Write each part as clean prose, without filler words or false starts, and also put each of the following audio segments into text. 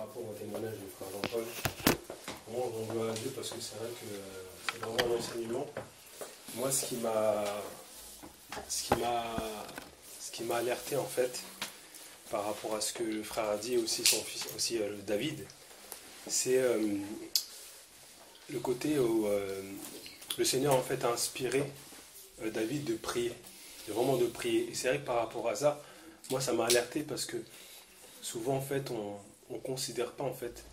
rapport au témoignage du frère Jean-Paul. Moi, on doit à Dieu parce que c'est vrai que c'est vraiment un enseignement. Moi, ce qui m'a alerté en fait, par rapport à ce que le frère a dit, et aussi son fils, aussi David, c'est le côté où le Seigneur en fait a inspiré David de prier, vraiment de prier. Et c'est vrai que par rapport à ça, moi, ça m'a alerté parce que souvent en fait, on ne considère pas en fait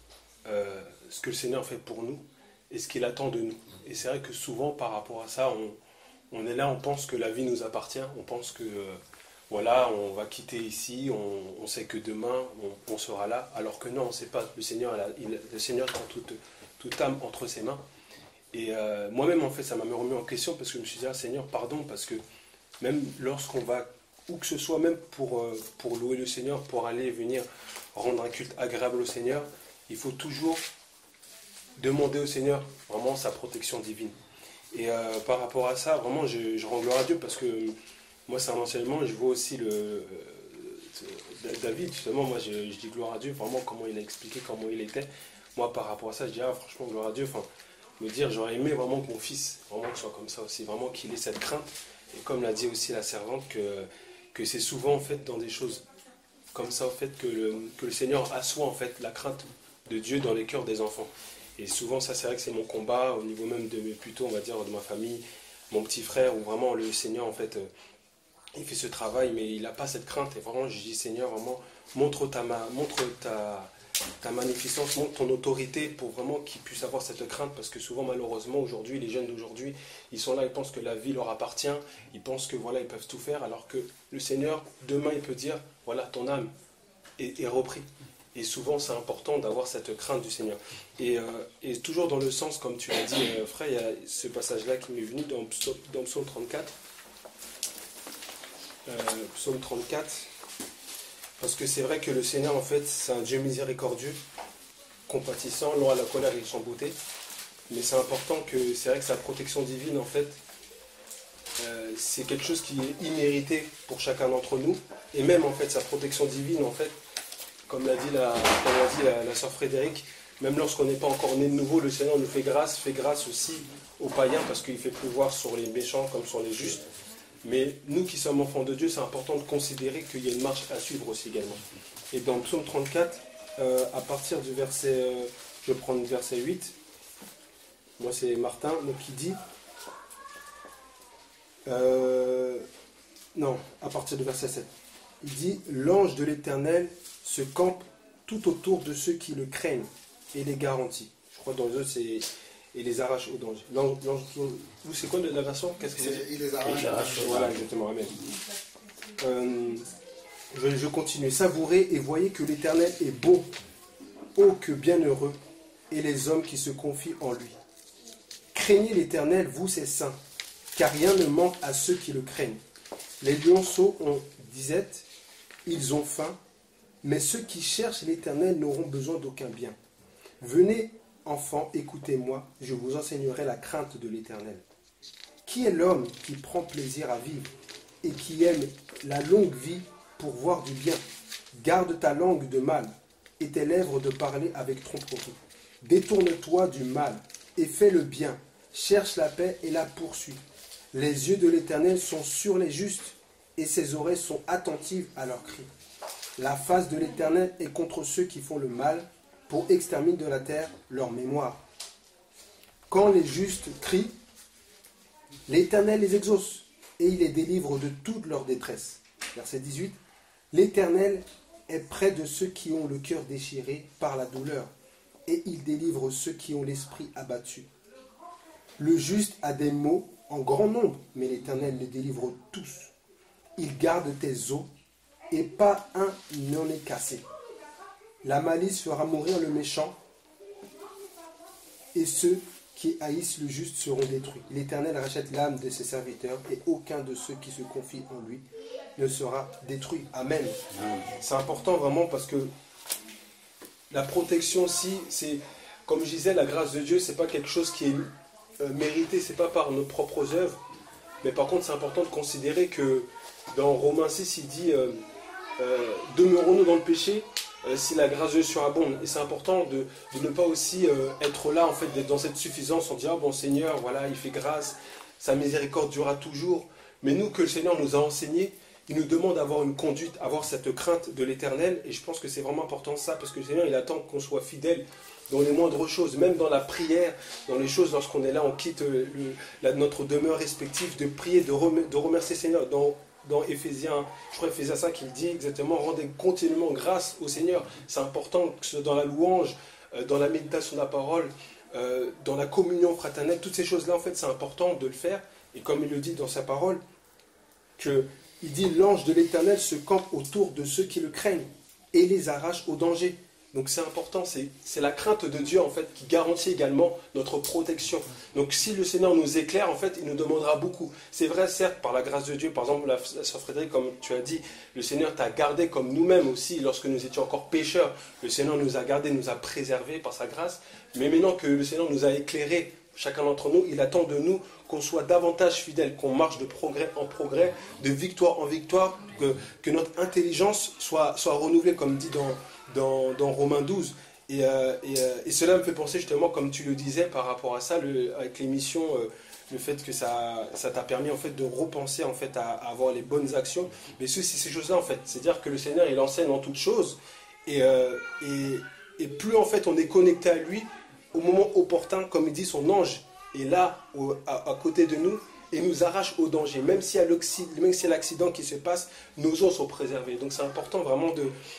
ce que le Seigneur fait pour nous et ce qu'il attend de nous. Et c'est vrai que souvent par rapport à ça, on est là, on pense que la vie nous appartient, on pense que voilà, on va quitter ici, on sait que demain on sera là, alors que non, on ne sait pas. Le Seigneur prend toute âme entre ses mains. Et moi-même en fait, ça m'a remis en question parce que je me suis dit, ah, Seigneur, pardon, parce que même lorsqu'on va où que ce soit, même pour louer le Seigneur, pour aller venir rendre un culte agréable au Seigneur, il faut toujours demander au Seigneur vraiment sa protection divine. Et par rapport à ça, vraiment, je rends gloire à Dieu parce que moi, c'est un enseignement. Je vois aussi David, justement, moi, je dis gloire à Dieu, vraiment, comment il a expliqué, comment il était. Moi, par rapport à ça, je dis, ah, franchement, gloire à Dieu. Enfin, me dire, j'aurais aimé vraiment que mon fils, vraiment, soit comme ça aussi, vraiment qu'il ait cette crainte. Et comme l'a dit aussi la servante, que c'est souvent, en fait, dans des choses comme ça, en fait, que le Seigneur assoit, en fait, la crainte de Dieu dans les cœurs des enfants. Et souvent, ça, c'est vrai que c'est mon combat, au niveau même plutôt, on va dire, de ma famille, mon petit frère, où vraiment le Seigneur, en fait, il fait ce travail, mais il n'a pas cette crainte. Et vraiment, je dis, Seigneur, vraiment, montre ta magnificence, montre ton autorité pour vraiment qu'ils puissent avoir cette crainte. Parce que souvent, malheureusement, aujourd'hui, les jeunes d'aujourd'hui, ils sont là, ils pensent que la vie leur appartient, ils pensent que voilà, ils peuvent tout faire, alors que le Seigneur, demain, il peut dire, voilà, ton âme est reprise. Et souvent, c'est important d'avoir cette crainte du Seigneur. Et toujours dans le sens, comme tu l'as dit, frère, il y a ce passage-là qui m'est venu dans Psaume 34. Psaume 34. Parce que c'est vrai que le Seigneur, en fait, c'est un Dieu miséricordieux, compatissant, lent à la colère et sans beauté. Mais c'est important que, c'est vrai que sa protection divine, en fait, c'est quelque chose qui est immérité pour chacun d'entre nous. Et même, en fait, sa protection divine, en fait, comme l'a dit la sœur Frédéric, même lorsqu'on n'est pas encore né de nouveau, le Seigneur nous fait grâce aussi aux païens, parce qu'il fait pleuvoir sur les méchants comme sur les justes. Mais nous qui sommes enfants de Dieu, c'est important de considérer qu'il y a une marche à suivre aussi également. Et dans Psaume 34, à partir du verset, je prends le verset 8, moi c'est Martin, donc il dit, non, à partir du verset 7, il dit, l'ange de l'Éternel se campe tout autour de ceux qui le craignent et les garantit. Je crois que dans les autres, c'est et les arrache au danger. Vous, c'est quoi la version? Qu'est-ce que c'est? Il les arrache. Voilà, exactement. Amen. Je continue. Savourez et voyez que l'Éternel est beau, ô que bienheureux, et les hommes qui se confient en lui. Craignez l'Éternel, vous ses saints, car rien ne manque à ceux qui le craignent. Les lionceaux ont disette, ils ont faim, mais ceux qui cherchent l'Éternel n'auront besoin d'aucun bien. Venez, enfants, écoutez-moi, je vous enseignerai la crainte de l'Éternel. Qui est l'homme qui prend plaisir à vivre et qui aime la longue vie pour voir du bien? Garde ta langue de mal et tes lèvres de parler avec tromperie. Détourne-toi du mal et fais le bien. Cherche la paix et la poursuis. Les yeux de l'Éternel sont sur les justes et ses oreilles sont attentives à leurs cris. La face de l'Éternel est contre ceux qui font le mal, pour exterminer de la terre leur mémoire. Quand les justes crient, l'Éternel les exauce, et il les délivre de toute leur détresse. Verset 18. L'Éternel est près de ceux qui ont le cœur déchiré par la douleur, et il délivre ceux qui ont l'esprit abattu. Le juste a des maux en grand nombre, mais l'Éternel les délivre tous. Il garde tes os, et pas un n'en est cassé. La malice fera mourir le méchant, et ceux qui haïssent le juste seront détruits. L'Éternel rachète l'âme de ses serviteurs, et aucun de ceux qui se confient en lui ne sera détruit. Amen. C'est important vraiment parce que la protection aussi, c'est, comme je disais, la grâce de Dieu, c'est pas quelque chose qui est mérité, c'est pas par nos propres œuvres, mais par contre c'est important de considérer que dans Romains 6, il dit demeurons-nous dans le péché si la grâce de Dieu surabonde. Et c'est important de ne pas aussi être là, en fait, d'être dans cette suffisance. On dit, ah bon Seigneur, voilà, il fait grâce, sa miséricorde durera toujours. Mais nous, que le Seigneur nous a enseigné, il nous demande d'avoir une conduite, avoir cette crainte de l'Éternel. Et je pense que c'est vraiment important ça, parce que le Seigneur, il attend qu'on soit fidèle dans les moindres choses, même dans la prière, dans les choses, lorsqu'on est là, on quitte notre demeure respective, de prier, de remercier le Seigneur. Dans Éphésiens, je crois Éphésiens 5, il dit exactement, rendez continuellement grâce au Seigneur. C'est important que ce soit dans la louange, dans la méditation de la parole, dans la communion fraternelle, toutes ces choses-là, en fait, c'est important de le faire. Et comme il le dit dans sa parole, il dit, l'ange de l'Éternel se campe autour de ceux qui le craignent et les arrache au danger. Donc c'est important, c'est la crainte de Dieu en fait qui garantit également notre protection. Donc si le Seigneur nous éclaire, en fait, il nous demandera beaucoup. C'est vrai, certes, par la grâce de Dieu, par exemple, la sœur Frédéric, comme tu as dit, le Seigneur t'a gardé comme nous-mêmes aussi, lorsque nous étions encore pécheurs. Le Seigneur nous a gardés, nous a préservés par sa grâce. Mais maintenant que le Seigneur nous a éclairés, chacun d'entre nous, il attend de nous qu'on soit davantage fidèles, qu'on marche de progrès en progrès, de victoire en victoire, que notre intelligence soit renouvelée, comme dit dans Romains 12. Et cela me fait penser justement, comme tu le disais, par rapport à ça, avec l'émission, le fait que ça t'a permis en fait de repenser en fait à avoir les bonnes actions. Mais c'est ces choses-là en fait. C'est-à-dire que le Seigneur, il enseigne en toutes choses. Et plus en fait on est connecté à lui, au moment opportun, comme il dit, son ange est là à côté de nous et nous arrache au danger. Même s'il y a l'accident qui se passe, nos os sont préservés. Donc c'est important vraiment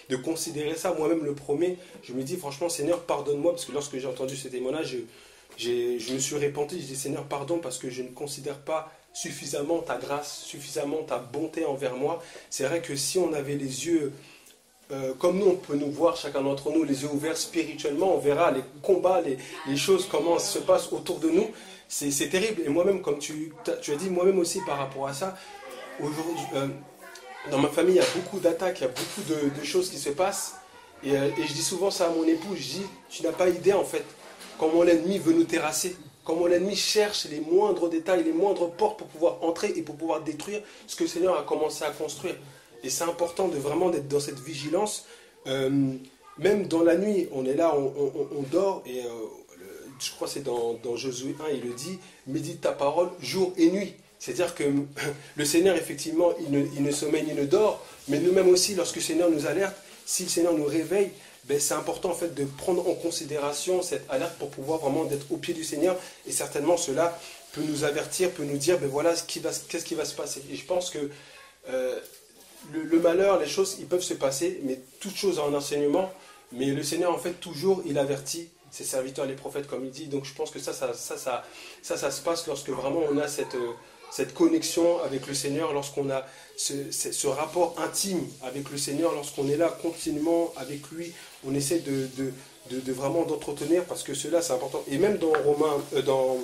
de considérer ça. Moi-même le premier, je me dis franchement, Seigneur, pardonne-moi, parce que lorsque j'ai entendu ce témoignage, je me suis repenti. Je dis, Seigneur, pardon, parce que je ne considère pas suffisamment ta grâce, suffisamment ta bonté envers moi. C'est vrai que si on avait les yeux... comme nous, on peut nous voir, chacun d'entre nous, les yeux ouverts spirituellement, on verra les combats, les choses, comment se passent autour de nous. C'est terrible. Et moi-même, comme tu as dit, moi-même aussi par rapport à ça, aujourd'hui, dans ma famille, il y a beaucoup d'attaques, il y a beaucoup de choses qui se passent. Et je dis souvent ça à mon époux, je dis, tu n'as pas idée en fait, comment l'ennemi veut nous terrasser, comment l'ennemi cherche les moindres détails, les moindres portes pour pouvoir entrer et pour pouvoir détruire ce que le Seigneur a commencé à construire. Et c'est important vraiment d'être dans cette vigilance. Même dans la nuit, on est là, on dort. Et je crois que c'est dans Josué 1, il le dit, médite ta parole jour et nuit. C'est-à-dire que le Seigneur, effectivement, il ne sommeille ni ne dort. Mais nous-mêmes aussi, lorsque le Seigneur nous alerte, si le Seigneur nous réveille, ben c'est important en fait de prendre en considération cette alerte pour pouvoir vraiment être au pied du Seigneur. Et certainement, cela peut nous avertir, peut nous dire, ben voilà, qu'est-ce qui va se passer. Et je pense que... le malheur, les choses, ils peuvent se passer, mais toute chose a un enseignement. Mais le Seigneur, en fait, toujours, il avertit ses serviteurs, les prophètes, comme il dit. Donc, je pense que ça se passe lorsque vraiment on a cette connexion avec le Seigneur, lorsqu'on a ce rapport intime avec le Seigneur, lorsqu'on est là continuellement avec lui, on essaie de vraiment d'entretenir, parce que cela, c'est important. Et même dans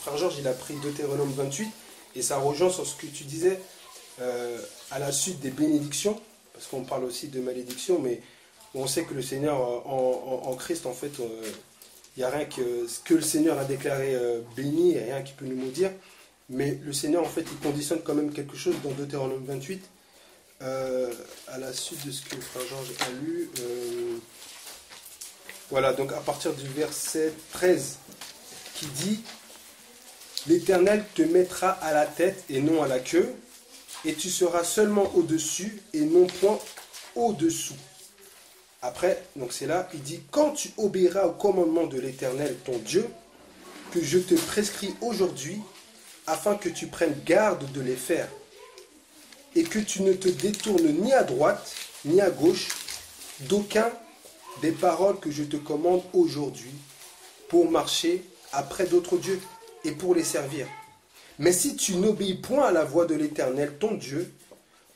Frère Georges, il a pris Deutéronome 28, et ça rejoint sur ce que tu disais, à la suite des bénédictions, parce qu'on parle aussi de malédiction, mais on sait que le Seigneur en Christ, en fait, il n'y a rien que ce que le Seigneur a déclaré béni, il n'y a rien qui peut nous maudire, mais le Seigneur, en fait, il conditionne quand même quelque chose dans Deutéronome 28, à la suite de ce que Frère Georges a lu. Voilà, donc à partir du verset 13, qui dit « L'Éternel te mettra à la tête et non à la queue, et tu seras seulement au-dessus et non point au-dessous. » Après, donc c'est là, il dit, quand tu obéiras au commandement de l'Éternel, ton Dieu, que je te prescris aujourd'hui, afin que tu prennes garde de les faire, et que tu ne te détournes ni à droite, ni à gauche, d'aucun des paroles que je te commande aujourd'hui, pour marcher après d'autres dieux, et pour les servir. Mais si tu n'obéis point à la voix de l'Éternel, ton Dieu,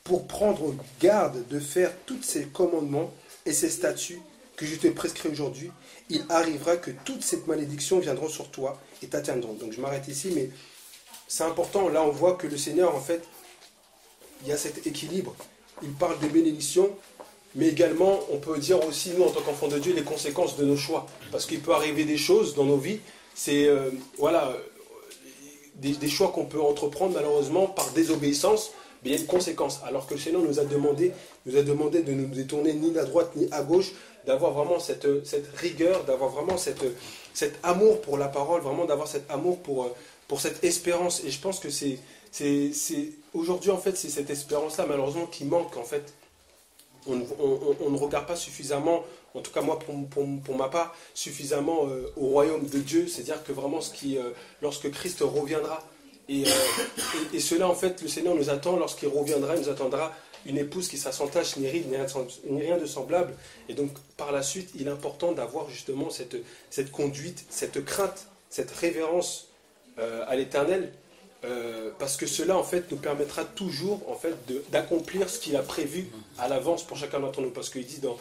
pour prendre garde de faire tous ces commandements et ces statuts que je te prescris aujourd'hui, il arrivera que toutes ces malédictions viendront sur toi et t'atteindront. Donc je m'arrête ici, mais c'est important. Là, on voit que le Seigneur, en fait, il y a cet équilibre. Il parle des bénédictions, mais également, on peut dire aussi, nous, en tant qu'enfants de Dieu, les conséquences de nos choix. Parce qu'il peut arriver des choses dans nos vies, c'est, voilà... Des choix qu'on peut entreprendre malheureusement par désobéissance, mais il y a une conséquence. Alors que le Seigneur nous a demandé de nous détourner ni à droite ni à gauche, d'avoir vraiment cette rigueur, d'avoir vraiment cet amour pour la parole, vraiment d'avoir cet amour pour cette espérance. Et je pense que c'est aujourd'hui, en fait, c'est cette espérance-là, malheureusement, qui manque, en fait. On ne regarde pas suffisamment, en tout cas moi pour ma part, suffisamment au royaume de Dieu, c'est-à-dire que vraiment lorsque Christ reviendra, et cela en fait le Seigneur nous attend, lorsqu'il reviendra, il nous attendra une épouse qui sera sans tache ni ride, ni rien de semblable, et donc par la suite il est important d'avoir justement cette conduite, cette crainte, cette révérence à l'Éternel, parce que cela en fait nous permettra toujours en fait d'accomplir ce qu'il a prévu à l'avance pour chacun d'entre nous, parce qu'il dit dans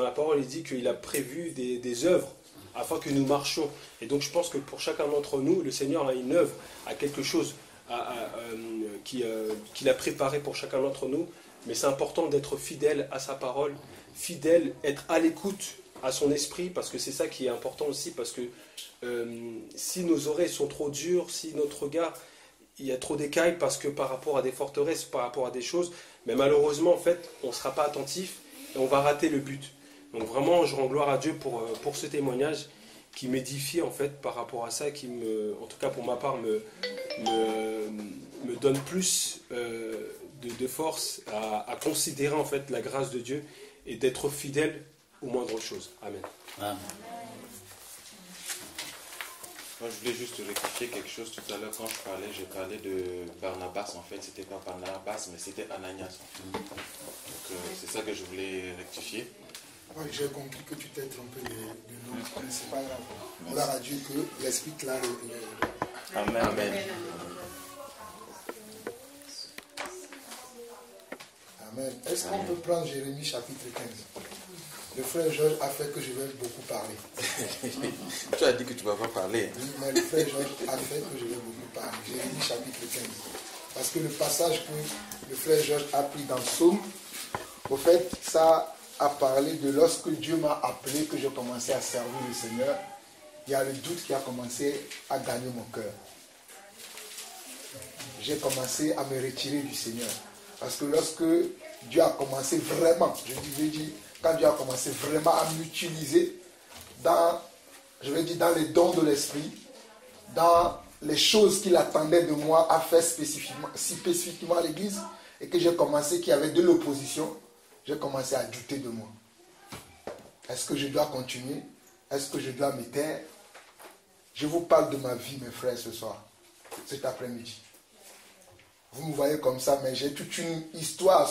la parole, il dit qu'il a prévu des œuvres afin que nous marchions, et donc je pense que pour chacun d'entre nous le Seigneur a une œuvre, a quelque chose qu'il a préparé pour chacun d'entre nous, mais c'est important d'être fidèle à sa parole, fidèle, être à l'écoute à son esprit, parce que c'est ça qui est important aussi, parce que si nos oreilles sont trop dures, si notre regard, il y a trop d'écailles parce que par rapport à des forteresses, par rapport à des choses, mais malheureusement en fait on ne sera pas attentif et on va rater le but. Donc vraiment je rends gloire à Dieu pour ce témoignage qui m'édifie en fait par rapport à ça, qui en tout cas pour ma part me donne plus de force à considérer en fait la grâce de Dieu et d'être fidèle aux moindres choses. Amen. Amen. Moi, je voulais juste rectifier quelque chose tout à l'heure. Quand j'ai parlé de Barnabas, en fait, c'était pas Barnabas, mais c'était Ananias. En fait. Donc, c'est ça que je voulais rectifier. Oui, j'ai compris que tu t'es trompé de nom, mais c'est pas grave. Gloire à Dieu que l'Esprit clair. Amen. Amen. Amen. Est-ce qu'on peut prendre Jérémie chapitre 15? Le frère Georges a fait que je vais beaucoup parler. Tu as dit que tu ne vas pas parler. Oui, mais le frère Georges a fait que je vais beaucoup parler. Jérémie chapitre 15. Parce que le passage que le frère Georges a pris dans Psaume, au fait, ça a parlé de lorsque Dieu m'a appelé, que j'ai commencé à servir le Seigneur, il y a le doute qui a commencé à gagner mon cœur. J'ai commencé à me retirer du Seigneur. Parce que lorsque Dieu a commencé vraiment, quand Dieu a commencé vraiment à m'utiliser dans les dons de l'esprit, dans les choses qu'il attendait de moi à faire spécifiquement à l'église, et que j'ai commencé, qu'il y avait de l'opposition, j'ai commencé à douter de moi. Est-ce que je dois continuer? Est-ce que je dois me taire? Je vous parle de ma vie, mes frères, ce soir, cet après-midi. Vous me voyez comme ça, mais j'ai toute une histoire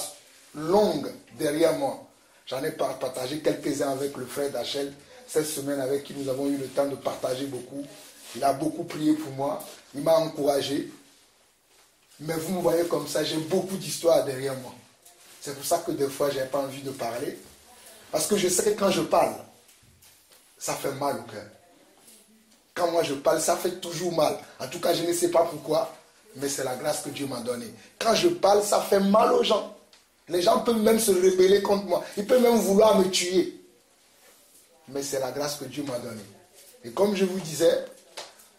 longue derrière moi. J'en ai partagé quelques-uns avec le frère Dachel, cette semaine avec qui nous avons eu le temps de partager beaucoup. Il a beaucoup prié pour moi, il m'a encouragé. Mais vous me voyez comme ça, j'ai beaucoup d'histoires derrière moi. C'est pour ça que des fois, je n'ai pas envie de parler. Parce que je sais que quand je parle, ça fait mal au cœur. Quand moi je parle, ça fait toujours mal. En tout cas, je ne sais pas pourquoi, mais c'est la grâce que Dieu m'a donnée. Quand je parle, ça fait mal aux gens. Les gens peuvent même se rebeller contre moi. Ils peuvent même vouloir me tuer. Mais c'est la grâce que Dieu m'a donnée. Et comme je vous disais,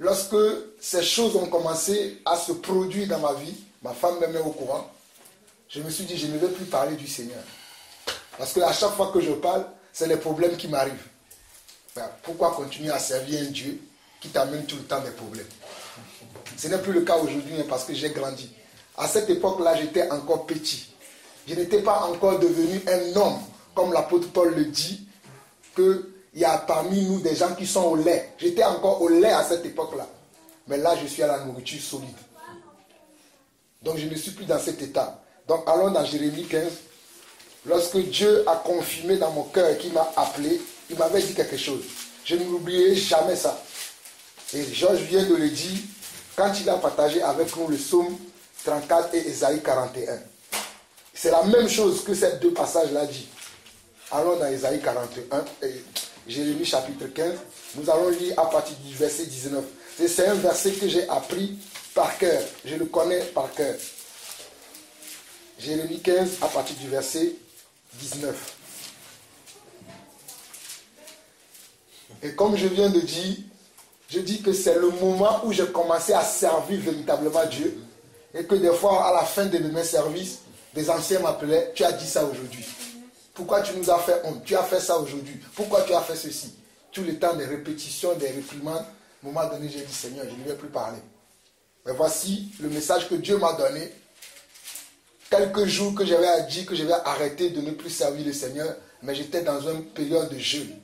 lorsque ces choses ont commencé à se produire dans ma vie, ma femme me met au courant, je me suis dit, je ne vais plus parler du Seigneur. Parce qu'à chaque fois que je parle, c'est les problèmes qui m'arrivent. Pourquoi continuer à servir un Dieu qui t'amène tout le temps des problèmes? Ce n'est plus le cas aujourd'hui, parce que j'ai grandi. À cette époque-là, j'étais encore petit. Je n'étais pas encore devenu un homme, comme l'apôtre Paul le dit, qu'il y a parmi nous des gens qui sont au lait. J'étais encore au lait à cette époque-là. Mais là, je suis à la nourriture solide. Donc, je ne suis plus dans cet état. Donc, allons dans Jérémie 15. Lorsque Dieu a confirmé dans mon cœur qu'il m'a appelé, il m'avait dit quelque chose. Je ne n'oublierai jamais ça. Et Georges vient de le dire quand il a partagé avec nous le psaume 34 et Ésaïe 41. C'est la même chose que ces deux passages-là disent. Allons dans Ésaïe 41 et Jérémie chapitre 15. Nous allons lire à partir du verset 19. C'est un verset que j'ai appris par cœur. Je le connais par cœur. Jérémie 15 à partir du verset 19. Et comme je viens de dire, je dis que c'est le moment où j'ai commencé à servir véritablement Dieu. et que des fois, à la fin de mes services, des anciens m'appelaient, tu as dit ça aujourd'hui. Pourquoi tu nous as fait honte? Tu as fait ça aujourd'hui. Pourquoi tu as fait ceci? Tout le temps des répétitions, des réprimandes. À un moment donné, j'ai dit, Seigneur, je ne vais plus parler. Mais voici le message que Dieu m'a donné. Quelques jours que j'avais dit que je vais arrêter de ne plus servir le Seigneur, mais j'étais dans une période de jeûne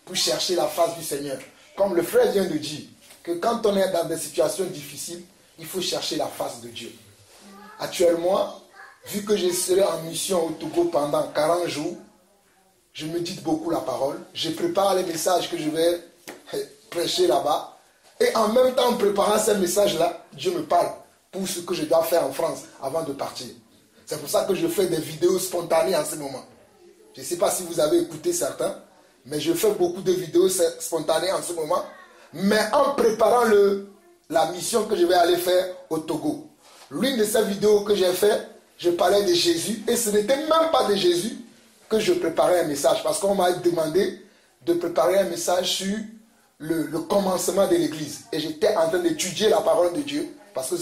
pour chercher la face du Seigneur. Comme le frère vient de dire, que quand on est dans des situations difficiles, il faut chercher la face de Dieu. Actuellement, vu que je serai en mission au Togo pendant 40 jours, je médite beaucoup la parole. Je prépare les messages que je vais prêcher là-bas. Et en même temps, en préparant ces messages-là, Dieu me parle pour ce que je dois faire en France avant de partir. C'est pour ça que je fais des vidéos spontanées en ce moment. Je ne sais pas si vous avez écouté certains, mais je fais beaucoup de vidéos spontanées en ce moment. Mais en préparant la mission que je vais aller faire au Togo. L'une de ces vidéos que j'ai fait, je parlais de Jésus. Et ce n'était même pas de Jésus que je préparais un message. Parce qu'on m'a demandé de préparer un message sur le commencement de l'Église. Et j'étais en train d'étudier la parole de Dieu. Parce que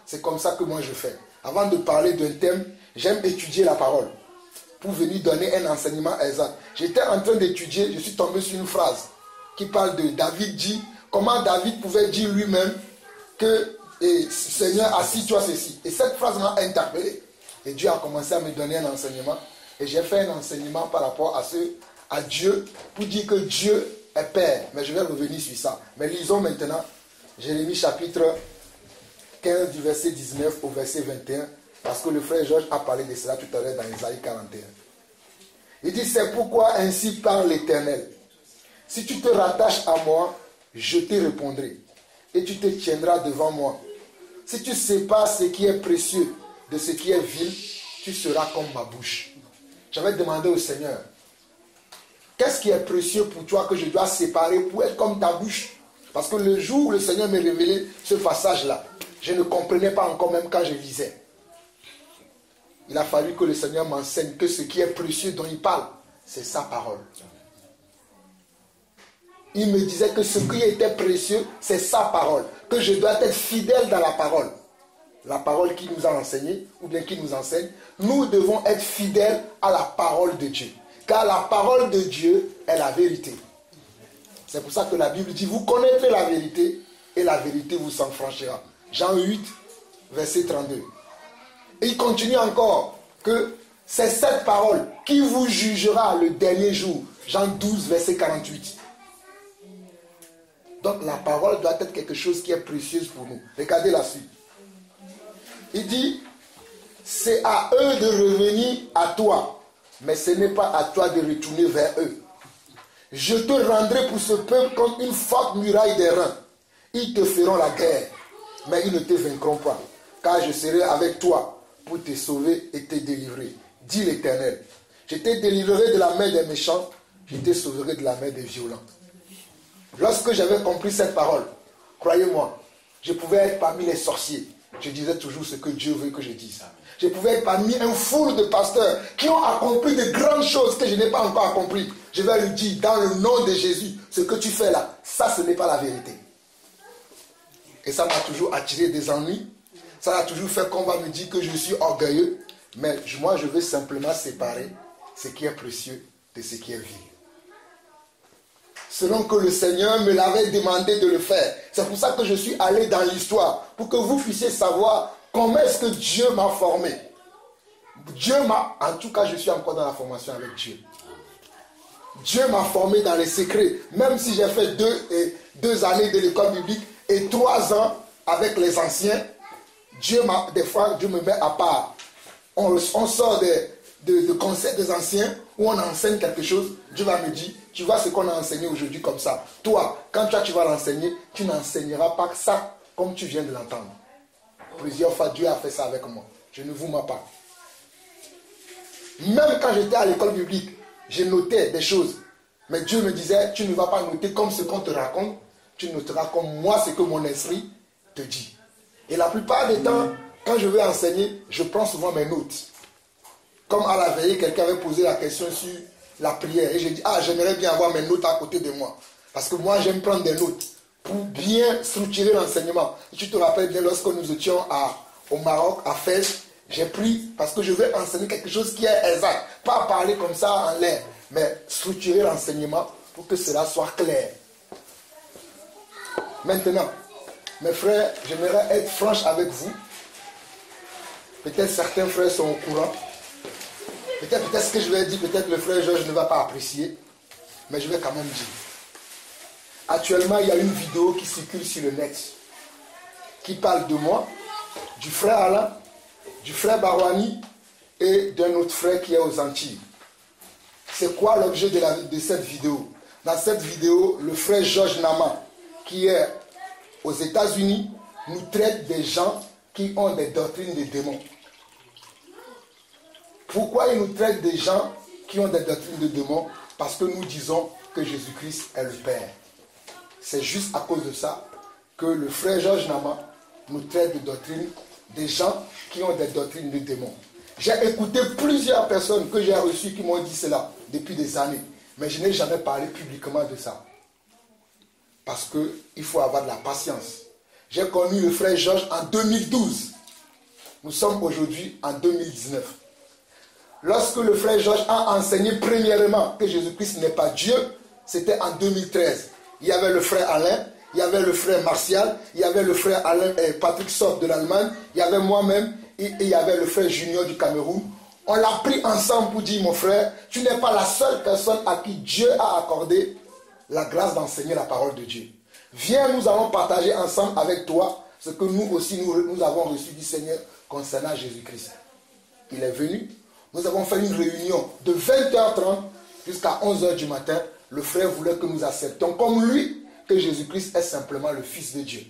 c'est comme ça que moi je fais. Avant de parler d'un thème, j'aime étudier la parole. Pour venir donner un enseignement exact. J'étais en train d'étudier, je suis tombé sur une phrase qui parle de David dit, comment David pouvait dire lui-même que Seigneur, assis-toi ceci. Et cette phrase m'a interpellé. Et Dieu a commencé à me donner un enseignement. Et j'ai fait un enseignement par rapport à Dieu, pour dire que Dieu est Père. Mais je vais revenir sur ça. Mais lisons maintenant Jérémie chapitre 15 du verset 19 au verset 21. Parce que le frère Georges a parlé de cela tout à l'heure dans Isaïe 41. Il dit, c'est pourquoi ainsi parle l'Éternel. Si tu te rattaches à moi, je te répondrai. Et tu te tiendras devant moi. Si tu sépares ce qui est précieux de ce qui est vil, tu seras comme ma bouche. J'avais demandé au Seigneur, qu'est-ce qui est précieux pour toi que je dois séparer pour être comme ta bouche? Parce que le jour où le Seigneur m'a révélé ce passage-là, je ne comprenais pas encore même quand je lisais. Il a fallu que le Seigneur m'enseigne que ce qui est précieux dont il parle, c'est sa parole. Il me disait que ce qui était précieux, c'est sa parole. Que je dois être fidèle dans la parole. La parole qui nous a enseigné, ou bien qui nous enseigne. Nous devons être fidèles à la parole de Dieu. Car la parole de Dieu est la vérité. C'est pour ça que la Bible dit, vous connaîtrez la vérité, et la vérité vous affranchira. Jean 8, verset 32. Et il continue encore que c'est cette parole qui vous jugera le dernier jour. Jean 12, verset 48. Donc la parole doit être quelque chose qui est précieuse pour nous. Regardez la suite. Il dit, c'est à eux de revenir à toi, mais ce n'est pas à toi de retourner vers eux. Je te rendrai pour ce peuple comme une forte muraille d'airain. Ils te feront la guerre, mais ils ne te vaincront pas, car je serai avec toi pour te sauver et te délivrer, dit l'Éternel. Je te délivrerai de la main des méchants, je te sauverai de la main des violents. Lorsque j'avais compris cette parole, croyez-moi, je pouvais être parmi les sorciers. Je disais toujours ce que Dieu veut que je dise. Je pouvais être parmi un foule de pasteurs qui ont accompli de grandes choses que je n'ai pas encore accomplies. Je vais lui dire, dans le nom de Jésus, ce que tu fais là, ça ce n'est pas la vérité. Et ça m'a toujours attiré des ennuis. Ça a toujours fait qu'on va me dire que je suis orgueilleux. Mais moi, je veux simplement séparer ce qui est précieux de ce qui est vil. Selon que le Seigneur me l'avait demandé de le faire. C'est pour ça que je suis allé dans l'histoire. Pour que vous puissiez savoir comment est-ce que Dieu m'a formé. Dieu m'a... En tout cas, je suis encore dans la formation avec Dieu. Dieu m'a formé dans les secrets. Même si j'ai fait 2 années de l'école biblique et 3 ans avec les anciens, des fois, Dieu me met à part. On sort de conseils des anciens où on enseigne quelque chose. Dieu va me dire, tu vois ce qu'on a enseigné aujourd'hui comme ça. Toi, quand tu vas l'enseigner, tu n'enseigneras pas ça comme tu viens de l'entendre. Plusieurs fois, Dieu a fait ça avec moi. Je ne vous mens pas. Même quand j'étais à l'école biblique, j'ai noté des choses. Mais Dieu me disait, tu ne vas pas noter comme ce qu'on te raconte. Tu noteras comme moi ce que mon esprit te dit. Et la plupart des temps, quand je vais enseigner, je prends souvent mes notes. Comme à la veillée, quelqu'un avait posé la question sur la prière. Et j'ai dit, j'aimerais bien avoir mes notes à côté de moi. Parce que moi, j'aime prendre des notes pour bien structurer l'enseignement. Tu te rappelles bien lorsque nous étions au Maroc, à Fès, j'ai pris, parce que je veux enseigner quelque chose qui est exact. Pas parler comme ça en l'air, mais structurer l'enseignement pour que cela soit clair. Maintenant, mes frères, j'aimerais être franche avec vous. Peut-être certains frères sont au courant. Peut-être ce que je vais dire, peut-être le frère Georges ne va pas apprécier. Mais je vais quand même dire. Actuellement, il y a une vidéo qui circule sur le net. Qui parle de moi, du frère Alain, du frère Barwani et d'un autre frère qui est aux Antilles. C'est quoi l'objet de cette vidéo? Dans cette vidéo, le frère Georges Nama, qui est aux États-Unis, nous traite des gens qui ont des doctrines de démons. Pourquoi il nous traite des gens qui ont des doctrines de démons? Parce que nous disons que Jésus-Christ est le Père. C'est juste à cause de ça que le frère Georges Nama nous traite de doctrines des gens qui ont des doctrines de démons. J'ai écouté plusieurs personnes que j'ai reçues qui m'ont dit cela depuis des années. Mais je n'ai jamais parlé publiquement de ça. Parce qu'il faut avoir de la patience. J'ai connu le frère Georges en 2012. Nous sommes aujourd'hui en 2019. Lorsque le frère Georges a enseigné premièrement que Jésus-Christ n'est pas Dieu, c'était en 2013. Il y avait le frère Alain, il y avait le frère Martial, il y avait le frère Alain, Patrick Sopp de l'Allemagne, il y avait moi-même et il y avait le frère Junior du Cameroun. On l'a pris ensemble pour dire, mon frère, tu n'es pas la seule personne à qui Dieu a accordé la grâce d'enseigner la parole de Dieu. Viens, nous allons partager ensemble avec toi ce que nous aussi nous avons reçu du Seigneur concernant Jésus-Christ. Il est venu, nous avons fait une réunion de 20h30 jusqu'à 11h du matin. Le frère voulait que nous acceptions comme lui que Jésus-Christ est simplement le Fils de Dieu.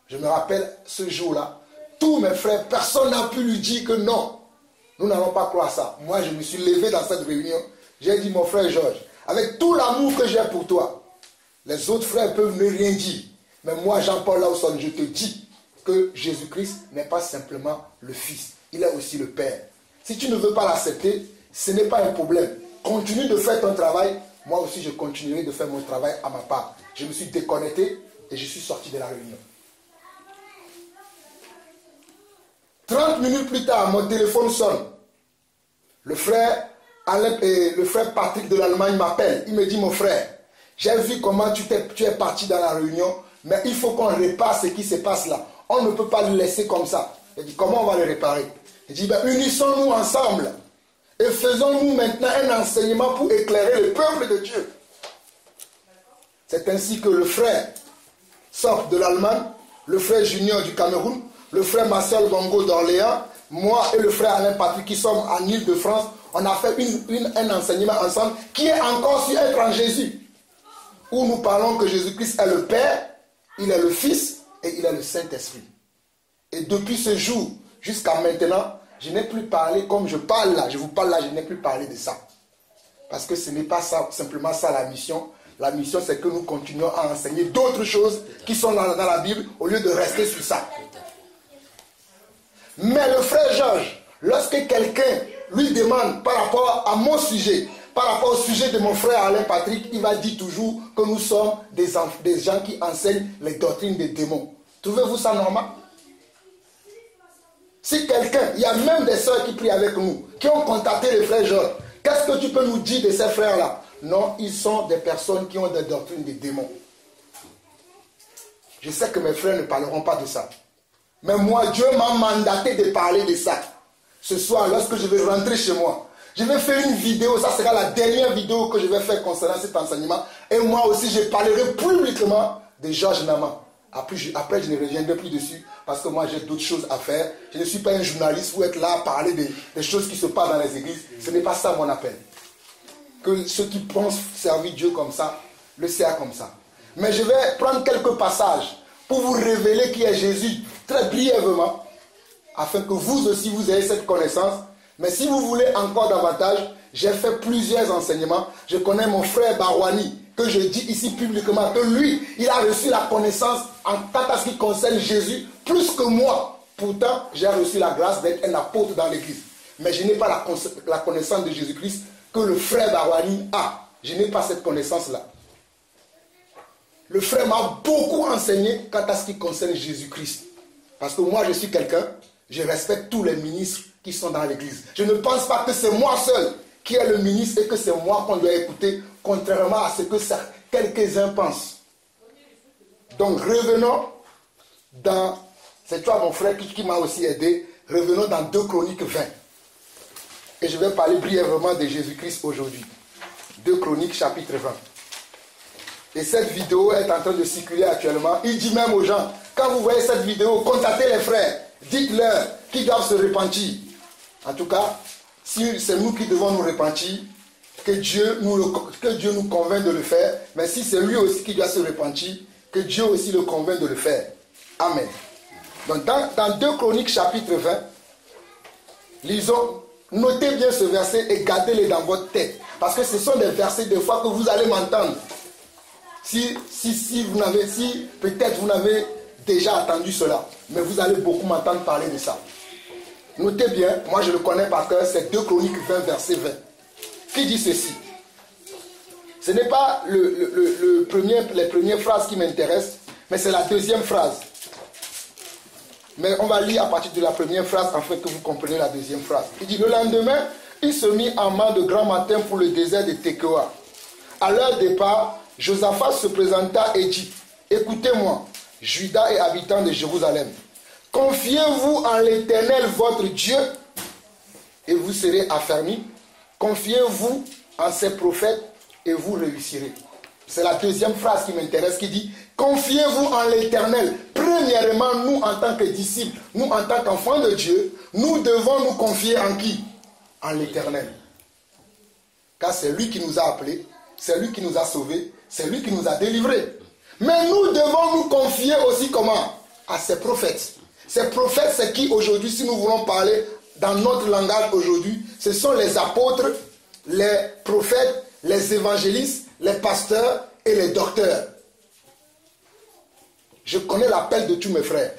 Je me rappelle ce jour-là, tous mes frères, personne n'a pu lui dire que non, nous n'allons pas croire ça. Moi, je me suis levé dans cette réunion. J'ai dit, mon frère Georges, avec tout l'amour que j'ai pour toi, les autres frères peuvent ne rien dire. Mais moi, Jean-Paul Lawson, je te dis que Jésus-Christ n'est pas simplement le Fils. Il est aussi le Père. Si tu ne veux pas l'accepter, ce n'est pas un problème. Continue de faire ton travail. Moi aussi, je continuerai de faire mon travail à ma part. Je me suis déconnecté et je suis sorti de la réunion. 30 minutes plus tard, mon téléphone sonne. Le frère Alain et le frère Patrick de l'Allemagne m'appellent. Il me dit, mon frère, j'ai vu comment tu es parti dans la réunion, mais il faut qu'on répare ce qui se passe là. On ne peut pas le laisser comme ça. Il dit, comment on va le réparer? Il dit, ben, unissons-nous ensemble et faisons-nous maintenant un enseignement pour éclairer le peuple de Dieu. C'est ainsi que le frère Sopp de l'Allemagne, le frère Junior du Cameroun, le frère Marcel Gongo d'Orléans, moi et le frère Alain Patrick qui sommes en Île-de-France, on a fait un enseignement ensemble qui est encore sur être en Jésus. Où nous parlons que Jésus-Christ est le Père, il est le Fils et il est le Saint-Esprit. Et depuis ce jour jusqu'à maintenant, je n'ai plus parlé comme je parle là. Je vous parle là, je n'ai plus parlé de ça. Parce que ce n'est pas ça, simplement ça la mission. La mission, c'est que nous continuons à enseigner d'autres choses qui sont dans la Bible au lieu de rester sur ça. Mais le frère Georges, lorsque quelqu'un lui demande par rapport à mon sujet, par rapport au sujet de mon frère Alain Patrick, il va dire toujours que nous sommes des gens qui enseignent les doctrines des démons. Trouvez-vous ça normal? Si quelqu'un, il y a même des sœurs qui prient avec nous, qui ont contacté le frère Georges, qu'est-ce que tu peux nous dire de ces frères-là? Non, ils sont des personnes qui ont des doctrines des démons. Je sais que mes frères ne parleront pas de ça. Mais moi, Dieu m'a mandaté de parler de ça. Ce soir, lorsque je vais rentrer chez moi, je vais faire une vidéo, ça sera la dernière vidéo que je vais faire concernant cet enseignement. Et moi aussi, je parlerai publiquement de Georges Nama. Après, je ne reviendrai plus dessus parce que moi, j'ai d'autres choses à faire. Je ne suis pas un journaliste pour être là à parler des choses qui se passent dans les églises. Ce n'est pas ça mon appel. Que ceux qui pensent servir Dieu comme ça, le servent comme ça. Mais je vais prendre quelques passages pour vous révéler qui est Jésus très brièvement, afin que vous aussi vous ayez cette connaissance. Mais si vous voulez encore davantage, j'ai fait plusieurs enseignements. Je connais mon frère Barwani, que je dis ici publiquement, que lui, il a reçu la connaissance en tant à ce qui concerne Jésus, plus que moi. Pourtant, j'ai reçu la grâce d'être un apôtre dans l'église. Mais je n'ai pas la connaissance de Jésus-Christ que le frère Barwani a. Je n'ai pas cette connaissance-là. Le frère m'a beaucoup enseigné quant à ce qui concerne Jésus-Christ. Parce que moi, je suis quelqu'un, je respecte tous les ministres qui sont dans l'église. Je ne pense pas que c'est moi seul qui est le ministre et que c'est moi qu'on doit écouter, contrairement à ce que quelques-uns pensent. Donc revenons dans, c'est toi mon frère qui m'a aussi aidé, revenons dans 2 Chroniques 20. Et je vais parler brièvement de Jésus-Christ aujourd'hui. 2 Chroniques chapitre 20. Et cette vidéo est en train de circuler actuellement. Il dit même aux gens, quand vous voyez cette vidéo, contactez les frères, dites-leur qu'ils doivent se repentir. En tout cas, si c'est nous qui devons nous repentir, que Dieu nous convainc de le faire. Mais si c'est lui aussi qui doit se repentir, que Dieu aussi le convainc de le faire. Amen. Donc dans 2 Chroniques chapitre 20, lisons, notez bien ce verset et gardez-le dans votre tête. Parce que ce sont des versets des fois que vous allez m'entendre. Si peut-être vous n'avez déjà entendu cela, mais vous allez beaucoup m'entendre parler de ça. Notez bien, moi je le connais par cœur, c'est 2 Chroniques 20, verset 20. Qui dit ceci? Ce n'est pas les premières phrases qui m'intéressent, mais c'est la deuxième phrase. Mais on va lire à partir de la première phrase afin que vous compreniez la deuxième phrase. Il dit, le lendemain, il se mit en marche de grand matin pour le désert de Tekoa. À leur départ, Josaphat se présenta et dit, écoutez-moi, Juda et habitants de Jérusalem, confiez-vous en l'Éternel votre Dieu et vous serez affermis. Confiez-vous en ses prophètes et vous réussirez. C'est la deuxième phrase qui m'intéresse qui dit, confiez-vous en l'Éternel. Premièrement, nous en tant que disciples, nous en tant qu'enfants de Dieu, nous devons nous confier en qui? En l'Éternel. Car c'est lui qui nous a appelés, c'est lui qui nous a sauvés, c'est lui qui nous a délivrés. Mais nous devons nous confier aussi comment? À ses prophètes. Ces prophètes, c'est qui aujourd'hui, si nous voulons parler dans notre langage aujourd'hui, ce sont les apôtres, les prophètes, les évangélistes, les pasteurs et les docteurs. Je connais l'appel de tous mes frères.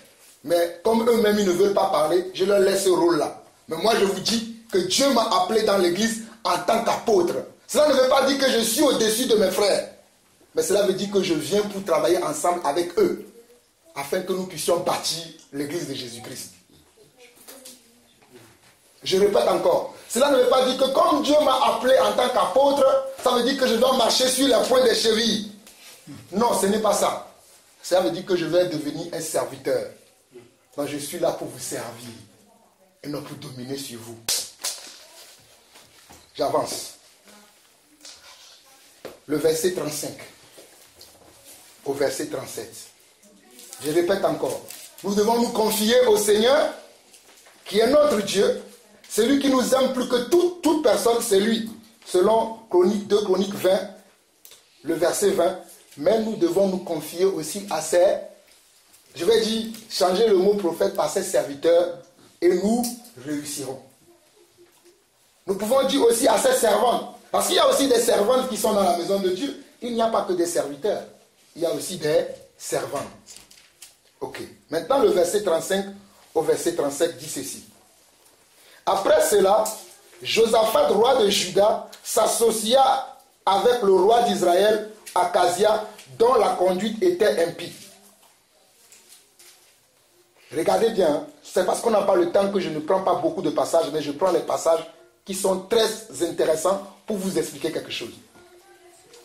Mais comme eux-mêmes, ils ne veulent pas parler, je leur laisse ce rôle-là. Mais moi, je vous dis que Dieu m'a appelé dans l'église en tant qu'apôtre. Cela ne veut pas dire que je suis au-dessus de mes frères. Mais cela veut dire que je viens pour travailler ensemble avec eux. Afin que nous puissions bâtir l'église de Jésus-Christ. Je répète encore. Cela ne veut pas dire que comme Dieu m'a appelé en tant qu'apôtre, ça veut dire que je dois marcher sur les points des chevilles. Non, ce n'est pas ça. Ça veut dire que je vais devenir un serviteur. Donc je suis là pour vous servir. Et non pour dominer sur vous. J'avance. Le verset 35 au verset 37. Je répète encore. Nous devons nous confier au Seigneur, qui est notre Dieu. Celui qui nous aime plus que toute personne, c'est lui. Selon 2 Chroniques 20, le verset 20. Mais nous devons nous confier aussi à ses, je vais dire, changer le mot prophète par ses serviteurs, et nous réussirons. Nous pouvons dire aussi à ses servantes, parce qu'il y a aussi des servantes qui sont dans la maison de Dieu. Il n'y a pas que des serviteurs, il y a aussi des servantes. Ok. Maintenant, le verset 35 au verset 37 dit ceci. Après cela, Josaphat, roi de Juda, s'associa avec le roi d'Israël, Akazia, dont la conduite était impie. Regardez bien, c'est parce qu'on n'a pas le temps que je ne prends pas beaucoup de passages, mais je prends les passages qui sont très intéressants pour vous expliquer quelque chose.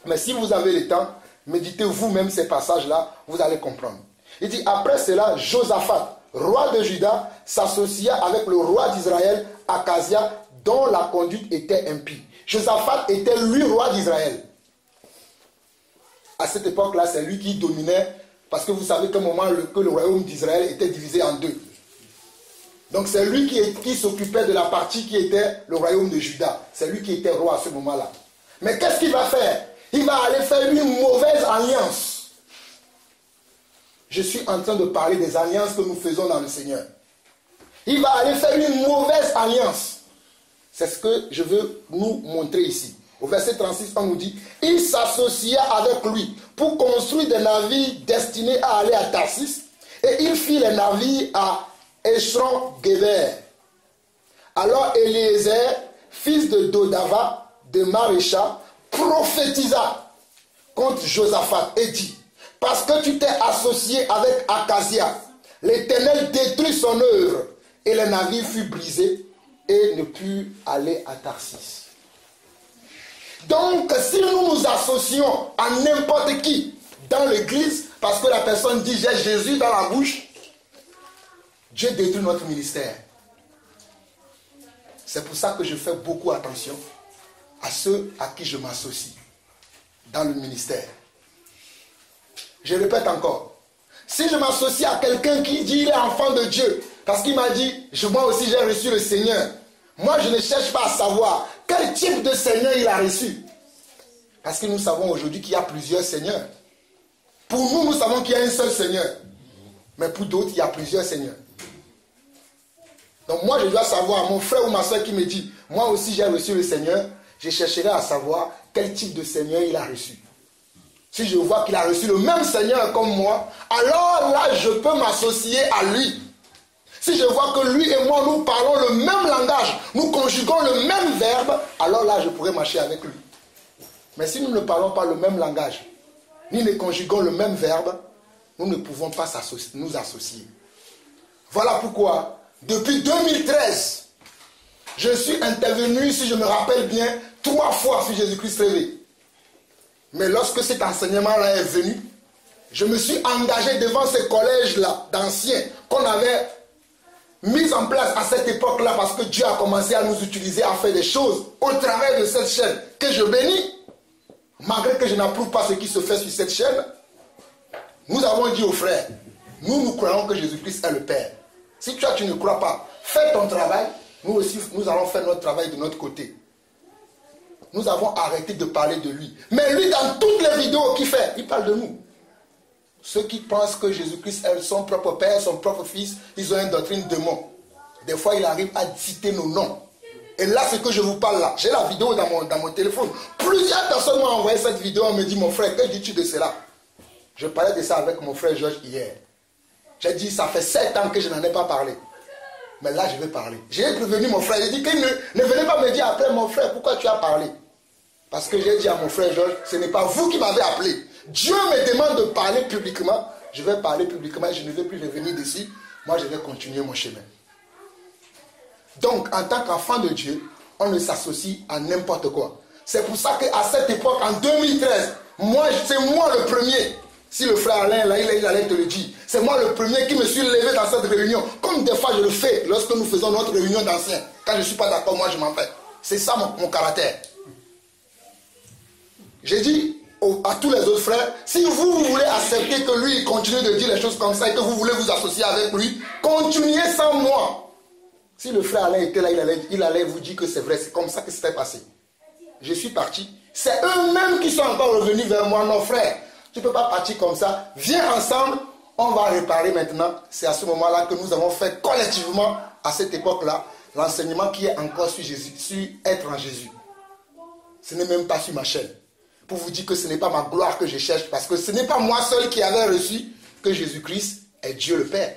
Mais si vous avez le temps, méditez vous-même ces passages-là, vous allez comprendre. Il dit, après cela, Josaphat, roi de Juda, s'associa avec le roi d'Israël, Akazia, dont la conduite était impie. Josaphat était lui roi d'Israël. À cette époque-là, c'est lui qui dominait, parce que vous savez qu'à un moment, que le royaume d'Israël était divisé en deux. Donc c'est lui qui s'occupait de la partie qui était le royaume de Juda. C'est lui qui était roi à ce moment-là. Mais qu'est-ce qu'il va faire? Il va aller faire une mauvaise alliance. Je suis en train de parler des alliances que nous faisons dans le Seigneur. Il va aller faire une mauvaise alliance. C'est ce que je veux nous montrer ici. Au verset 36, on nous dit, il s'associa avec lui pour construire des navires destinés à aller à Tarsis, et il fit les navires à Échron-Guéber. Alors Eliezer, fils de Dodava, de Marécha, prophétisa contre Josaphat et dit, parce que tu t'es associé avec Akazia, l'Éternel détruit son œuvre et le navire fut brisé et ne put aller à Tarsis. Donc, si nous nous associons à n'importe qui dans l'église, parce que la personne dit j'ai Jésus dans la bouche, Dieu détruit notre ministère. C'est pour ça que je fais beaucoup attention à ceux à qui je m'associe dans le ministère. Je répète encore, si je m'associe à quelqu'un qui dit il est enfant de Dieu, parce qu'il m'a dit, moi aussi j'ai reçu le Seigneur, moi je ne cherche pas à savoir quel type de Seigneur il a reçu. Parce que nous savons aujourd'hui qu'il y a plusieurs Seigneurs. Pour nous, nous savons qu'il y a un seul Seigneur. Mais pour d'autres, il y a plusieurs Seigneurs. Donc moi, je dois savoir, mon frère ou ma soeur qui me dit, moi aussi j'ai reçu le Seigneur, je chercherai à savoir quel type de Seigneur il a reçu. Si je vois qu'il a reçu le même Seigneur comme moi, alors là, je peux m'associer à lui. Si je vois que lui et moi, nous parlons le même langage, nous conjuguons le même verbe, alors là, je pourrais marcher avec lui. Mais si nous ne parlons pas le même langage, ni ne conjuguons le même verbe, nous ne pouvons pas nous associer. Voilà pourquoi, depuis 2013, je suis intervenu, si je me rappelle bien, 3 fois sur Jésus-Christ TV. Mais lorsque cet enseignement-là est venu, je me suis engagé devant ces collèges-là d'anciens qu'on avait mis en place à cette époque-là parce que Dieu a commencé à nous utiliser à faire des choses au travers de cette chaîne que je bénis. Malgré que je n'approuve pas ce qui se fait sur cette chaîne, nous avons dit aux frères, nous croyons que Jésus-Christ est le Père. Si toi tu ne crois pas, fais ton travail, nous aussi nous allons faire notre travail de notre côté. Nous avons arrêté de parler de lui. Mais lui, dans toutes les vidéos qu'il fait, il parle de nous. Ceux qui pensent que Jésus-Christ est son propre Père, son propre Fils, ils ont une doctrine de démon. Des fois, il arrive à citer nos noms. Et là, ce que je vous parle là, j'ai la vidéo dans mon téléphone. Plusieurs personnes m'ont envoyé cette vidéo et me dit, mon frère, que dis-tu de cela? Je parlais de ça avec mon frère Georges hier. J'ai dit, ça fait 7 ans que je n'en ai pas parlé. Mais là, je vais parler. J'ai prévenu mon frère. J'ai dit, ne venez pas me dire après, mon frère, pourquoi tu as parlé? Parce que j'ai dit à mon frère Georges, ce n'est pas vous qui m'avez appelé. Dieu me demande de parler publiquement. Je vais parler publiquement et je ne vais plus revenir d'ici. Moi, je vais continuer mon chemin. Donc, en tant qu'enfant de Dieu, on ne s'associe à n'importe quoi. C'est pour ça qu'à cette époque, en 2013, c'est moi le premier. Si le frère Alain, là, il allait te le dire. C'est moi le premier qui me suis levé dans cette réunion. Comme des fois je le fais lorsque nous faisons notre réunion d'anciens. Quand je ne suis pas d'accord, moi je m'en vais. C'est ça mon caractère. J'ai dit à tous les autres frères, si vous voulez accepter que lui continue de dire les choses comme ça et que vous voulez vous associer avec lui, continuez sans moi. Si le frère Alain était là, il allait vous dire que c'est vrai, c'est comme ça que c'était passé. Je suis parti. C'est eux-mêmes qui sont encore revenus vers moi. Non frère, tu ne peux pas partir comme ça. Viens ensemble, on va réparer maintenant. C'est à ce moment-là que nous avons fait collectivement, à cette époque-là, l'enseignement qui est encore sur Jésus, sur être en Jésus. Ce n'est même pas sur ma chaîne. Pour vous dire que ce n'est pas ma gloire que je cherche, parce que ce n'est pas moi seul qui avais reçu que Jésus-Christ est Dieu le Père.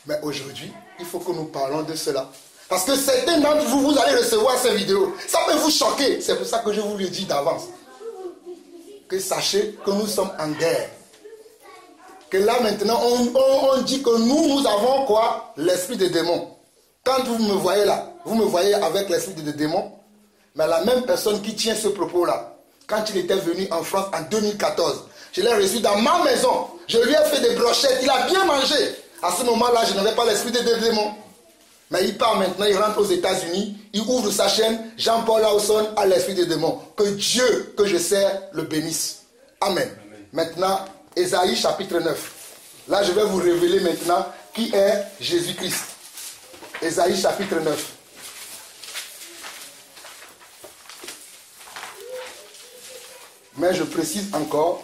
Mais aujourd'hui, il faut que nous parlons de cela. Parce que certains d'entre vous, vous allez recevoir ces vidéos. Ça peut vous choquer. C'est pour ça que je vous le dis d'avance. Que sachez que nous sommes en guerre. Que là maintenant, on dit que nous avons quoi? L'esprit des démons. Quand vous me voyez là, vous me voyez avec l'esprit des démons. Mais la même personne qui tient ce propos-là, quand il était venu en France en 2014, je l'ai reçu dans ma maison. Je lui ai fait des brochettes. Il a bien mangé. À ce moment-là, je n'avais pas l'esprit des démons. Mais il part maintenant, il rentre aux États-Unis, il ouvre sa chaîne, Jean-Paul Lawson a l'esprit des démons. Que Dieu que je sers le bénisse. Amen. Amen. Maintenant, Ésaïe chapitre 9. Là, je vais vous révéler maintenant qui est Jésus-Christ. Ésaïe chapitre 9. Mais je précise encore,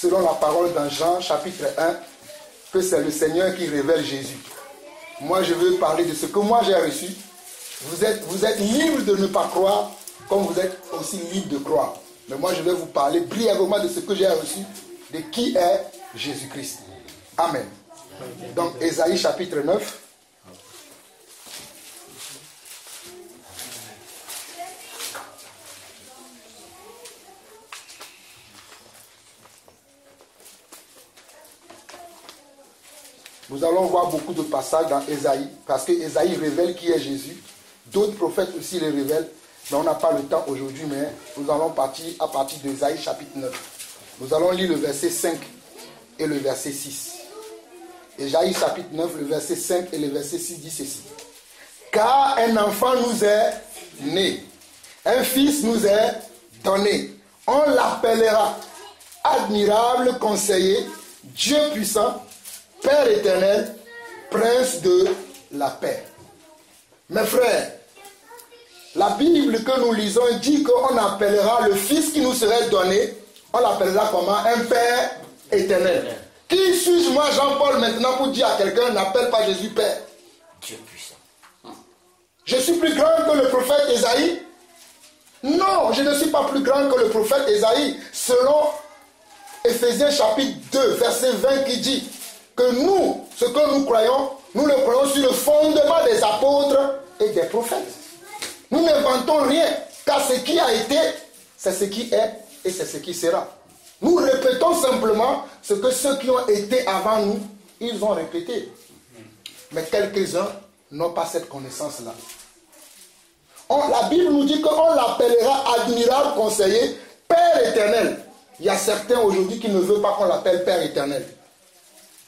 selon la parole dans Jean chapitre 1, que c'est le Seigneur qui révèle Jésus. Moi, je veux parler de ce que moi j'ai reçu. Vous êtes libre de ne pas croire, comme vous êtes aussi libre de croire. Mais moi, je vais vous parler brièvement de ce que j'ai reçu, de qui est Jésus-Christ. Amen. Donc, Ésaïe chapitre 9. Nous allons voir beaucoup de passages dans Ésaïe, parce que Ésaïe révèle qui est Jésus. D'autres prophètes aussi les révèlent, mais on n'a pas le temps aujourd'hui, mais nous allons partir à partir d'Ésaïe chapitre 9. Nous allons lire le verset 5 et le verset 6. Ésaïe chapitre 9, le verset 5 et le verset 6 dit ceci. Car un enfant nous est né, un fils nous est donné. On l'appellera admirable conseiller, Dieu puissant, Père éternel, prince de la paix. Mes frères, la Bible que nous lisons dit qu'on appellera le fils qui nous serait donné, on l'appellera comment? Un Père éternel. Qui suis-je moi, Jean-Paul, maintenant pour dire à quelqu'un, n'appelle pas Jésus Père? Dieu puissant. Je suis plus grand que le prophète Ésaïe? Non, je ne suis pas plus grand que le prophète Ésaïe. Selon Éphésiens chapitre 2, verset 20 qui dit que nous, ce que nous croyons, nous le croyons sur le fondement des apôtres et des prophètes. Nous n'inventons rien, car ce qui a été, c'est ce qui est et c'est ce qui sera. Nous répétons simplement ce que ceux qui ont été avant nous, ils ont répété. Mais quelques-uns n'ont pas cette connaissance-là. La Bible nous dit qu'on l'appellera admirable conseiller, Père éternel. Il y a certains aujourd'hui qui ne veulent pas qu'on l'appelle Père éternel.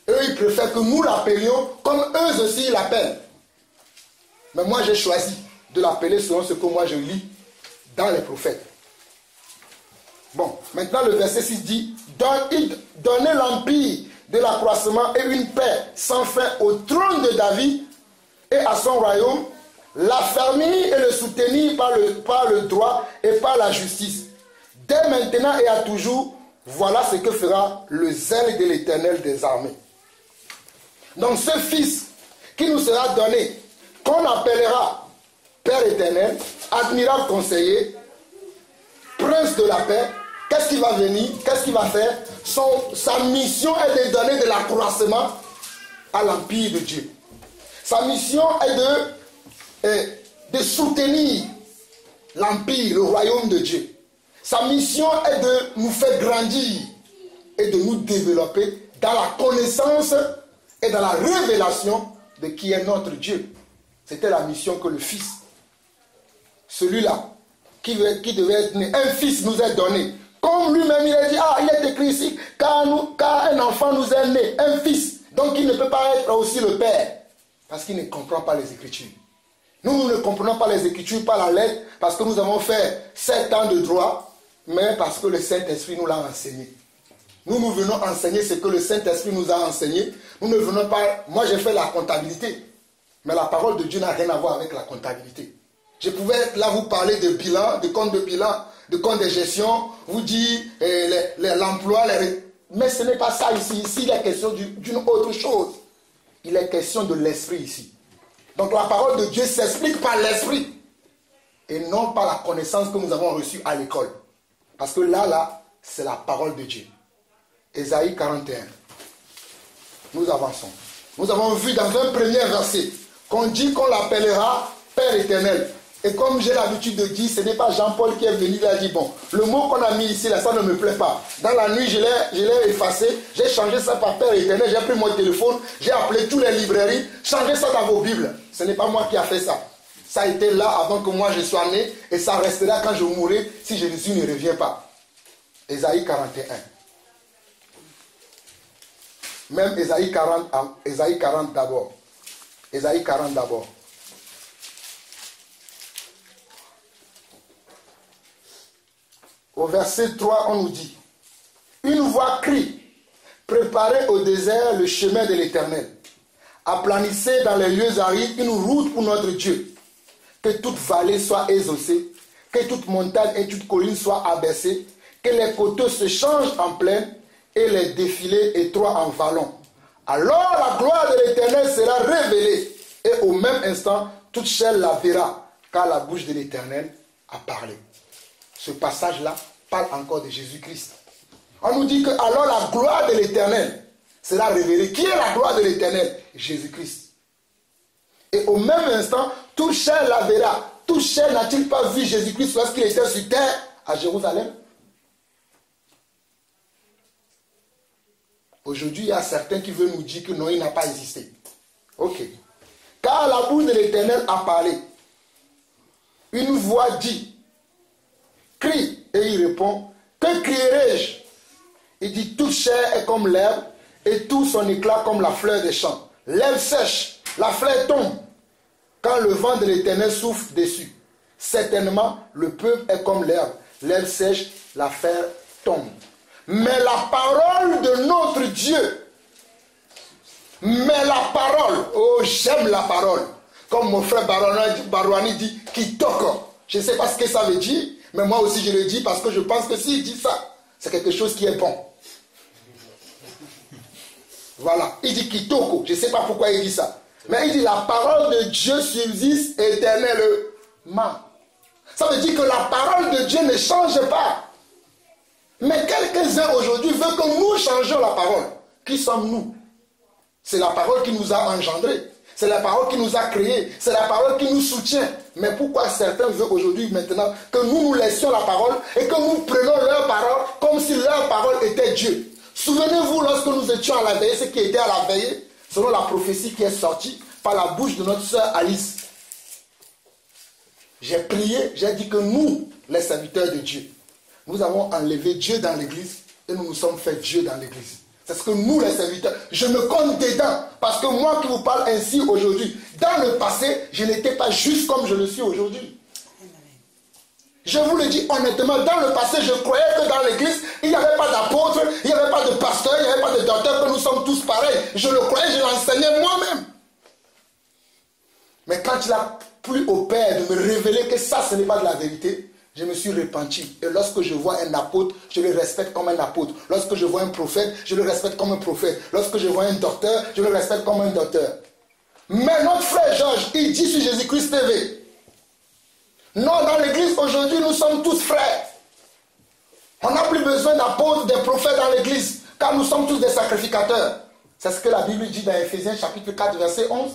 Eux, ils préfèrent que nous l'appelions comme eux aussi l'appellent. Mais moi, j'ai choisi de l'appeler selon ce que moi je lis dans les prophètes. Bon, maintenant le verset 6 dit, donnez l'empire de l'accroissement et une paix sans fin au trône de David et à son royaume, l'affermir et le soutenir par le droit et par la justice. Dès maintenant et à toujours, voilà ce que fera le zèle de l'Éternel des armées. Donc ce Fils qui nous sera donné, qu'on appellera Père éternel, admirable conseiller, prince de la paix, qu'est-ce qu'il va venir, qu'est-ce qu'il va faire? Sa mission est de donner de l'accroissement à l'empire de Dieu. Sa mission est de soutenir l'empire, le royaume de Dieu. Sa mission est de nous faire grandir et de nous développer dans la connaissance et dans la révélation de qui est notre Dieu. C'était la mission que le Fils, celui-là, qui devait être né, un Fils nous est donné. Comme lui-même il a dit, il est écrit ici, car un enfant nous est né, un Fils. Donc il ne peut pas être aussi le Père, parce qu'il ne comprend pas les Écritures. Nous ne comprenons pas les Écritures par la lettre, parce que nous avons fait 7 ans de droit, mais parce que le Saint-Esprit nous l'a enseigné. Nous venons enseigner ce que le Saint-Esprit nous a enseigné. Nous ne venons pas... Moi, j'ai fait la comptabilité. Mais la parole de Dieu n'a rien à voir avec la comptabilité. Je pouvais là vous parler de bilan, de compte de gestion, vous dire l'emploi, mais ce n'est pas ça ici. Ici, il est question d'une autre chose. Il est question de l'esprit ici. Donc la parole de Dieu s'explique par l'esprit et non par la connaissance que nous avons reçue à l'école. Parce que là, c'est la parole de Dieu. Ésaïe 41. Nous avançons. Nous avons vu dans un premier verset qu'on dit qu'on l'appellera Père éternel. Et comme j'ai l'habitude de dire, ce n'est pas Jean-Paul qui est venu et a dit, bon, le mot qu'on a mis ici, là, ça ne me plaît pas. Dans la nuit, je l'ai effacé, j'ai changé ça par Père éternel, j'ai pris mon téléphone, j'ai appelé toutes les librairies, changez ça dans vos Bibles. Ce n'est pas moi qui a fait ça. Ça a été là avant que moi je sois né et ça restera quand je mourrai si Jésus ne revient pas. Ésaïe 41. Même Ésaïe 40 d'abord. Ésaïe 40 d'abord. Au verset 3, on nous dit, une voix crie, préparez au désert le chemin de l'Éternel. Aplanissez dans les lieux arides une route pour notre Dieu. Que toute vallée soit exaucée, que toute montagne et toute colline soient abaissées, que les coteaux se changent en plaine et les défilés étroits en vallons. Alors la gloire de l'Éternel sera révélée et au même instant, toute chair la verra, car la bouche de l'Éternel a parlé. Ce passage-là parle encore de Jésus-Christ. On nous dit que alors la gloire de l'Éternel sera révélée. Qui est la gloire de l'Éternel? Jésus-Christ. Et au même instant, toute chair la verra. Toute chair n'a-t-il pas vu Jésus-Christ lorsqu'il était sur terre à Jérusalem? Aujourd'hui, il y a certains qui veulent nous dire que non, il n'a pas existé. Ok. Car la bouche de l'Éternel a parlé. Une voix dit, crie, et il répond, que crierai-je? Il dit, toute chair est comme l'herbe, et tout son éclat comme la fleur des champs. L'herbe sèche, la fleur tombe, quand le vent de l'Éternel souffle dessus. Certainement, le peuple est comme l'herbe. L'herbe sèche, la fleur tombe. Mais la parole de notre Dieu, mais la parole, oh j'aime la parole, comme mon frère Barouani dit, Kitoko. Je ne sais pas ce que ça veut dire, mais moi aussi je le dis parce que je pense que s'il dit ça, c'est quelque chose qui est bon. Voilà, il dit Kitoko, je ne sais pas pourquoi il dit ça. Mais il dit la parole de Dieu subsiste éternellement. Ça veut dire que la parole de Dieu ne change pas. Mais quelques-uns aujourd'hui veulent que nous changions la parole. Qui sommes-nous? C'est la parole qui nous a engendrés. C'est la parole qui nous a créés. C'est la parole qui nous soutient. Mais pourquoi certains veulent aujourd'hui maintenant que nous laissions la parole et que nous prenions leur parole comme si leur parole était Dieu? Souvenez-vous lorsque nous étions à la veillée, ce qui était à la veillée, selon la prophétie qui est sortie par la bouche de notre sœur Alice. J'ai prié, j'ai dit que nous, les serviteurs de Dieu, nous avons enlevé Dieu dans l'église et nous nous sommes fait Dieu dans l'église. C'est ce que nous, les serviteurs, je me compte dedans. Parce que moi qui vous parle ainsi aujourd'hui, dans le passé, je n'étais pas juste comme je le suis aujourd'hui. Je vous le dis honnêtement, dans le passé, je croyais que dans l'église, il n'y avait pas d'apôtres, il n'y avait pas de pasteurs, il n'y avait pas de docteurs, que nous sommes tous pareils. Je le croyais, je l'enseignais moi-même. Mais quand il a plu au Père de me révéler que ça, ce n'est pas de la vérité, je me suis repenti. Et lorsque je vois un apôtre, je le respecte comme un apôtre. Lorsque je vois un prophète, je le respecte comme un prophète. Lorsque je vois un docteur, je le respecte comme un docteur. Mais notre frère Georges, il dit sur Jésus-Christ TV, non, dans l'église aujourd'hui, nous sommes tous frères. On n'a plus besoin d'apôtres, des prophètes dans l'église, car nous sommes tous des sacrificateurs. C'est ce que la Bible dit dans Éphésiens chapitre 4, verset 11.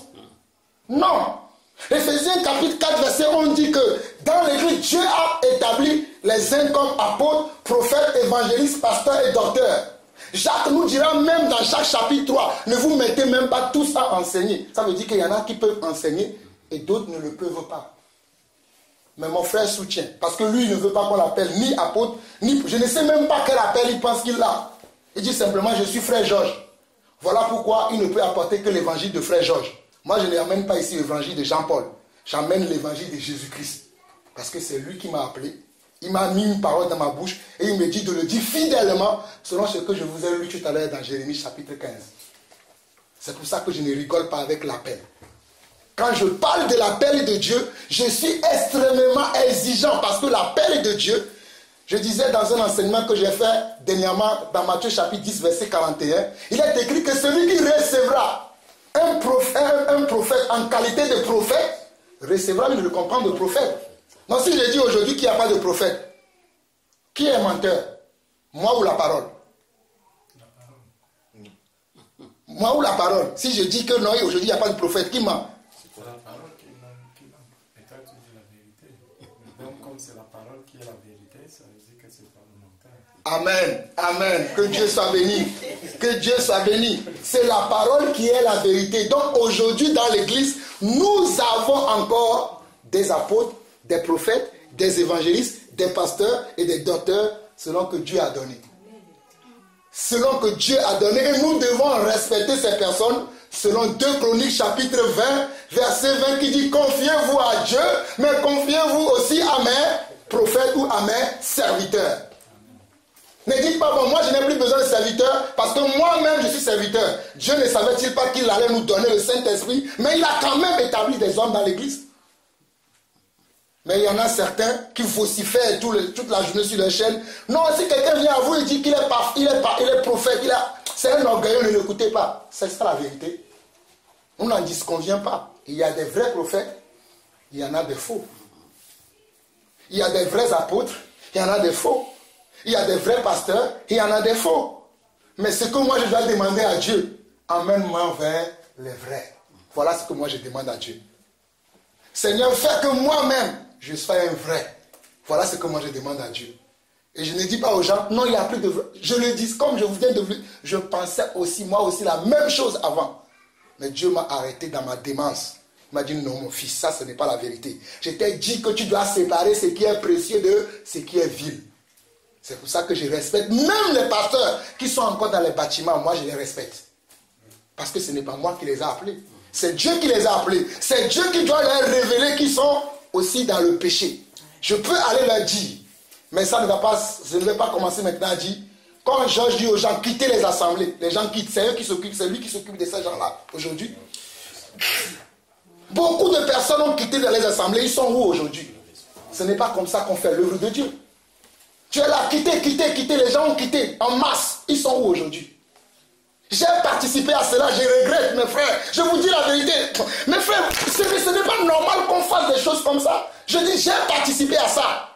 Non. Éphésiens chapitre 4, verset 11 dit que dans l'église, Dieu a établi les uns comme apôtres, prophètes, évangélistes, pasteurs et docteurs. Jacques nous dira même dans chaque chapitre 3, ne vous mettez même pas tous à enseigner. Ça veut dire qu'il y en a qui peuvent enseigner et d'autres ne le peuvent pas. Mais mon frère soutient, parce que lui, il ne veut pas qu'on l'appelle ni apôtre, ni... Je ne sais même pas quel appel il pense qu'il a. Il dit simplement, je suis frère Georges. Voilà pourquoi il ne peut apporter que l'évangile de frère Georges. Moi, je n'amène pas ici l'évangile de Jean-Paul. J'amène l'évangile de Jésus-Christ. Parce que c'est lui qui m'a appelé. Il m'a mis une parole dans ma bouche et il me dit de le dire fidèlement selon ce que je vous ai lu tout à l'heure dans Jérémie chapitre 15. C'est pour ça que je ne rigole pas avec l'appel. Quand je parle de l'appel de Dieu, je suis extrêmement exigeant parce que l'appel de Dieu, je disais dans un enseignement que j'ai fait dernièrement dans Matthieu chapitre 10 verset 41, il est écrit que celui qui recevra un prophète en qualité de prophète, recevra le compagnon de prophète. Donc si je dis aujourd'hui qu'il n'y a pas de prophète, qui est menteur? Moi ou la parole? Moi ou la parole? Si je dis que non, aujourd'hui il n'y a pas de prophète, qui ment? C'est la parole qui ment. Et toi tu dis la vérité. Donc comme c'est la parole qui est la vérité, ça veut dire que c'est pas le menteur. Amen, amen, que Dieu soit béni, que Dieu soit béni. C'est la parole qui est la vérité. Donc aujourd'hui dans l'église, nous avons encore des apôtres, des prophètes, des évangélistes, des pasteurs et des docteurs selon que Dieu a donné. Selon que Dieu a donné, et nous devons respecter ces personnes selon 2 Chroniques chapitre 20, verset 20 qui dit confiez-vous à Dieu, mais confiez-vous aussi à mes prophètes ou à mes serviteurs. Ne dites pas, bon, moi je n'ai plus besoin de serviteurs parce que moi-même je suis serviteur. Dieu ne savait-il pas qu'il allait nous donner le Saint-Esprit, mais il a quand même établi des hommes dans l'église. Mais il y en a certains qui vocifèrent toute la journée sur les chaînes. Non, si quelqu'un vient à vous et dit qu'il est prophète, c'est un orgueilleux, ne l'écoutez pas. C'est ça la vérité. On n'en disconvient pas. Il y a des vrais prophètes, il y en a des faux. Il y a des vrais apôtres, il y en a des faux. Il y a des vrais pasteurs, il y en a des faux. Mais ce que moi je dois demander à Dieu, emmène-moi vers les vrais. Voilà ce que moi je demande à Dieu. Seigneur, fais que moi-même, je sois un vrai. Voilà ce que moi je demande à Dieu. Et je ne dis pas aux gens, non, il n'y a plus de... Je le dis, comme je vous viens de vous... Je pensais aussi, moi aussi, la même chose avant. Mais Dieu m'a arrêté dans ma démence. Il m'a dit, non, mon fils, ça, ce n'est pas la vérité. Je t'ai dit que tu dois séparer ce qui est précieux de ce qui est vil. C'est pour ça que je respecte même les pasteurs qui sont encore dans les bâtiments. Moi, je les respecte. Parce que ce n'est pas moi qui les ai appelés. C'est Dieu qui les a appelés. C'est Dieu qui doit leur révéler qu'ils sont aussi dans le péché. Je peux aller leur dire. Mais ça ne va pas, je ne vais pas commencer maintenant à dire, quand Georges dit aux gens, quittez les assemblées, les gens quittent, c'est eux qui s'occupent, c'est lui qui s'occupe de ces gens-là, aujourd'hui. Beaucoup de personnes ont quitté les assemblées, ils sont où aujourd'hui? Ce n'est pas comme ça qu'on fait l'œuvre de Dieu. Tu es là, quittez, les gens ont quitté, en masse, ils sont où aujourd'hui? J'ai participé à cela, je regrette mes frères, je vous dis la vérité. Mes frères, ce n'est pas normal qu'on fasse des choses comme ça. Je dis, j'ai participé à ça.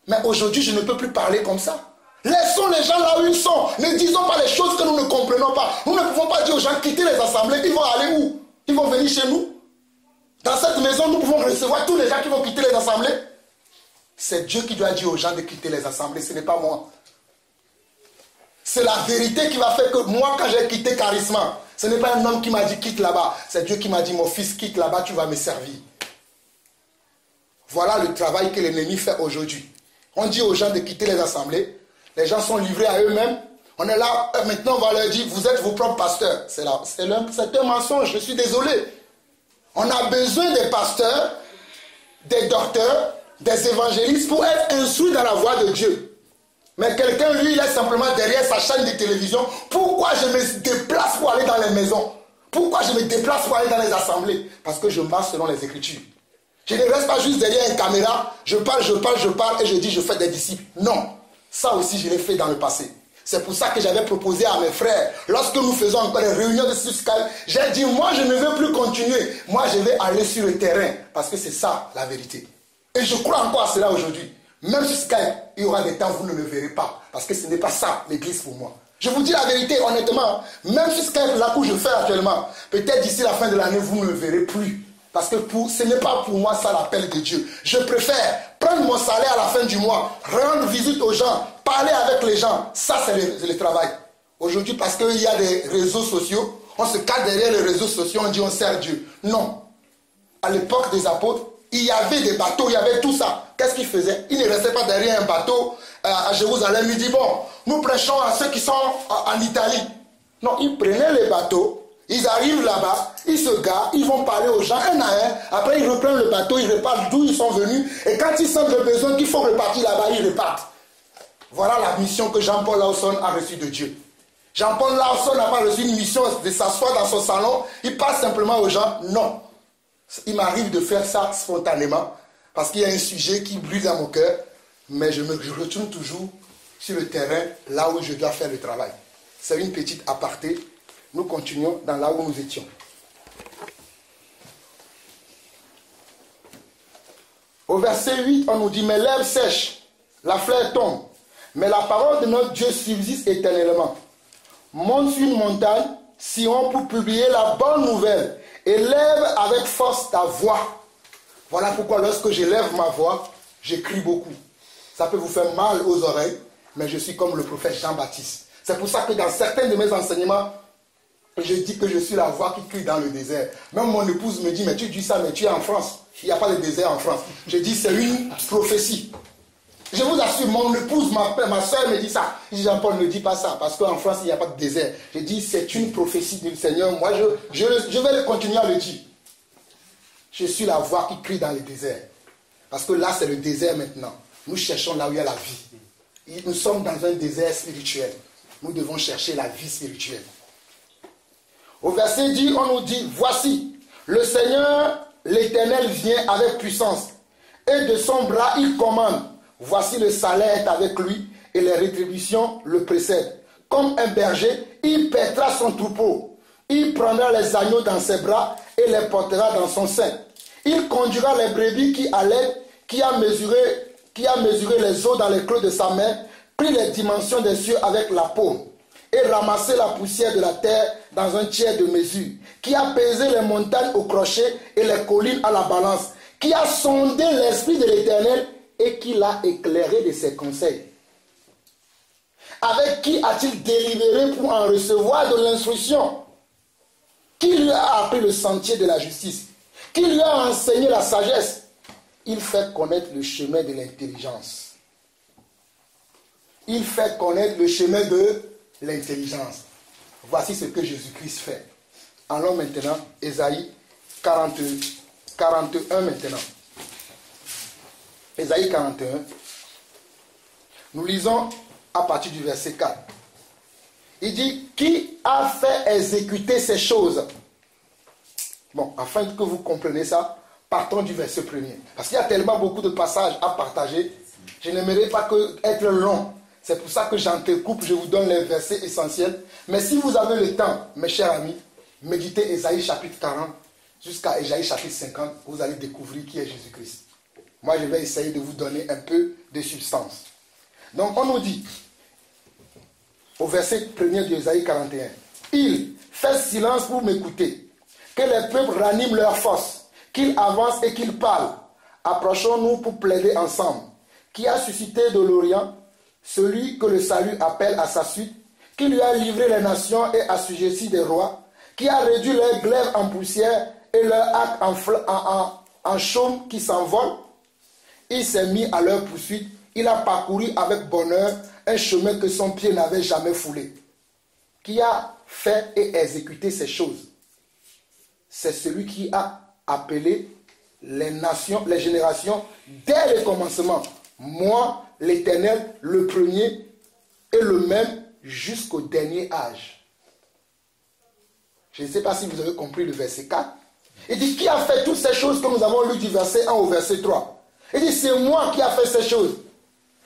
Mais aujourd'hui, je ne peux plus parler comme ça. Laissons les gens là où ils sont. Ne disons pas les choses que nous ne comprenons pas. Nous ne pouvons pas dire aux gens quitter les assemblées. Ils vont aller où? Ils vont venir chez nous. Dans cette maison, nous pouvons recevoir tous les gens qui vont quitter les assemblées. C'est Dieu qui doit dire aux gens de quitter les assemblées. Ce n'est pas moi. C'est la vérité qui va faire que moi, quand j'ai quitté Charisma, ce n'est pas un homme qui m'a dit quitte là-bas. C'est Dieu qui m'a dit, mon fils, quitte là-bas, tu vas me servir. Voilà le travail que l'ennemi fait aujourd'hui. On dit aux gens de quitter les assemblées. Les gens sont livrés à eux-mêmes. On est là, maintenant on va leur dire, vous êtes vos propres pasteurs. C'est un mensonge, je suis désolé. On a besoin des pasteurs, des docteurs, des évangélistes pour être instruits dans la voie de Dieu. Mais quelqu'un, lui, il est simplement derrière sa chaîne de télévision. Pourquoi je me déplace pour aller dans les maisons? Pourquoi je me déplace pour aller dans les assemblées? Parce que je marche selon les Écritures. Je ne reste pas juste derrière une caméra, je parle et je dis je fais des disciples. Non, ça aussi je l'ai fait dans le passé. C'est pour ça que j'avais proposé à mes frères, lorsque nous faisons encore des réunions de Skype, j'ai dit moi je ne veux plus continuer, moi je vais aller sur le terrain, parce que c'est ça la vérité. Et je crois encore à cela aujourd'hui. Même sur Skype, il y aura des temps où vous ne me verrez pas, parce que ce n'est pas ça l'église pour moi. Je vous dis la vérité honnêtement, même sur Skype, là où je fais actuellement, peut-être d'ici la fin de l'année, vous ne me verrez plus. Parce que ce n'est pas pour moi ça l'appel de Dieu. Je préfère prendre mon salaire à la fin du mois, rendre visite aux gens, parler avec les gens. Ça, c'est le travail. Aujourd'hui, parce qu'il y a des réseaux sociaux, on se cache derrière les réseaux sociaux, on dit on sert Dieu. Non. À l'époque des apôtres, il y avait des bateaux, il y avait tout ça. Qu'est-ce qu'ils faisaient? Ils ne restaient pas derrière un bateau à Jérusalem. Ils disent, bon, nous prêchons à ceux qui sont en Italie. Non, ils prenaient les bateaux. Ils arrivent là-bas, ils se garent, ils vont parler aux gens un à un. Après, ils reprennent le bateau, ils repartent d'où ils sont venus. Et quand ils sentent le besoin qu'il faut repartir là-bas, ils repartent. Voilà la mission que Jean-Paul Lawson a reçue de Dieu. Jean-Paul Lawson n'a pas reçu une mission de s'asseoir dans son salon. Il parle simplement aux gens. Non. Il m'arrive de faire ça spontanément. Parce qu'il y a un sujet qui brûle dans mon cœur. Mais je retourne toujours sur le terrain, là où je dois faire le travail. C'est une petite aparté. Nous continuons dans là où nous étions. Au verset 8, on nous dit, mes lèvres sèchent, la fleur tombe, mais la parole de notre Dieu subsiste éternellement. Monte sur une montagne, Sion, pour publier la bonne nouvelle, et lève avec force ta voix. Voilà pourquoi lorsque je lève ma voix, je crie beaucoup. Ça peut vous faire mal aux oreilles, mais je suis comme le prophète Jean-Baptiste. C'est pour ça que dans certains de mes enseignements, je dis que je suis la voix qui crie dans le désert. Même mon épouse me dit, mais tu dis ça, mais tu es en France. Il n'y a pas de désert en France. Je dis, c'est une prophétie. Je vous assure, mon épouse, ma soeur me dit ça. Je dis, Jean-Paul, ne dis pas ça, parce qu'en France, il n'y a pas de désert. Je dis, c'est une prophétie du Seigneur. Moi, je vais continuer à le dire. Je suis la voix qui crie dans le désert. Parce que là, c'est le désert maintenant. Nous cherchons là où il y a la vie. Nous sommes dans un désert spirituel. Nous devons chercher la vie spirituelle. Au verset 10, on nous dit, voici, le Seigneur, l'Éternel vient avec puissance, et de son bras il commande. Voici le salaire est avec lui, et les rétributions le précèdent. Comme un berger, il paîtra son troupeau. Il prendra les agneaux dans ses bras, et les portera dans son sein. Il conduira les brebis qui allaitent, qui a mesuré les eaux dans les creux de sa main, pris les dimensions des cieux avec la paume, et ramassé la poussière de la terre dans un tiers de mesure, qui a pesé les montagnes au crochet et les collines à la balance, qui a sondé l'esprit de l'Éternel et qui l'a éclairé de ses conseils. Avec qui a-t-il délibéré pour en recevoir de l'instruction? Qui lui a appris le sentier de la justice? Qui lui a enseigné la sagesse? Il fait connaître le chemin de l'intelligence. Il fait connaître le chemin de l'intelligence. Voici ce que Jésus-Christ fait. Allons maintenant, Ésaïe 41 maintenant. Ésaïe 41. Nous lisons à partir du verset 4. Il dit, qui a fait exécuter ces choses? Bon, afin que vous compreniez ça, partons du verset 1er. Parce qu'il y a tellement beaucoup de passages à partager, je n'aimerais pas être long. C'est pour ça que j'entrecoupe, je vous donne les versets essentiels. Mais si vous avez le temps, mes chers amis, méditez Ésaïe chapitre 40 jusqu'à Ésaïe chapitre 50, vous allez découvrir qui est Jésus-Christ. Moi, je vais essayer de vous donner un peu de substance. Donc, on nous dit, au verset 1er d'Ésaïe 41, « Il fait silence pour m'écouter, que les peuples raniment leur force, qu'ils avancent et qu'ils parlent. Approchons-nous pour plaider ensemble. Qui a suscité de l'Orient celui que le salut appelle à sa suite, qui lui a livré les nations et assujetti des rois, qui a réduit leurs glaives en poussière et leurs arcs en chaume qui s'envolent. Il s'est mis à leur poursuite, il a parcouru avec bonheur un chemin que son pied n'avait jamais foulé. Qui a fait et exécuté ces choses? C'est celui qui a appelé les nations, les générations dès le commencement. Moi, l'Éternel, le premier et le même jusqu'au dernier âge. Je ne sais pas si vous avez compris le verset 4. Il dit, qui a fait toutes ces choses que nous avons lues du verset 1 au verset 3? Il dit, c'est moi qui a fait ces choses.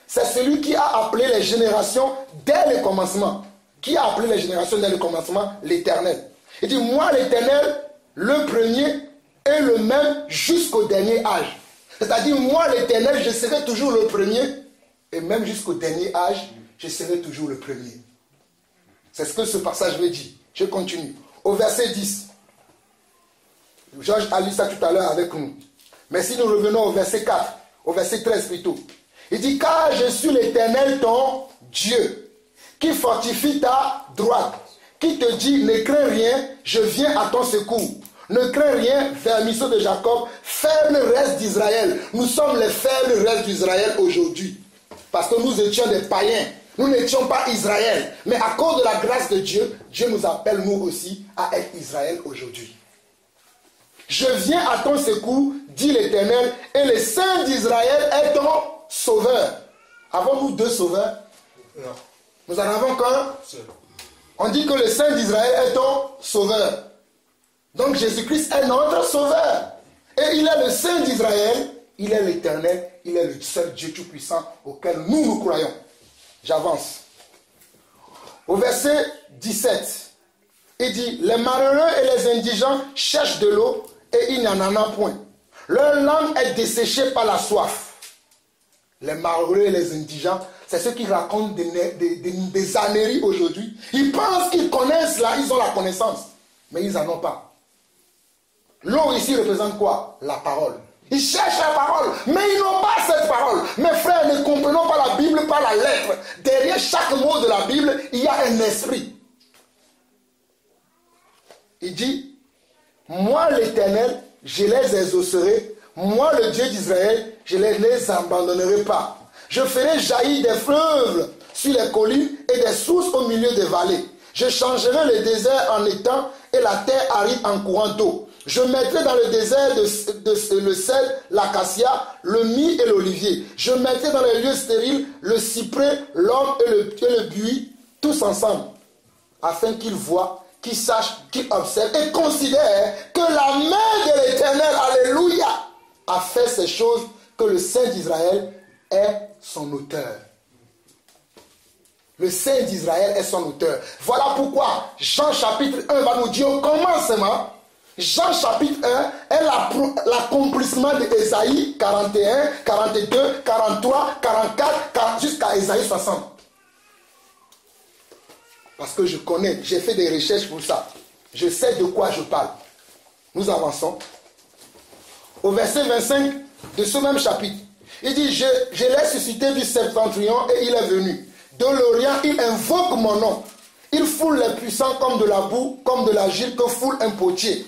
C'est celui qui a appelé les générations dès le commencement. Qui a appelé les générations dès le commencement? L'Éternel. Il dit, moi, l'Éternel, le premier et le même jusqu'au dernier âge. C'est-à-dire, moi, l'Éternel, je serai toujours le premier, et même jusqu'au dernier âge, je serai toujours le premier. C'est ce que ce passage veut dire. Je continue. Au verset 10. Georges a lu ça tout à l'heure avec nous. Mais si nous revenons au verset 4, au verset 13 plutôt. Il dit, car je suis l'Éternel ton Dieu, qui fortifie ta droite, qui te dit, ne crains rien, je viens à ton secours. Ne crains rien, vermisseau de Jacob, faible reste d'Israël. Nous sommes les faibles restes d'Israël aujourd'hui. Parce que nous étions des païens. Nous n'étions pas Israël. Mais à cause de la grâce de Dieu, Dieu nous appelle nous aussi à être Israël aujourd'hui. Je viens à ton secours, dit l'Éternel, et le Saint d'Israël est ton sauveur. Avons-nous deux sauveurs? Non. Nous en avons qu'un? On dit que le Saint d'Israël est ton sauveur. Donc Jésus-Christ est notre sauveur. Et il est le Saint d'Israël, il est l'Éternel, il est le seul Dieu tout-puissant auquel nous croyons. J'avance. Au verset 17, il dit, les malheureux et les indigents cherchent de l'eau et il n'y en a point. Leur langue est desséchée par la soif. Les malheureux et les indigents, c'est ceux qui racontent des âneries aujourd'hui. Ils pensent qu'ils connaissent là, ils ont la connaissance, mais ils n'en ont pas. L'eau ici représente quoi? La parole. Ils cherchent la parole, mais ils n'ont pas cette parole. Mes frères, ne comprenons pas la Bible par la lettre. Derrière chaque mot de la Bible, il y a un esprit. Il dit, moi l'Éternel, je les exaucerai. Moi le Dieu d'Israël, je ne les abandonnerai pas. Je ferai jaillir des fleuves sur les collines et des sources au milieu des vallées. Je changerai le désert en étang et la terre aride en courant d'eau. Je mettrai dans le désert le sel, l'acacia, le myrrhe et l'olivier. Je mettrai dans les lieux stériles le cyprès, l'orme et le buis, tous ensemble, afin qu'ils voient, qu'ils sachent, qu'ils observent et considèrent que la main de l'Éternel, alléluia, a fait ces choses, que le Saint d'Israël est son auteur. Le Saint d'Israël est son auteur. Voilà pourquoi Jean chapitre 1 va nous dire au commencement, Jean chapitre 1 est l'accomplissement d'Ésaïe 41, 42, 43, 44, jusqu'à Ésaïe 60. Parce que je connais, j'ai fait des recherches pour ça. Je sais de quoi je parle. Nous avançons. Au verset 25 de ce même chapitre, il dit, je l'ai suscité du septentrion et il est venu. De l'Orient, ils invoquent mon nom. Ils foulent les puissants comme de la boue, comme de l'argile que foule un potier.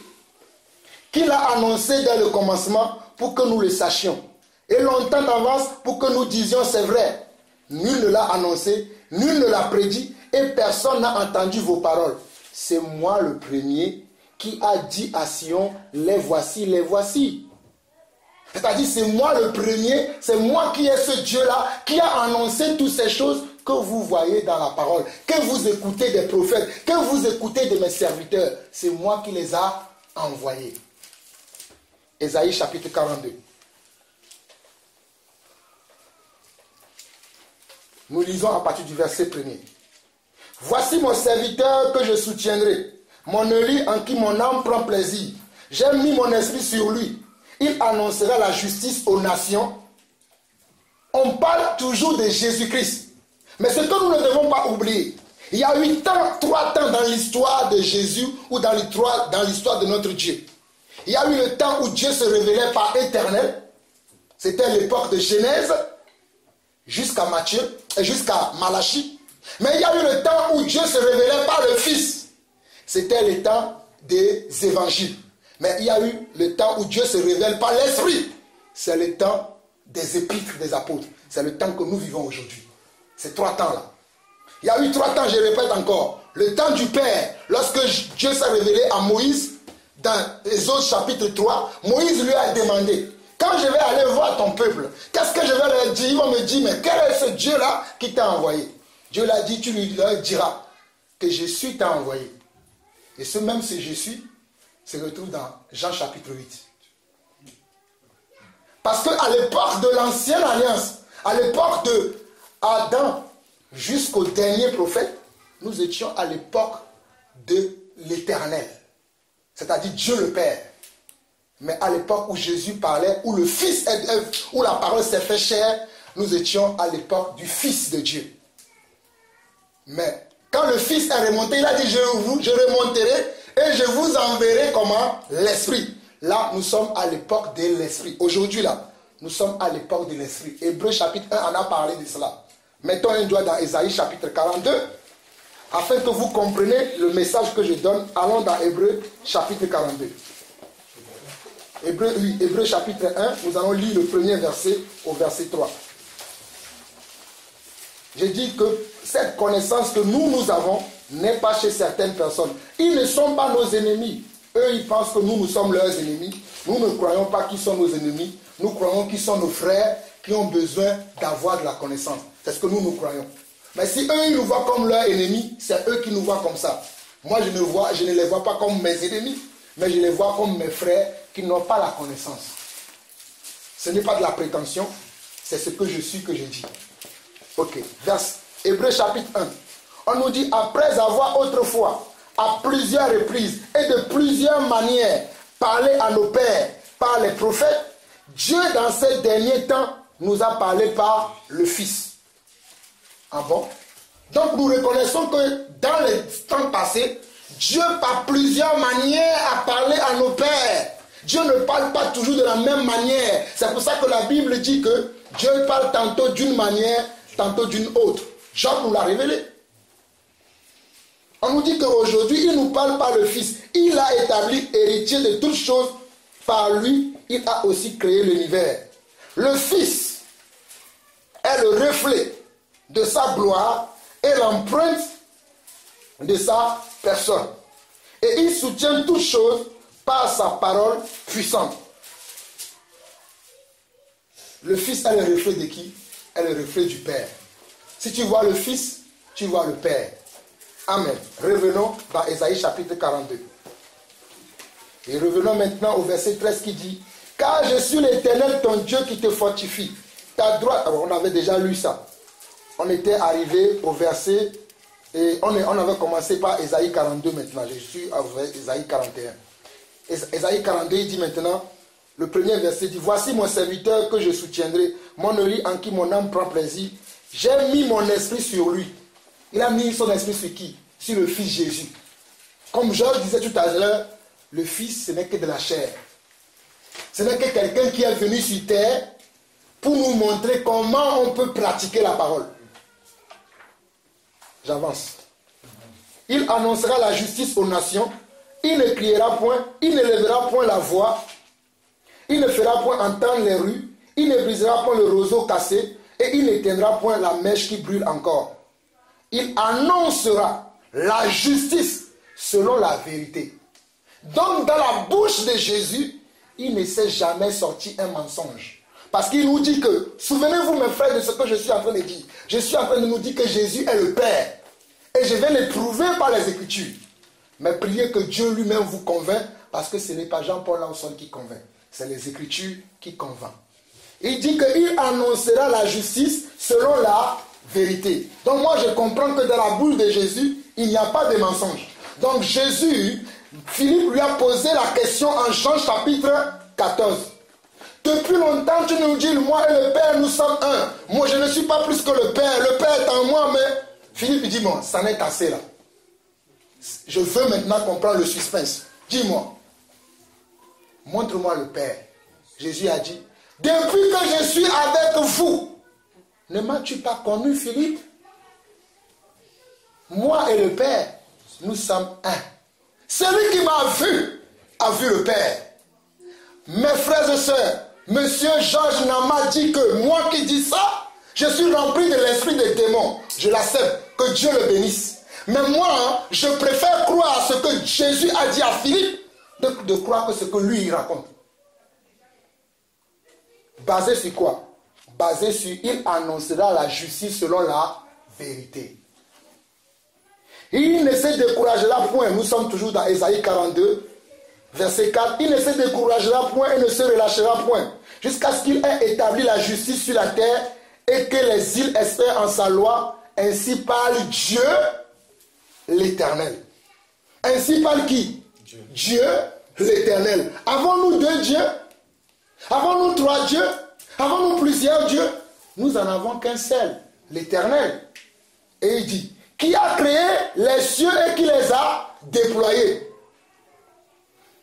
Qu'il a annoncé dès le commencement pour que nous le sachions. Et longtemps d'avance pour que nous disions c'est vrai. Nul ne l'a annoncé, nul ne l'a prédit et personne n'a entendu vos paroles. C'est moi le premier qui a dit à Sion, les voici, les voici. C'est-à-dire c'est moi le premier, c'est moi qui ai ce Dieu-là qui a annoncé toutes ces choses que vous voyez dans la parole, que vous écoutez des prophètes, que vous écoutez de mes serviteurs. C'est moi qui les a envoyés. Ésaïe chapitre 42. Nous lisons à partir du verset 1er. Voici mon serviteur que je soutiendrai, mon élu en qui mon âme prend plaisir. J'ai mis mon esprit sur lui. Il annoncera la justice aux nations. On parle toujours de Jésus-Christ. Mais ce que nous ne devons pas oublier, il y a eu trois temps dans l'histoire de Jésus ou dans l'histoire de notre Dieu. Il y a eu le temps où Dieu se révélait par éternel. C'était l'époque de Genèse jusqu'à Matthieu et jusqu'à Malachie. Mais il y a eu le temps où Dieu se révélait par le Fils. C'était le temps des évangiles. Mais il y a eu le temps où Dieu se révèle par l'Esprit. C'est le temps des épîtres des apôtres. C'est le temps que nous vivons aujourd'hui. Ces trois temps-là. Il y a eu trois temps, je répète encore. Le temps du Père, lorsque Dieu s'est révélé à Moïse, dans Exode chapitre 3, Moïse lui a demandé, quand je vais aller voir ton peuple, qu'est-ce que je vais leur dire? Ils vont me dire, mais quel est ce Dieu-là qui t'a envoyé? Dieu l'a dit, tu lui leur diras que je suis t'a envoyé. Et ce même ce je suis se retrouve dans Jean chapitre 8. Parce qu'à l'époque de l'ancienne alliance, à l'époque de Adam jusqu'au dernier prophète, nous étions à l'époque de l'Éternel. C'est-à-dire Dieu le Père. Mais à l'époque où Jésus parlait, où le Fils, où la parole s'est fait chair, nous étions à l'époque du Fils de Dieu. Mais quand le Fils est remonté, il a dit, je remonterai et je vous enverrai comment? L'Esprit. Là, nous sommes à l'époque de l'Esprit. Aujourd'hui, là, nous sommes à l'époque de l'Esprit. Hébreu chapitre 1 en a parlé de cela. Mettons un doigt dans Ésaïe chapitre 42, afin que vous compreniez le message que je donne. Allons dans Hébreu chapitre 42. Hébreu chapitre 1, nous allons lire le premier verset au verset 3. J'ai dit que cette connaissance que nous avons n'est pas chez certaines personnes. Ils ne sont pas nos ennemis. Eux, ils pensent que nous sommes leurs ennemis. Nous ne croyons pas qu'ils sont nos ennemis. Nous croyons qu'ils sont nos frères qui ont besoin d'avoir de la connaissance. C'est ce que nous croyons. Mais si eux, ils nous voient comme leurs ennemis, c'est eux qui nous voient comme ça. Moi, je ne les vois pas comme mes ennemis, mais je les vois comme mes frères qui n'ont pas la connaissance. Ce n'est pas de la prétention, c'est ce que je suis que je dis. Ok, Hébreu chapitre 1. On nous dit, après avoir autrefois, à plusieurs reprises et de plusieurs manières, parlé à nos pères par les prophètes, Dieu dans ces derniers temps nous a parlé par le Fils. Ah bon? Donc nous reconnaissons que dans les temps passés, Dieu par plusieurs manières a parlé à nos pères. Dieu ne parle pas toujours de la même manière. C'est pour ça que la Bible dit que Dieu parle tantôt d'une manière, tantôt d'une autre. Jacques nous l'a révélé. On nous dit qu'aujourd'hui, il nous parle par le Fils. Il a établi héritier de toutes choses. Par lui, il a aussi créé l'univers. Le Fils est le reflet de sa gloire et l'empreinte de sa personne. Et il soutient toutes choses par sa parole puissante. Le Fils est le reflet de qui? Est le reflet du Père. Si tu vois le Fils, tu vois le Père. Amen. Revenons dans Ésaïe chapitre 42. Et revenons maintenant au verset 13 qui dit, « Car je suis l'Éternel, ton Dieu, qui te fortifie. Ta droite... » Alors, on avait déjà lu ça. On était arrivé au verset... Et on avait commencé par Ésaïe 42 maintenant. Je suis à Ésaïe 41. Ésaïe 42, il dit maintenant, le premier verset dit, « Voici mon serviteur que je soutiendrai, mon élu en qui mon âme prend plaisir. J'ai mis mon esprit sur lui. » Il a mis son esprit sur qui? Sur le Fils Jésus. Comme Georges disait tout à l'heure, le Fils, ce n'est que de la chair. Ce n'est que quelqu'un qui est venu sur terre pour nous montrer comment on peut pratiquer la parole. J'avance. Il annoncera la justice aux nations. Il ne criera point, il ne lèvera point la voix. Il ne fera point entendre les rues. Il ne brisera point le roseau cassé. Et il n'éteindra point la mèche qui brûle encore. Il annoncera la justice selon la vérité. Donc dans la bouche de Jésus, il ne s'est jamais sorti un mensonge. Parce qu'il nous dit que, souvenez-vous mes frères de ce que je suis en train de dire. Je suis en train de nous dire que Jésus est le Père. Et je vais l'éprouver par les Écritures. Mais priez que Dieu lui-même vous convainc, parce que ce n'est pas Jean-Paul Lawson qui convainc. C'est les Écritures qui convainquent. Il dit qu'il annoncera la justice selon la vérité. Donc moi je comprends que dans la bouche de Jésus, il n'y a pas de mensonge. Donc Jésus, Philippe lui a posé la question en Jean chapitre 14. Depuis longtemps tu nous dis, moi et le Père nous sommes un. Moi je ne suis pas plus que le Père est en moi, mais Philippe dit, bon, ça n'est assez là. Je veux maintenant comprendre le suspense. Dis-moi, montre-moi le Père. Jésus a dit, depuis que je suis avec vous, ne m'as-tu pas connu, Philippe? Moi et le Père, nous sommes un. Celui qui m'a vu a vu le Père. Mes frères et sœurs, Monsieur Georges Nama dit que moi qui dis ça, je suis rempli de l'esprit des démons. Je l'accepte, que Dieu le bénisse. Mais moi, je préfère croire à ce que Jésus a dit à Philippe de croire que ce que lui il raconte. Basé sur quoi? Basé sur il annoncera la justice selon la vérité. Il ne se découragera point. Nous sommes toujours dans Ésaïe 42, verset 4. Il ne se découragera point et ne se relâchera point, jusqu'à ce qu'il ait établi la justice sur la terre et que les îles espèrent en sa loi. Ainsi parle Dieu, l'Éternel. Ainsi parle qui? Dieu, l'Éternel. Avons-nous deux dieux? Avons-nous trois dieux? Avons-nous plusieurs dieux? Nous en avons qu'un seul, l'Éternel. Et il dit, qui a créé les cieux et qui les a déployés?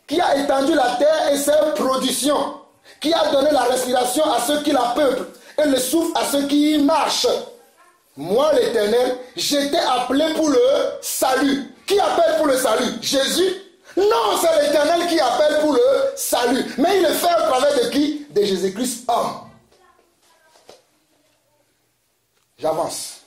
Qui a étendu la terre et ses productions? Qui a donné la respiration à ceux qui la peuplent et le souffle à ceux qui y marchent? Moi, l'Éternel, j'étais appelé pour le salut. Qui appelle pour le salut? Jésus? Non, c'est l'Éternel qui appelle pour le salut. Mais il le fait au travers de qui? De Jésus-Christ, homme. J'avance.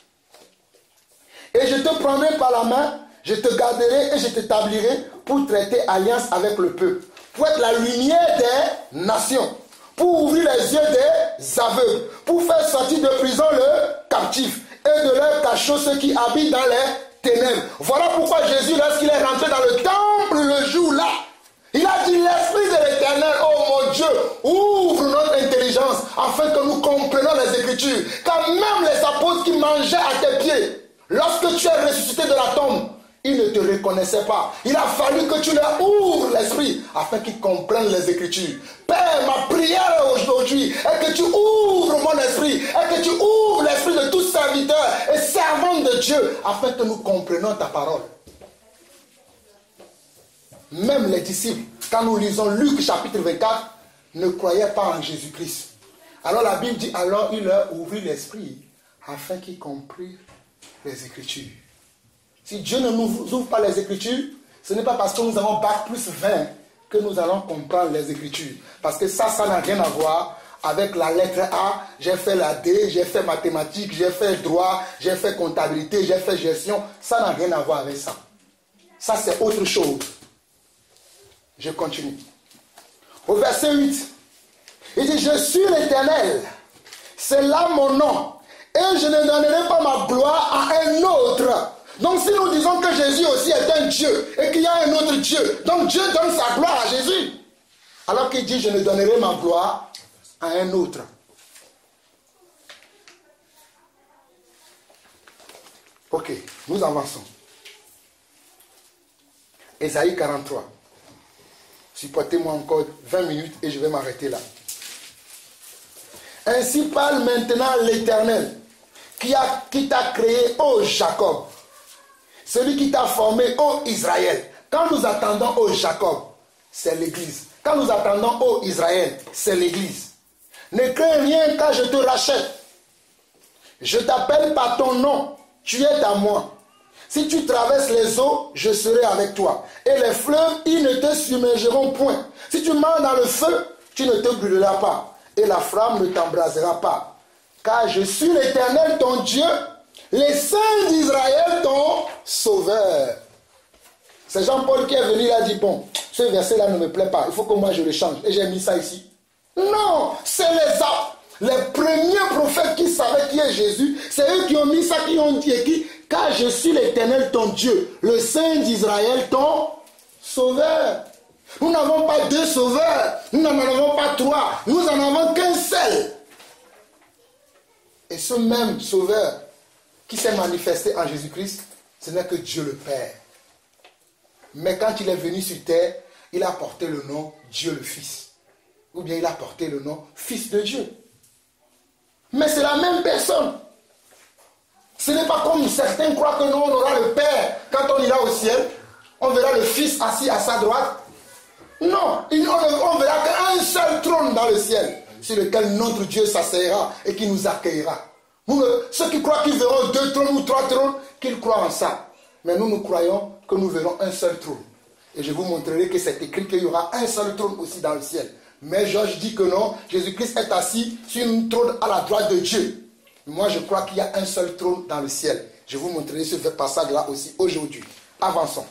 Et je te prendrai par la main, je te garderai et je t'établirai pour traiter alliance avec le peuple, pour être la lumière des nations, pour ouvrir les yeux des aveugles, pour faire sortir de prison le captif et de leur cachot ceux qui habitent dans les ténèbres. Voilà pourquoi Jésus, lorsqu'il est rentré dans le temple le jour-là, il a dit, l'Esprit de l'Éternel, oh mon Dieu, ouvre notre intelligence afin que nous comprenions les Écritures. Car même les apôtres qui mangeaient à tes pieds, lorsque tu es ressuscité de la tombe, ils ne te reconnaissaient pas. Il a fallu que tu leur ouvres l'esprit afin qu'ils comprennent les Écritures. Père, ma prière aujourd'hui est que tu ouvres mon esprit, et que tu ouvres l'esprit de tous serviteurs et servants de Dieu afin que nous comprenions ta parole. Même les disciples, quand nous lisons Luc chapitre 24, ne croyaient pas en Jésus-Christ. Alors la Bible dit, alors il leur ouvrit l'esprit afin qu'ils comprennent les Écritures. Si Dieu ne nous ouvre pas les Écritures, ce n'est pas parce que nous avons bac plus 20 que nous allons comprendre les Écritures. Parce que ça n'a rien à voir avec la lettre A. J'ai fait la D, j'ai fait mathématiques, j'ai fait droit, j'ai fait comptabilité, j'ai fait gestion. Ça n'a rien à voir avec ça. Ça, c'est autre chose. Je continue. Au verset 8, il dit, je suis l'Éternel. C'est là mon nom. Et je ne donnerai pas ma gloire à un autre. Donc si nous disons que Jésus aussi est un Dieu et qu'il y a un autre Dieu, donc Dieu donne sa gloire à Jésus. Alors qu'il dit, je ne donnerai ma gloire à un autre. Ok, nous avançons. Ésaïe 43. Supportez-moi encore 20 minutes et je vais m'arrêter là. Ainsi parle maintenant l'Éternel qui t'a créé, ô Jacob. Celui qui t'a formé, ô Israël. Quand nous attendons, ô Jacob, c'est l'Église. Quand nous attendons, ô Israël, c'est l'Église. Ne crains rien car je te rachète. Je t'appelle par ton nom. Tu es à moi. Si tu traverses les eaux, je serai avec toi. Et les fleuves, ils ne te submergeront point. Si tu marches dans le feu, tu ne te brûleras pas. Et la flamme ne t'embrasera pas. Car je suis l'Éternel, ton Dieu, les saints d'Israël, ton sauveur. C'est Jean-Paul qui est venu, il a dit, bon, ce verset-là ne me plaît pas, il faut que moi je le change. Et j'ai mis ça ici. Non, c'est les premiers prophètes qui savaient qui est Jésus. C'est eux qui ont mis ça, qui ont dit, car je suis l'Éternel, ton Dieu, le Saint d'Israël, ton sauveur. Nous n'avons pas deux sauveurs, nous n'en avons pas trois, nous n'en avons qu'un seul. Et ce même sauveur qui s'est manifesté en Jésus-Christ, ce n'est que Dieu le Père. Mais quand il est venu sur terre, il a porté le nom Dieu le Fils. Ou bien il a porté le nom Fils de Dieu. Mais c'est la même personne. Ce n'est pas comme certains croient que nous, on aura le Père. Quand on ira au ciel, on verra le Fils assis à sa droite. Non, on verra qu'un seul trône dans le ciel, sur lequel notre Dieu s'asseyera et qui nous accueillera. Ceux qui croient qu'ils verront 2 trônes ou 3 trônes, qu'ils croient en ça. Mais nous croyons que nous verrons un seul trône. Et je vous montrerai que c'est écrit qu'il y aura un seul trône aussi dans le ciel. Mais Georges dit que non, Jésus-Christ est assis sur un trône à la droite de Dieu. Moi, je crois qu'il y a un seul trône dans le ciel. Je vous montrerai ce passage-là aussi aujourd'hui. Avançons.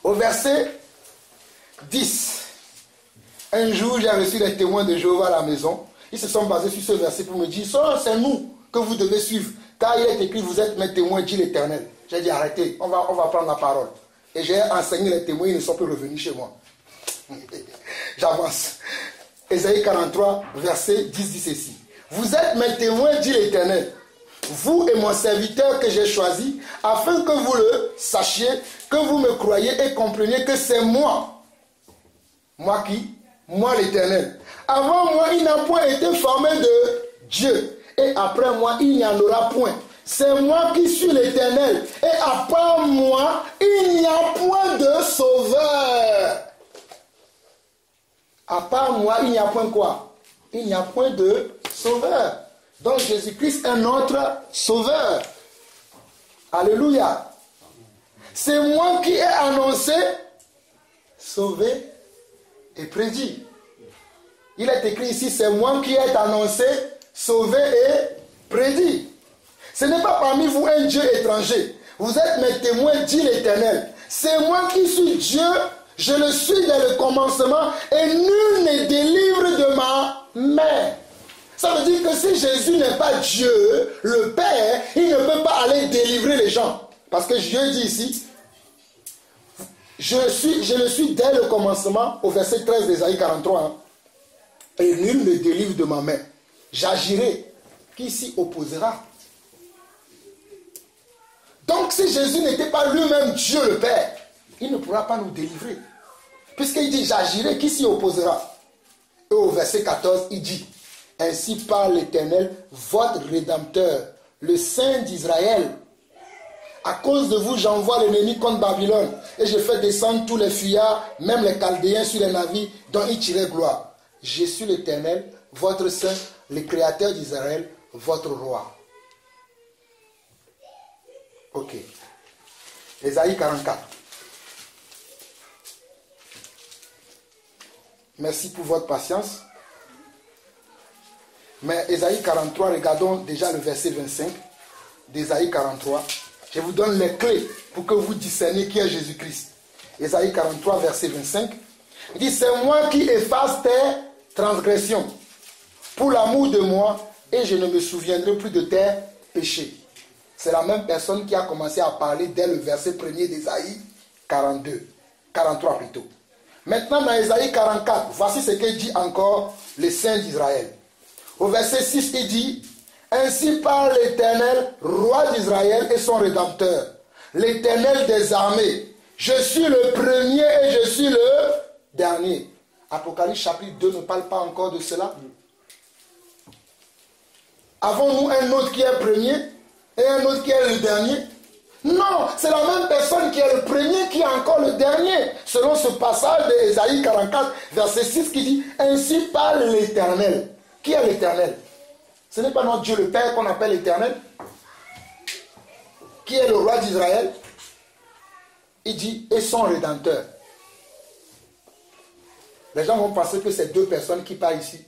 Au verset 10. Un jour, j'ai reçu les témoins de Jéhovah à la maison. Ils se sont basés sur ce verset pour me dire, c'est nous que vous devez suivre. Car il est écrit, vous êtes mes témoins, dit l'Éternel. J'ai dit, arrêtez, on va prendre la parole. Et j'ai enseigné les témoins, ils ne sont plus revenus chez moi. J'avance. Ésaïe 43, verset 10 dit ceci. Vous êtes mes témoins, dit l'Éternel. Vous et mon serviteur que j'ai choisi, afin que vous le sachiez, que vous me croyez et compreniez que c'est moi. Moi qui? Moi l'Éternel. Avant moi, il n'a point été formé de Dieu. Et après moi, il n'y en aura point. C'est moi qui suis l'Éternel. Et à part moi, il n'y a point de sauveur. À part moi, il n'y a point quoi? Il n'y a point de sauveur. Donc Jésus-Christ est notre sauveur. Alléluia. C'est moi qui ai annoncé, sauvé et prédit. Il est écrit ici, c'est moi qui ai annoncé, sauvé et prédit. Ce n'est pas parmi vous un Dieu étranger. Vous êtes mes témoins, dit l'Éternel. C'est moi qui suis Dieu, je le suis dès le commencement, et nul ne délivre de ma main. Ça veut dire que si Jésus n'est pas Dieu, le Père, il ne peut pas aller délivrer les gens. Parce que Dieu dit ici, je le suis dès le commencement, au verset 13 d'Ésaïe 43, hein, et nul ne délivre de ma main. J'agirai. Qui s'y opposera? Donc si Jésus n'était pas lui-même Dieu le Père, il ne pourra pas nous délivrer. Puisqu'il dit, j'agirai, qui s'y opposera? Et au verset 14, il dit, ainsi parle l'Éternel, votre Rédempteur, le Saint d'Israël. À cause de vous, j'envoie l'ennemi contre Babylone, et je fais descendre tous les fuyards, même les Chaldéens sur les navires, dont ils tiraient gloire. Je suis l'Éternel, votre Saint, le Créateur d'Israël, votre Roi. Ok. Ésaïe 44. Merci pour votre patience. Mais Ésaïe 43, regardons déjà le verset 25 d'Ésaïe 43. Je vous donne les clés pour que vous discerniez qui est Jésus-Christ. Ésaïe 43, verset 25. Il dit, c'est moi qui efface tes transgressions pour l'amour de moi, et je ne me souviendrai plus de tes péchés. C'est la même personne qui a commencé à parler dès le verset 1er d'Ésaïe 43 plutôt. Maintenant dans Ésaïe 44, voici ce que dit encore le Saint d'Israël. Au verset 6, il dit, ainsi parle l'Éternel, roi d'Israël et son Rédempteur, l'Éternel des armées. Je suis le premier et je suis le dernier. Apocalypse chapitre 2 ne parle pas encore de cela. Avons-nous un autre qui est premier et un autre qui est le dernier? Non, c'est la même personne qui est le premier qui est encore le dernier. Selon ce passage d'Ésaïe 44, verset 6 qui dit, ainsi parle l'Éternel. Qui est l'Éternel? Ce n'est pas notre Dieu le Père qu'on appelle l'Éternel. qui est le roi d'Israël, il dit, et son rédempteur. Les gens vont penser que c'est deux personnes qui parlent ici,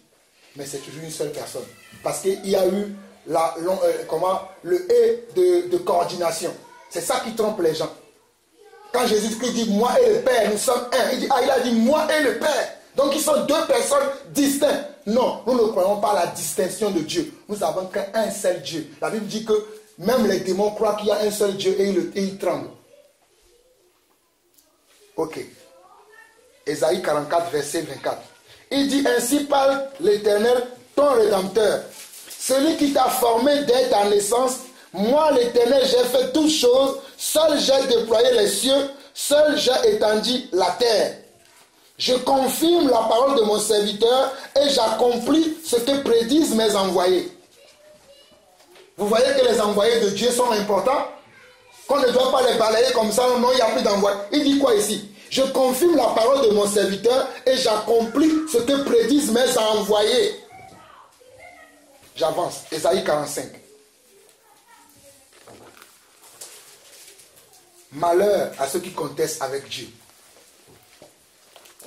mais c'est toujours une seule personne. Parce qu'il y a eu le et de coordination. C'est ça qui trompe les gens. Quand Jésus-Christ dit, moi et le Père, nous sommes un. Il a dit, moi et le Père. Donc ils sont deux personnes distinctes. Non, nous ne croyons pas à la distinction de Dieu. Nous avons qu'un seul Dieu. La Bible dit que même les démons croient qu'il y a un seul Dieu et ils tremblent. Ok. Ésaïe 44, verset 24. Il dit, ainsi parle l'Éternel, ton Rédempteur. Celui qui t'a formé dès ta naissance, moi l'Éternel, j'ai fait toutes choses. Seul j'ai déployé les cieux, seul j'ai étendu la terre. Je confirme la parole de mon serviteur et j'accomplis ce que prédisent mes envoyés. Vous voyez que les envoyés de Dieu sont importants? Qu'on ne doit pas les balayer comme ça, non, il n'y a plus d'envoyés. Il dit quoi ici? Je confirme la parole de mon serviteur et j'accomplis ce que prédisent mes envoyés. J'avance. Ésaïe 45. Malheur à ceux qui contestent avec Dieu.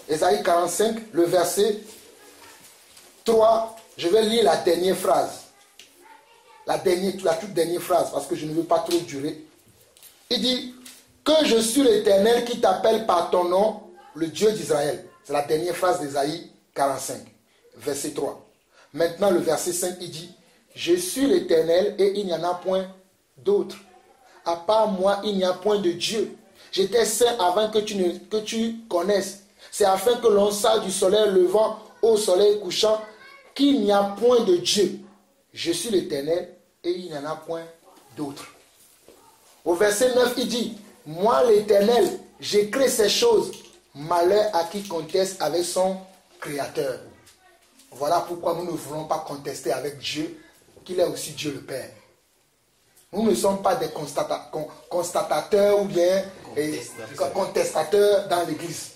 Ésaïe 45, le verset 3, je vais lire la dernière phrase. La toute dernière phrase, parce que je ne veux pas trop durer. Il dit, que je suis l'Éternel qui t'appelle par ton nom, le Dieu d'Israël. C'est la dernière phrase d'Ésaïe 45, verset 3. Maintenant, le verset 5, il dit, je suis l'Éternel et il n'y en a point d'autre. À part moi, il n'y a point de Dieu. J'étais saint avant que tu connaisses. C'est afin que l'on sache du soleil levant au soleil couchant qu'il n'y a point de Dieu. Je suis l'Éternel et il n'y en a point d'autre. Au verset 9, il dit, moi l'Éternel, j'écris ces choses. Malheur à qui conteste avec son Créateur. Voilà pourquoi nous ne voulons pas contester avec Dieu, qu'il est aussi Dieu le Père. Nous ne sommes pas des constatateurs ou bien contestateurs dans l'Église.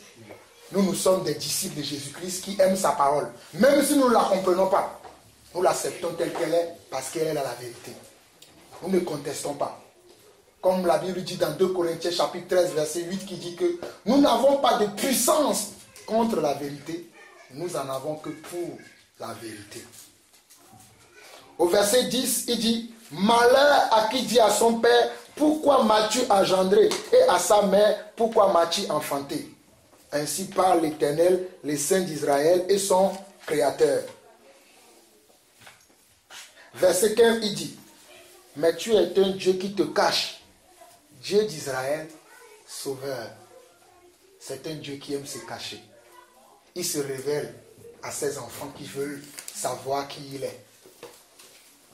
Nous sommes des disciples de Jésus-Christ qui aiment sa parole. Même si nous ne la comprenons pas, nous l'acceptons telle qu'elle est parce qu'elle est la vérité. Nous ne contestons pas. Comme la Bible dit dans 2 Corinthiens chapitre 13 verset 8 qui dit que nous n'avons pas de puissance contre la vérité, nous en avons que pour la vérité. Au verset 10, il dit, malheur à qui dit à son père, pourquoi m'as-tu engendré? Et à sa mère, pourquoi m'as-tu enfanté? Ainsi parle l'Éternel, les saints d'Israël et son Créateur. Verset 15, il dit, mais tu es un Dieu qui te cache. Dieu d'Israël, sauveur. C'est un Dieu qui aime se cacher. Il se révèle à ses enfants qui veulent savoir qui il est.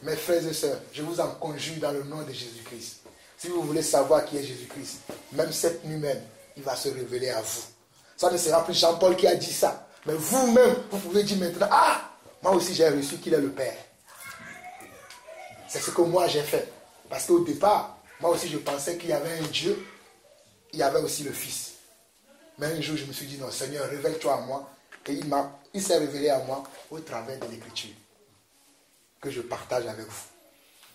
Mes frères et sœurs, je vous en conjure dans le nom de Jésus-Christ. Si vous voulez savoir qui est Jésus-Christ, même cette nuit même, il va se révéler à vous. Ça ne sera plus Jean-Paul qui a dit ça. Mais vous-même, vous pouvez dire maintenant, ah, moi aussi j'ai reçu qu'il est le Père. C'est ce que moi j'ai fait. Parce qu'au départ, moi aussi je pensais qu'il y avait un Dieu, il y avait aussi le Fils. Mais un jour je me suis dit, non Seigneur, révèle-toi à moi. Et il s'est révélé à moi au travers de l'Écriture que je partage avec vous.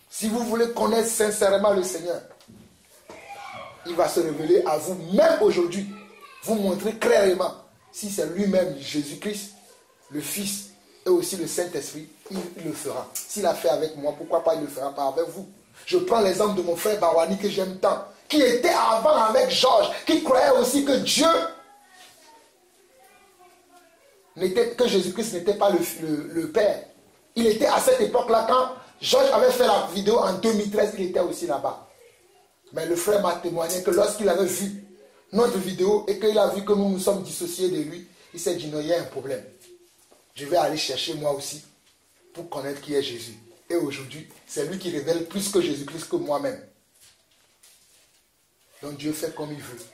Si vous voulez connaître sincèrement le Seigneur, il va se révéler à vous, même aujourd'hui, vous montrer clairement si c'est lui-même, Jésus-Christ, le Fils et aussi le Saint-Esprit, il le fera. S'il a fait avec moi, pourquoi pas il ne le fera pas avec vous? Je prends l'exemple de mon frère Barwani que j'aime tant, qui était avant avec Georges, qui croyait aussi que Dieu, que Jésus-Christ n'était pas le Père. Il était à cette époque-là, quand Georges avait fait la vidéo en 2013, il était aussi là-bas. Mais le frère m'a témoigné que lorsqu'il avait vu notre vidéo et qu'il a vu que nous nous sommes dissociés de lui, il s'est dit non, il y a un problème. Je vais aller chercher moi aussi pour connaître qui est Jésus. Et aujourd'hui, c'est lui qui révèle plus que Jésus-Christ que moi-même. Donc Dieu fait comme il veut.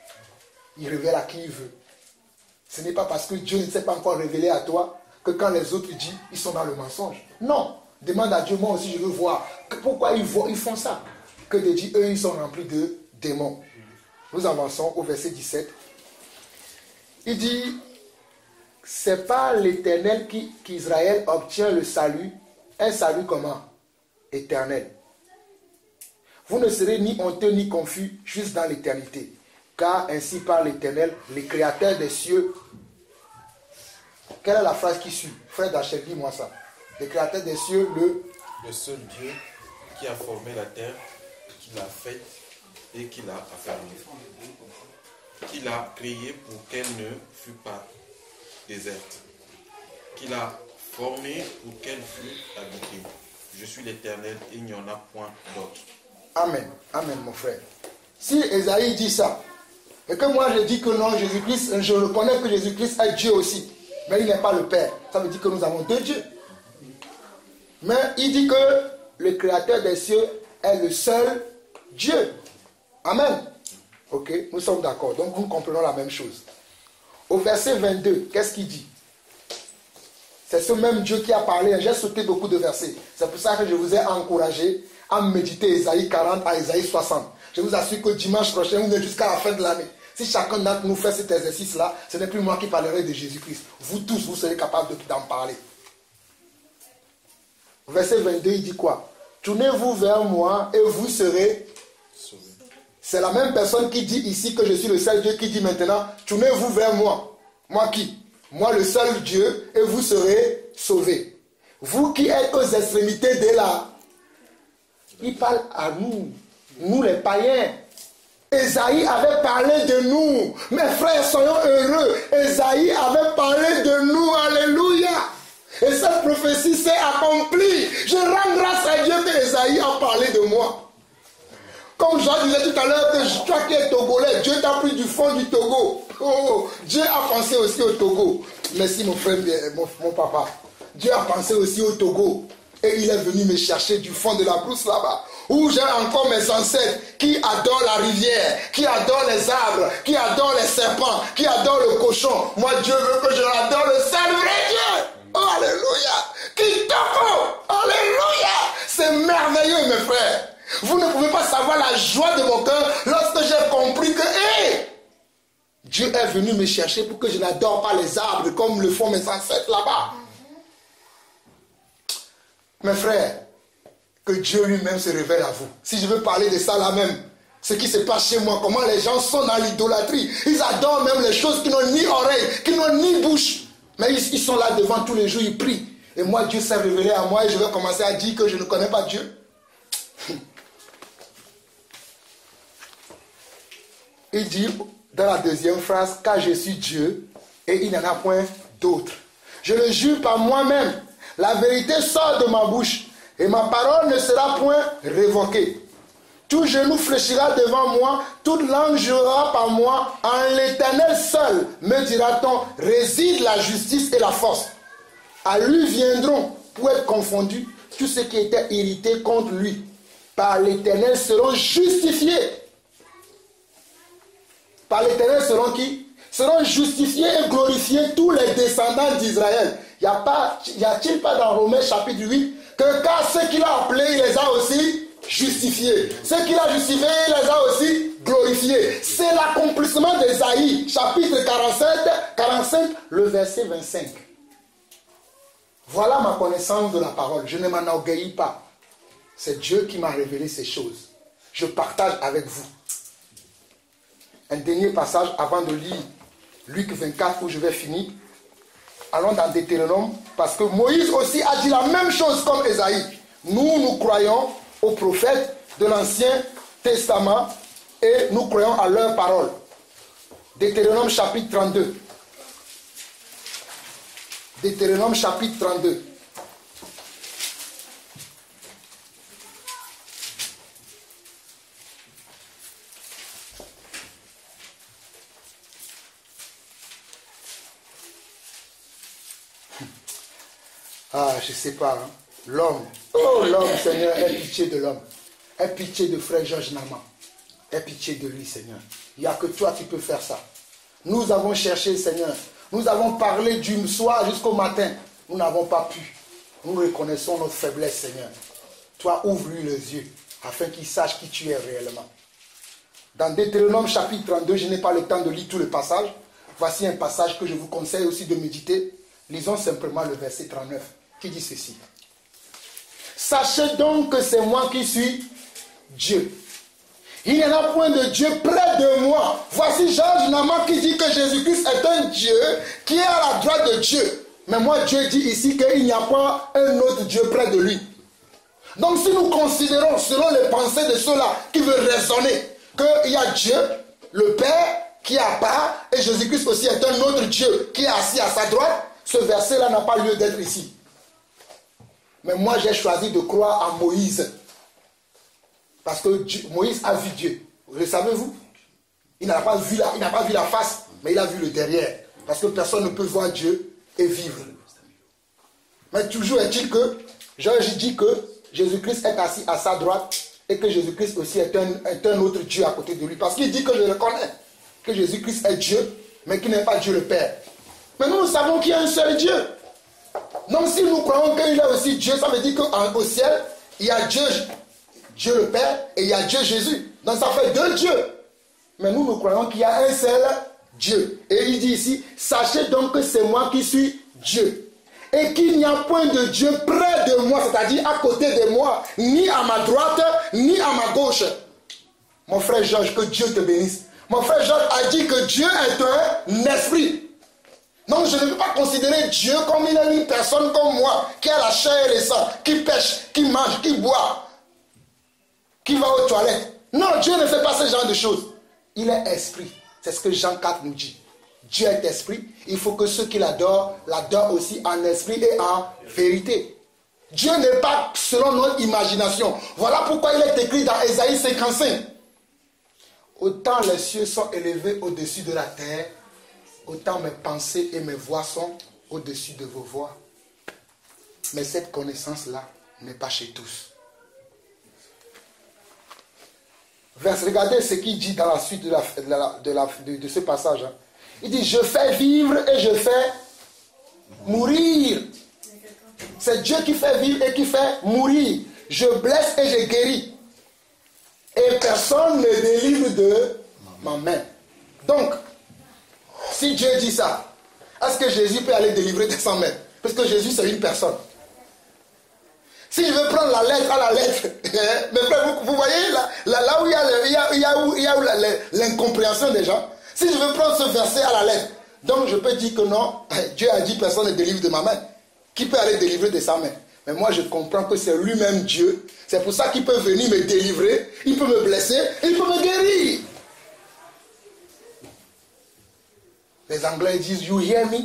Il révèle à qui il veut. Ce n'est pas parce que Dieu ne s'est pas encore révélé à toi que quand les autres disent, ils sont dans le mensonge. Non. Demande à Dieu, moi aussi je veux voir. Pourquoi ils font ça? Que de dire, eux, ils sont remplis de démons. Nous avançons au verset 17. Il dit, c'est par l'Éternel qu'Israël obtient le salut. Un salut comment? Éternel. Vous ne serez ni honteux ni confus, juste dans l'éternité. Car ainsi parle l'Éternel, le créateur des cieux. Quelle est la phrase qui suit? Frère Dachel, dis-moi ça. Le créateur des cieux, le seul Dieu qui a formé la terre, qui l'a faite et qui l'a affermie. Qui l'a créée pour qu'elle ne fût pas déserte. Qui l'a formée pour qu'elle fût habitée. Je suis l'Éternel et il n'y en a point d'autre. Amen. Amen, mon frère. Si Esaïe dit ça, et que moi je dis que non, Jésus-Christ, je reconnais que Jésus-Christ est Dieu aussi, mais il n'est pas le Père. Ça veut dire que nous avons deux dieux. Mais il dit que le créateur des cieux est le seul Dieu. Amen. Ok, nous sommes d'accord. Donc nous comprenons la même chose. Au verset 22, qu'est-ce qu'il dit? C'est ce même Dieu qui a parlé. J'ai sauté beaucoup de versets. C'est pour ça que je vous ai encouragé à méditer Ésaïe 40 à Ésaïe 60. Je vous assure que dimanche prochain, ou jusqu'à la fin de l'année, si chacun d'entre nous fait cet exercice-là, ce n'est plus moi qui parlerai de Jésus-Christ. Vous tous, vous serez capables d'en parler. Verset 22, il dit quoi? Tournez-vous vers moi et vous serez sauvés. C'est la même personne qui dit ici que je suis le seul Dieu qui dit maintenant, tournez-vous vers moi. Moi qui? Moi le seul Dieu et vous serez sauvés. Vous qui êtes aux extrémités de la... Il parle à nous, nous les païens. Ésaïe avait parlé de nous. Mes frères, soyons heureux. Ésaïe avait parlé de nous. Alléluia. Et cette prophétie s'est accomplie. Je rends grâce à Dieu que Ésaïe a parlé de moi. Comme je disais tout à l'heure que toi qui es togolais, Dieu t'a pris du fond du Togo. Oh, Dieu a pensé aussi au Togo. Merci mon frère, mon papa. Dieu a pensé aussi au Togo. Et il est venu me chercher du fond de la brousse là-bas. Où j'ai encore mes ancêtres qui adorent la rivière, qui adorent les arbres, qui adorent les serpents, qui adorent le cochon. Moi, Dieu veut que je adore le seul vrai Dieu. Oh, alléluia. Kitoko. Alléluia. C'est merveilleux, mes frères. Vous ne pouvez pas savoir la joie de mon cœur lorsque j'ai compris que, Dieu est venu me chercher pour que je n'adore pas les arbres comme le font mes ancêtres là-bas. Mes frères, que Dieu lui-même se révèle à vous. Si je veux parler de ça là même, ce qui se passe chez moi, comment les gens sont dans l'idolâtrie. Ils adorent même les choses qui n'ont ni oreille, qui n'ont ni bouche. Mais ils sont là devant tous les jours, ils prient. Et moi, Dieu s'est révélé à moi et je vais commencer à dire que je ne connais pas Dieu. Il dit dans la deuxième phrase, car je suis Dieu et il n'y en a point d'autre. Je le jure par moi-même, la vérité sort de ma bouche et ma parole ne sera point révoquée. Tout genou fléchira devant moi, toute langue jurera par moi, en l'Éternel seul, me dira-t-on, réside la justice et la force. À lui viendront, pour être confondus, tous ceux qui étaient irrités contre lui. Par l'Éternel seront justifiés. Par l'Éternel seront qui? Seront justifiés et glorifiés tous les descendants d'Israël. Y a-t-il pas dans Romains chapitre 8 que car ceux qu'il a appelés, il les a aussi justifiés. Ceux qu'il a justifiés, il les a aussi glorifiés. C'est l'accomplissement d'Ésaïe, chapitre 45, le verset 25. Voilà ma connaissance de la parole. Je ne m'enorgueillis pas. C'est Dieu qui m'a révélé ces choses. Je partage avec vous. Un dernier passage avant de lire Luc 24 où je vais finir. Allons dans Deutéronome parce que Moïse aussi a dit la même chose comme Ésaïe. Nous croyons aux prophètes de l'Ancien Testament et nous croyons à leurs paroles. Deutéronome chapitre 32. Deutéronome chapitre 32. Ah, je ne sais pas. Hein. L'homme. Oh, l'homme, Seigneur, aie pitié de l'homme. Aie pitié de frère Georges Nama. Aie pitié de lui, Seigneur. Il n'y a que toi qui peux faire ça. Nous avons cherché, Seigneur. Nous avons parlé du soir jusqu'au matin. Nous n'avons pas pu. Nous reconnaissons notre faiblesse, Seigneur. Toi, ouvre-lui les yeux afin qu'il sache qui tu es réellement. Dans Deutéronome chapitre 32, je n'ai pas le temps de lire tout le passage. Voici un passage que je vous conseille aussi de méditer. Lisons simplement le verset 39 qui dit ceci. Sachez donc que c'est moi qui suis Dieu. Il n'y en a point de Dieu près de moi. Voici Georges Nama qui dit que Jésus-Christ est un Dieu qui est à la droite de Dieu. Mais moi, Dieu dit ici qu'il n'y a pas un autre Dieu près de lui. Donc si nous considérons, selon les pensées de ceux-là qui veulent raisonner, qu'il y a Dieu, le Père, qui est à part, et Jésus-Christ aussi est un autre Dieu qui est assis à sa droite, ce verset-là n'a pas lieu d'être ici. Mais moi, j'ai choisi de croire à Moïse. Parce que Moïse a vu Dieu. Le savez-vous? Il n'a pas vu la face, mais il a vu le derrière. Parce que personne ne peut voir Dieu et vivre. Mais toujours est-il que, Georges dit que Jésus-Christ est assis à sa droite et que Jésus-Christ aussi est un autre Dieu à côté de lui. Parce qu'il dit que je reconnais que Jésus-Christ est Dieu, mais qu'il n'est pas Dieu le Père. Mais nous savons qu'il y a un seul Dieu. Donc si nous croyons qu'il y a aussi Dieu, ça veut dire qu'au ciel, il y a Dieu le Père et il y a Dieu Jésus. Donc ça fait deux dieux. Mais nous croyons qu'il y a un seul Dieu. Et il dit ici, sachez donc que c'est moi qui suis Dieu. Et qu'il n'y a point de Dieu près de moi, c'est-à-dire à côté de moi, ni à ma droite, ni à ma gauche. Mon frère Georges, que Dieu te bénisse. Mon frère Georges a dit que Dieu est un esprit. Donc je ne peux pas considérer Dieu comme il est une personne comme moi, qui a la chair et le sang, qui pêche, qui mange, qui boit, qui va aux toilettes. Non, Dieu ne fait pas ce genre de choses. Il est esprit. C'est ce que Jean 4 nous dit. Dieu est esprit. Il faut que ceux qui l'adorent aussi en esprit et en vérité. Dieu n'est pas selon notre imagination. Voilà pourquoi il est écrit dans Ésaïe 55. Autant les cieux sont élevés au-dessus de la terre, autant mes pensées et mes voix sont au-dessus de vos voix. Mais cette connaissance-là n'est pas chez tous. Regardez ce qu'il dit dans la suite de ce passage. Il dit, je fais vivre et je fais mourir. C'est Dieu qui fait vivre et qui fait mourir. Je blesse et je guéris. Et personne ne délivre de ma main. Donc, si Dieu dit ça, est-ce que Jésus peut aller délivrer de sa main? Parce que Jésus, c'est une personne. Si je veux prendre la lettre à la lettre, mais vous voyez là où il y a l'incompréhension des gens. Si je veux prendre ce verset à la lettre, donc je peux dire que non, Dieu a dit personne ne délivre de ma main. Qui peut aller délivrer de sa main? Mais moi je comprends que c'est lui-même Dieu. C'est pour ça qu'il peut venir me délivrer, il peut me blesser, il peut me guérir. Les Anglais disent, you hear me?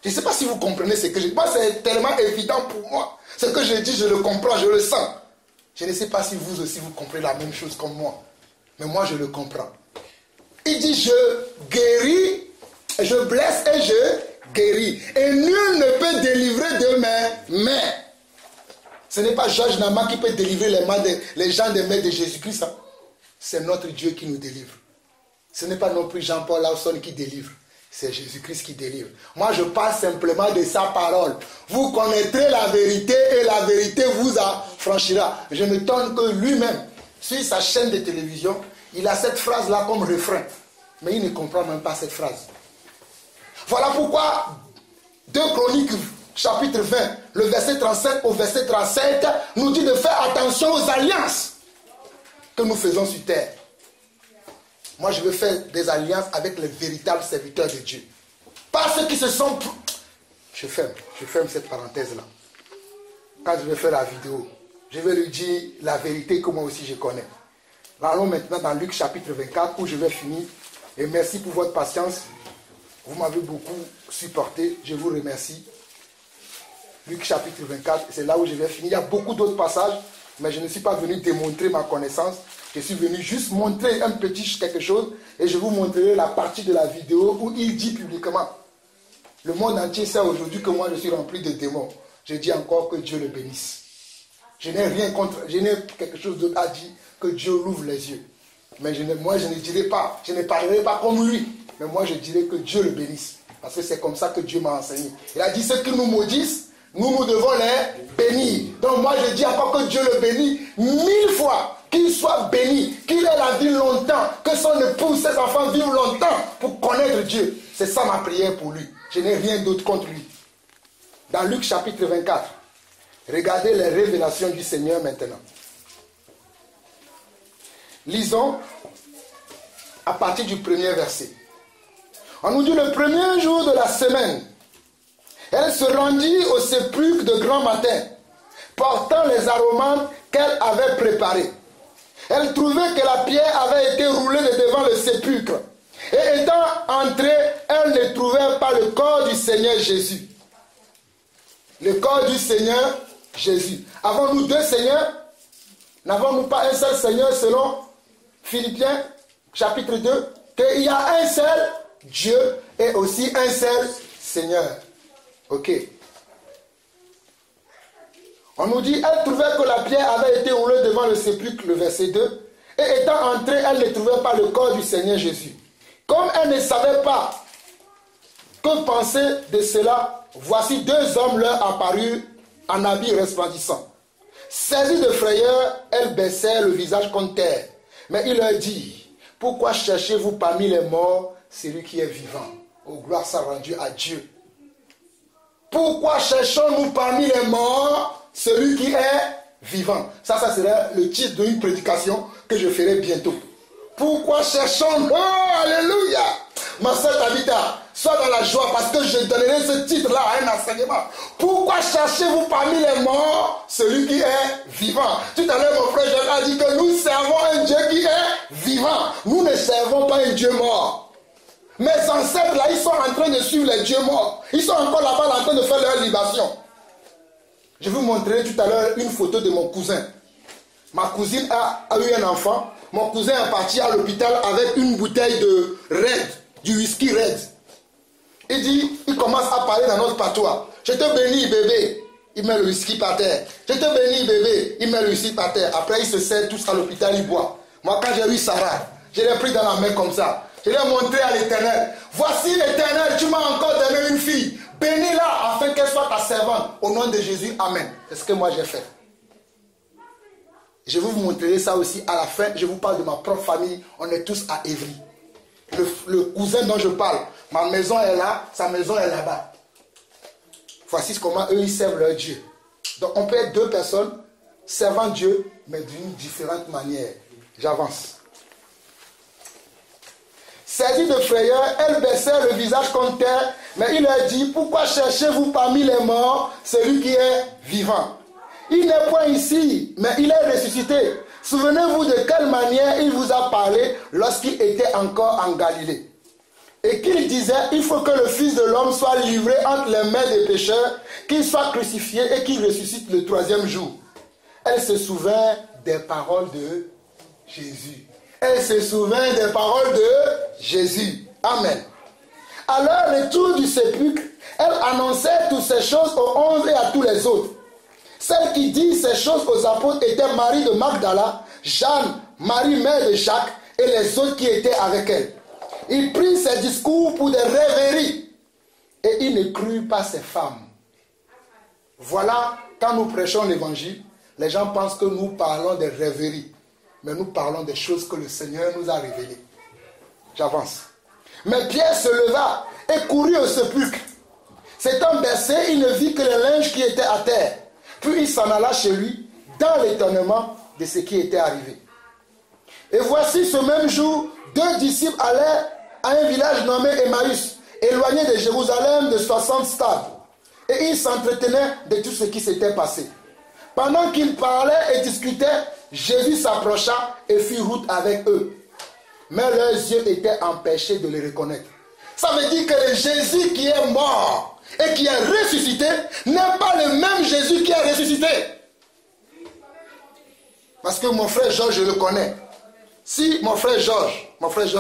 Je ne sais pas si vous comprenez ce que je dis. Moi c'est tellement évident pour moi. Ce que je dis, je le comprends, je le sens. Je ne sais pas si vous aussi vous comprenez la même chose comme moi. Mais moi je le comprends. Il dit, je guéris, je blesse et je guéris. Et nul ne peut délivrer de mes mains. Ce n'est pas Georges Nama qui peut délivrer les gens des mains de Jésus-Christ. Hein. C'est notre Dieu qui nous délivre. Ce n'est pas non plus Jean-Paul Lawson qui délivre. C'est Jésus-Christ qui délivre. Moi, je parle simplement de sa parole. Vous connaîtrez la vérité et la vérité vous affranchira. Je m'étonne que lui-même, sur sa chaîne de télévision, il a cette phrase-là comme refrain. Mais il ne comprend même pas cette phrase. Voilà pourquoi 2 Chroniques, chapitre 20, le verset 35 au verset 37, nous dit de faire attention aux alliances que nous faisons sur terre. Moi, je veux faire des alliances avec les véritables serviteurs de Dieu. Pas ceux qui se sont... Je ferme cette parenthèse-là. Quand je vais faire la vidéo, je vais lui dire la vérité que moi aussi je connais. Allons maintenant dans Luc chapitre 24 où je vais finir. Et merci pour votre patience. Vous m'avez beaucoup supporté. Je vous remercie. Luc chapitre 24, c'est là où je vais finir. Il y a beaucoup d'autres passages, mais je ne suis pas venu démontrer ma connaissance. Je suis venu juste montrer un petit quelque chose et je vous montrerai la partie de la vidéo où il dit publiquement. Le monde entier sait aujourd'hui que moi je suis rempli de démons. Je dis encore que Dieu le bénisse. Je n'ai rien contre, je n'ai quelque chose d'autre à dire que Dieu l'ouvre les yeux. Mais moi je ne dirai pas, je ne parlerai pas comme lui. Mais moi je dirai que Dieu le bénisse. Parce que c'est comme ça que Dieu m'a enseigné. Il a dit ceux qui nous maudissent, nous devons les bénir. Donc moi je dis encore que Dieu le bénit 1000 fois. Qu'il soit béni, qu'il ait la vie longtemps, que son épouse, ses enfants vivent longtemps pour connaître Dieu. C'est ça ma prière pour lui. Je n'ai rien d'autre contre lui. Dans Luc chapitre 24, regardez les révélations du Seigneur maintenant. Lisons à partir du premier verset. On nous dit le premier jour de la semaine, elle se rendit au sépulcre de grand matin, portant les aromates qu'elle avait préparés. Elle trouvait que la pierre avait été roulée de devant le sépulcre. Et étant entrée, elle ne trouvait pas le corps du Seigneur Jésus. Le corps du Seigneur Jésus. Avons-nous deux Seigneurs? N'avons-nous pas un seul Seigneur selon Philippiens chapitre 2? Qu'il y a un seul Dieu et aussi un seul Seigneur. Ok. On nous dit, elle trouvait que la pierre avait été roulée devant le sépulcre, le verset 2. Et étant entrée, elle ne trouvait pas le corps du Seigneur Jésus. Comme elle ne savait pas que penser de cela, voici deux hommes leur apparurent en habits resplendissants. Saisie de frayeur, elle baissait le visage contre terre. Mais il leur dit, pourquoi cherchez-vous parmi les morts celui qui est vivant? Oh, gloire soit rendue à Dieu. Pourquoi cherchons-nous parmi les morts celui qui est vivant? Ça sera le titre d'une prédication que je ferai bientôt. Pourquoi cherchons-nous? Oh, alléluia! Ma soeur Tabitha, sois dans la joie parce que je donnerai ce titre-là à un enseignement. Pourquoi cherchez-vous parmi les morts celui qui est vivant? Tout à l'heure, mon frère Jacques a dit que nous servons un Dieu qui est vivant. Nous ne servons pas un Dieu mort. Mes ancêtres, là, ils sont en train de suivre les dieux morts. Ils sont encore là-bas en train de faire leur libation. Je vais vous montrer tout à l'heure une photo de mon cousin. Ma cousine a eu un enfant. Mon cousin est parti à l'hôpital avec une bouteille de Red, du whisky Red. Il commence à parler dans notre patois. Je te bénis, bébé. Il met le whisky par terre. Je te bénis, bébé. Il met le whisky par terre. Après, ils se servent tous à l'hôpital, ils boivent. Moi, quand j'ai eu Sarah, je l'ai pris dans la main comme ça. Je l'ai montré à l'Éternel. Voici l'Éternel, tu m'as encore donné une fille. Bénis-la afin qu'elle soit ta servante. Au nom de Jésus, amen. C'est ce que moi j'ai fait. Je vais vous montrer ça aussi à la fin. Je vous parle de ma propre famille. On est tous à Évry. Le cousin dont je parle, ma maison est là, sa maison est là-bas. Voici comment eux ils servent leur Dieu. Donc on peut être deux personnes servant Dieu, mais d'une différente manière. J'avance. Saisie de frayeur, elle baissait le visage contre terre, mais il leur dit, pourquoi cherchez-vous parmi les morts celui qui est vivant? Il n'est point ici, mais il est ressuscité. Souvenez-vous de quelle manière il vous a parlé lorsqu'il était encore en Galilée. Et qu'il disait, il faut que le Fils de l'homme soit livré entre les mains des pécheurs, qu'il soit crucifié et qu'il ressuscite le troisième jour. Elle se souvint des paroles de Jésus. Elle se souvint des paroles de Jésus. Amen. À leur retour du sépulcre, elle annonçait toutes ces choses aux 11 et à tous les autres. Celle qui dit ces choses aux apôtres était Marie de Magdala, Jeanne, Marie mère de Jacques et les autres qui étaient avec elle. Il prit ses discours pour des rêveries et il ne crut pas ces femmes. Voilà, quand nous prêchons l'évangile, les gens pensent que nous parlons des rêveries. Mais nous parlons des choses que le Seigneur nous a révélées. J'avance. Mais Pierre se leva et courut au sépulcre. S'étant baissé, il ne vit que les linges qui étaient à terre. Puis il s'en alla chez lui, dans l'étonnement de ce qui était arrivé. Et voici ce même jour, deux disciples allèrent à un village nommé Emmaüs, éloigné de Jérusalem de 60 stades. Et ils s'entretenaient de tout ce qui s'était passé. Pendant qu'ils parlaient et discutaient, Jésus s'approcha et fit route avec eux. Mais leurs yeux étaient empêchés de le reconnaître. Ça veut dire que le Jésus qui est mort et qui est ressuscité n'est pas le même Jésus qui est ressuscité. Parce que mon frère Georges, je le connais. Si mon frère Georges,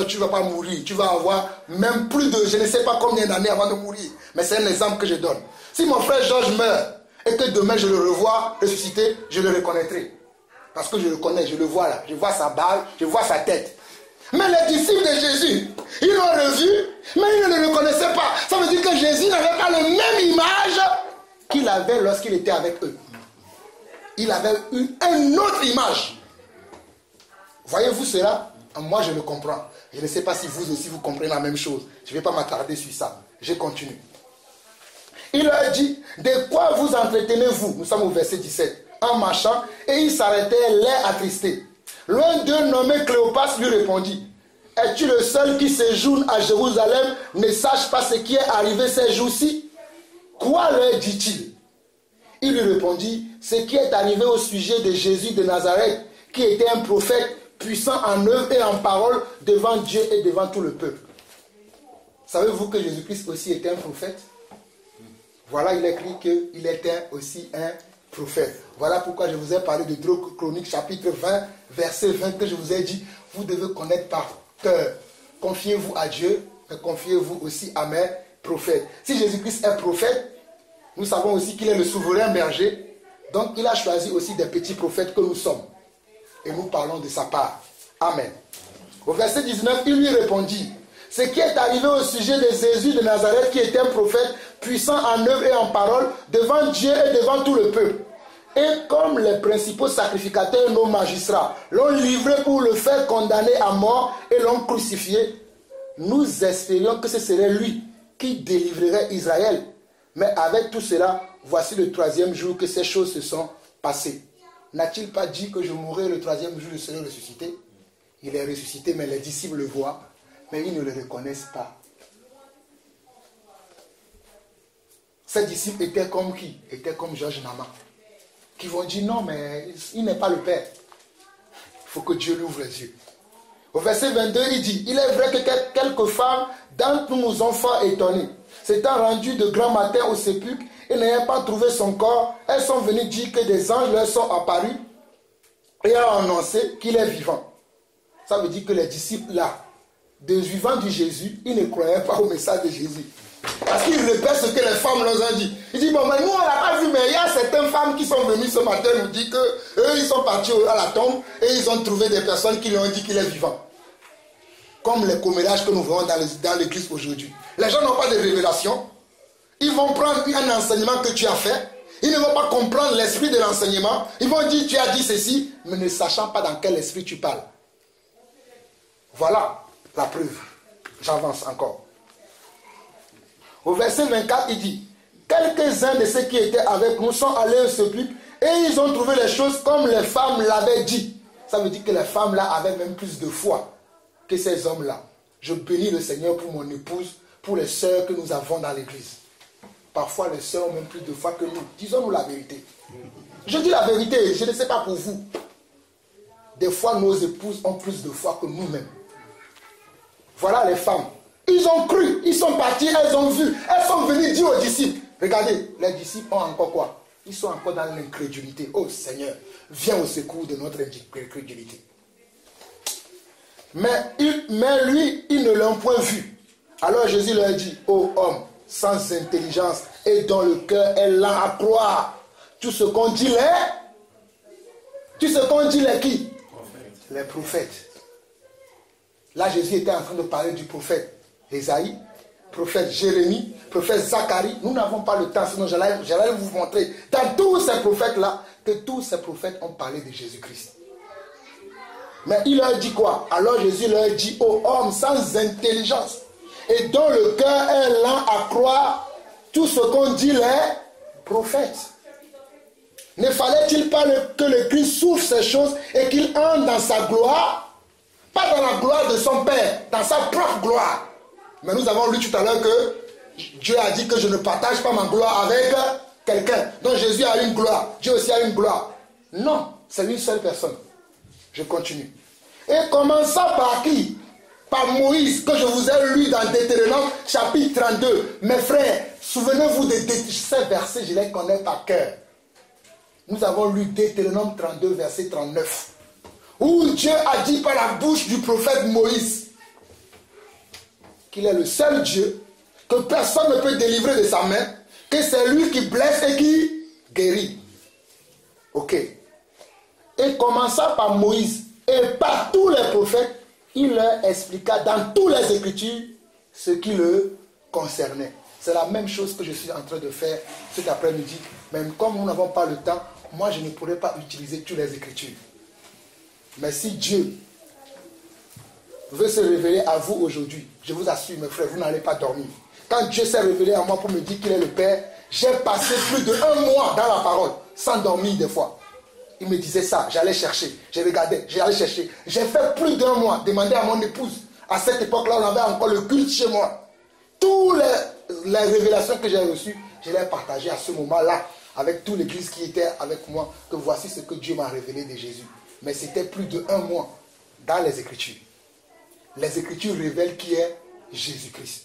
tu ne vas pas mourir, tu vas avoir même plus de, je ne sais pas combien d'années avant de mourir. Mais c'est un exemple que je donne. Si mon frère Georges meurt et que demain je le revois ressuscité, je le reconnaîtrai. Parce que je le connais, je le vois là. Je vois sa barbe, je vois sa tête. Mais les disciples de Jésus, ils l'ont revu, mais ils ne le reconnaissaient pas. Ça veut dire que Jésus n'avait pas la même image qu'il avait lorsqu'il était avec eux. Il avait une autre image. Voyez-vous cela? Moi, je le comprends. Je ne sais pas si vous aussi vous comprenez la même chose. Je ne vais pas m'attarder sur ça. Je continue. Il leur dit, de quoi vous entretenez-vous? Nous sommes au verset 17. En marchant, et il s'arrêtait l'air attristé. L'un d'eux nommé Cléopas lui répondit, es-tu le seul qui séjourne à Jérusalem, ne sache pas ce qui est arrivé ces jours-ci? Quoi leur dit-il? Il lui répondit, ce qui est arrivé au sujet de Jésus de Nazareth, qui était un prophète puissant en œuvre et en parole devant Dieu et devant tout le peuple. Savez-vous que Jésus-Christ aussi était un prophète? Voilà, il écrit qu'il était aussi un prophète. Voilà pourquoi je vous ai parlé de 2 Chroniques chapitre 20, verset 20, que je vous ai dit, vous devez connaître par cœur. Confiez-vous à Dieu, mais confiez-vous aussi à mes prophètes. Si Jésus-Christ est prophète, nous savons aussi qu'il est le souverain berger. Donc il a choisi aussi des petits prophètes que nous sommes. Et nous parlons de sa part. Amen. Au verset 19, il lui répondit, ce qui est arrivé au sujet de Jésus de Nazareth, qui était un prophète puissant en œuvre et en parole devant Dieu et devant tout le peuple. Et comme les principaux sacrificateurs et nos magistrats l'ont livré pour le faire condamner à mort et l'ont crucifié, nous espérions que ce serait lui qui délivrerait Israël. Mais avec tout cela, voici le 3e jour que ces choses se sont passées. N'a-t-il pas dit que je mourrai le 3e jour, je serai ressuscité? Il est ressuscité, mais les disciples le voient, mais ils ne le reconnaissent pas. Ces disciples étaient comme qui? Étaient comme Georges Nama, qui vont dire non, mais il n'est pas le Père. Il faut que Dieu lui ouvre les yeux. Au verset 22, il dit, il est vrai que quelques femmes d'entre nous nous ont fort étonnés. S'étant rendues de grand matin au sépulcre et n'ayant pas trouvé son corps, elles sont venues dire que des anges leur sont apparus et ont annoncé qu'il est vivant. Ça veut dire que les disciples là, des vivants de Jésus, ils ne croyaient pas au message de Jésus. Parce qu'ils répètent ce que les femmes leur ont dit. Ils disent, bon, mais nous on l'a pas vu, mais il y a certaines femmes qui sont venues ce matin nous dire qu'eux ils sont partis à la tombe et ils ont trouvé des personnes qui lui ont dit qu'il est vivant. Comme les commérages que nous voyons dans l'église aujourd'hui. Les gens n'ont pas de révélation. Ils vont prendre un enseignement que tu as fait. Ils ne vont pas comprendre l'esprit de l'enseignement. Ils vont dire, tu as dit ceci, mais ne sachant pas dans quel esprit tu parles. Voilà la preuve. J'avance encore. Au verset 24, il dit, quelques-uns de ceux qui étaient avec nous sont allés au sépulcre et ils ont trouvé les choses comme les femmes l'avaient dit. Ça veut dire que les femmes là avaient même plus de foi que ces hommes-là. Je bénis le Seigneur pour mon épouse, pour les sœurs que nous avons dans l'église. Parfois les sœurs ont même plus de foi que nous. Disons-nous la vérité. Je dis la vérité, je ne sais pas pour vous. Des fois nos épouses ont plus de foi que nous-mêmes. Voilà les femmes. Ils ont cru, ils sont partis, elles ont vu, elles sont venues dire aux disciples. Regardez, les disciples ont encore quoi? Ils sont encore dans l'incrédulité. Oh Seigneur, viens au secours de notre incrédulité. Mais lui, ils ne l'ont point vu. Alors Jésus leur dit, ô homme, sans intelligence et dont le cœur est lent à croire, tout ce qu'on dit les qui? Les prophètes. Là, Jésus était en train de parler du prophète Ésaïe, prophète Jérémie, prophète Zacharie. Nous n'avons pas le temps, sinon j'allais vous montrer dans tous ces prophètes-là que tous ces prophètes ont parlé de Jésus-Christ. Mais il leur dit quoi? Alors Jésus leur dit, ô homme sans intelligence et dont le cœur est lent à croire tout ce qu'on dit les prophètes. Ne fallait-il pas que le Christ souffre ces choses et qu'il entre dans sa gloire? Pas dans la gloire de son Père, dans sa propre gloire. Mais nous avons lu tout à l'heure que Dieu a dit que je ne partage pas ma gloire avec quelqu'un. Donc Jésus a une gloire, Dieu aussi a une gloire. Non, c'est une seule personne. Je continue. Et commençant par qui? Par Moïse, que je vous ai lu dans Deutéronome chapitre 32. Mes frères, souvenez-vous de ces versets, je les connais par cœur. Nous avons lu Deutéronome 32, verset 39. Où Dieu a dit par la bouche du prophète Moïse qu'il est le seul Dieu, que personne ne peut délivrer de sa main, que c'est lui qui blesse et qui guérit. Ok. Et commençant par Moïse et par tous les prophètes, il leur expliqua dans toutes les Écritures ce qui le concernait. C'est la même chose que je suis en train de faire cet après-midi. Même comme nous n'avons pas le temps, moi je ne pourrais pas utiliser toutes les Écritures. Mais si Dieu veut se révéler à vous aujourd'hui, je vous assure mes frères, vous n'allez pas dormir. Quand Dieu s'est révélé à moi pour me dire qu'il est le Père, j'ai passé plus de 1 mois dans la parole, sans dormir des fois. il me disait ça, j'allais chercher, je regardais, j'allais chercher. J'ai fait plus d'1 mois, demander à mon épouse. À cette époque-là, on avait encore le culte chez moi. Toutes les révélations que j'ai reçues, je les ai partagées à ce moment-là avec toute l'église qui était avec moi, que voici ce que Dieu m'a révélé de Jésus. Mais c'était plus d'1 mois dans les Écritures. Les Écritures révèlent qui est Jésus-Christ.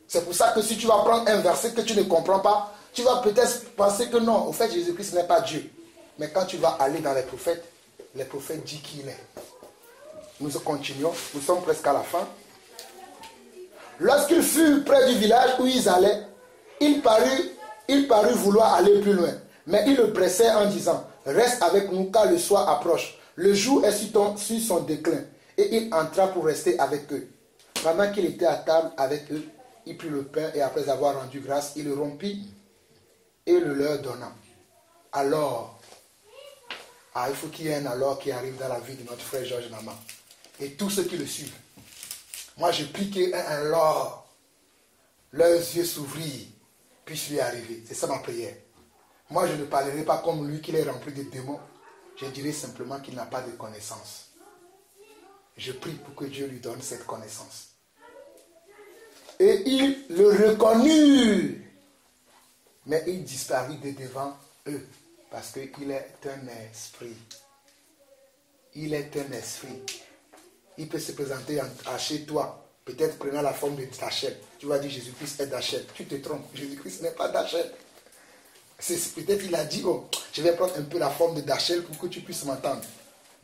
C'est pour ça que si tu vas prendre un verset que tu ne comprends pas, tu vas peut-être penser que non, au fait Jésus-Christ n'est pas Dieu. Mais quand tu vas aller dans les prophètes disent qui il est. Nous continuons, nous sommes presque à la fin. Lorsqu'ils furent près du village où ils allaient, il parut vouloir aller plus loin. Mais il le pressait en disant, reste avec nous car le soir approche. Le jour est sur son déclin. Et il entra pour rester avec eux. Pendant qu'il était à table avec eux, il prit le pain et après avoir rendu grâce, il le rompit et le leur donna. Alors, il faut qu'il y ait un alors qui arrive dans la vie de notre frère Georges Nama. Et tous ceux qui le suivent. Moi, je prie qu'il y ait un alors. Leurs yeux s'ouvrirent, puisse lui arriver. C'est ça ma prière. Moi, je ne parlerai pas comme lui, qu'il est rempli de démons. Je dirai simplement qu'il n'a pas de connaissance. Je prie pour que Dieu lui donne cette connaissance. Et il le reconnut. Mais il disparut de devant eux. Parce qu'il est un esprit. Il est un esprit. Il peut se présenter chez toi. Peut-être prenant la forme de Dachel. Tu vas dire Jésus-Christ est Dachel. Tu te trompes. Jésus-Christ n'est pas Dachel. Peut-être il a dit, oh, je vais prendre un peu la forme de Dachel pour que tu puisses m'entendre.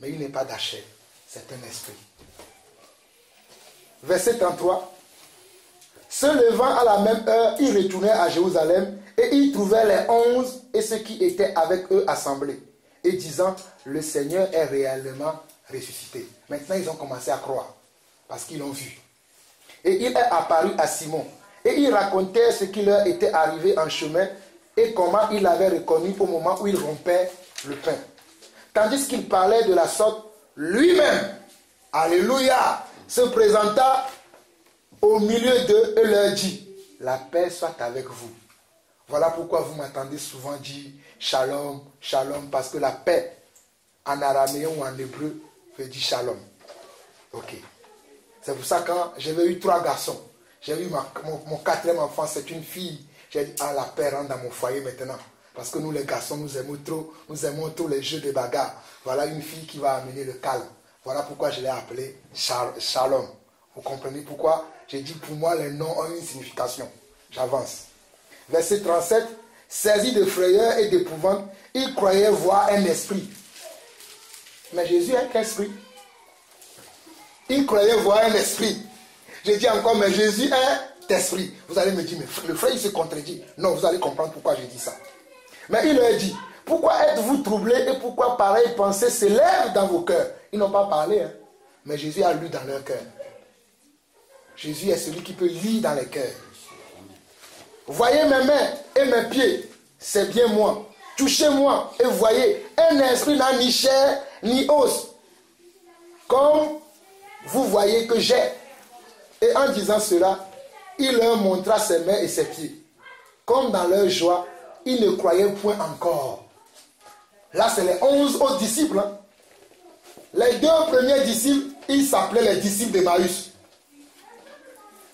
Mais il n'est pas Dachel. C'est un esprit. Verset 33. Se levant à la même heure, il retournait à Jérusalem et il trouvait les 11 et ceux qui étaient avec eux assemblés. Et disant, le Seigneur est réellement ressuscité. Maintenant, ils ont commencé à croire parce qu'ils l'ont vu. Et il est apparu à Simon. Et il racontait ce qui leur était arrivé en chemin et comment il l'avait reconnu au moment où il rompait le pain. Tandis qu'il parlait de la sorte, lui-même, alléluia, se présenta au milieu d'eux et leur dit, la paix soit avec vous. Voilà pourquoi vous m'entendez souvent dire shalom, shalom, parce que la paix, en araméen ou en hébreu, veut dire shalom. Ok. C'est pour ça que quand j'avais eu 3 garçons, j'ai eu mon 4e enfant, c'est une fille. J'ai dit, la paix rentre dans mon foyer maintenant. Parce que nous les garçons, nous aimons trop les jeux de bagarre. Voilà une fille qui va amener le calme. Voilà pourquoi je l'ai appelée Shalom. Vous comprenez pourquoi? J'ai dit, pour moi, les noms ont une signification. J'avance. Verset 37. Saisi de frayeur et d'épouvante, il croyait voir un esprit. Mais Jésus est qu'un esprit. Il croyait voir un esprit. Je dis encore, mais Jésus est esprit. Vous allez me dire, mais le frère, il se contredit. Non, vous allez comprendre pourquoi je dis ça. Mais il leur dit, pourquoi êtes-vous troublés et pourquoi pareilles pensées s'élèvent dans vos cœurs? Ils n'ont pas parlé, hein? Mais Jésus a lu dans leur cœur. Jésus est celui qui peut lire dans les cœurs. Voyez mes mains et mes pieds, c'est bien moi. Touchez-moi et voyez, un esprit n'a ni chair ni os. Comme vous voyez que j'ai. Et en disant cela, il leur montra ses mains et ses pieds. Comme dans leur joie, ils ne croyaient point encore. Là, c'est les 11 autres disciples. Hein. Les 2 premiers disciples, ils s'appelaient les disciples d'Emmaüs.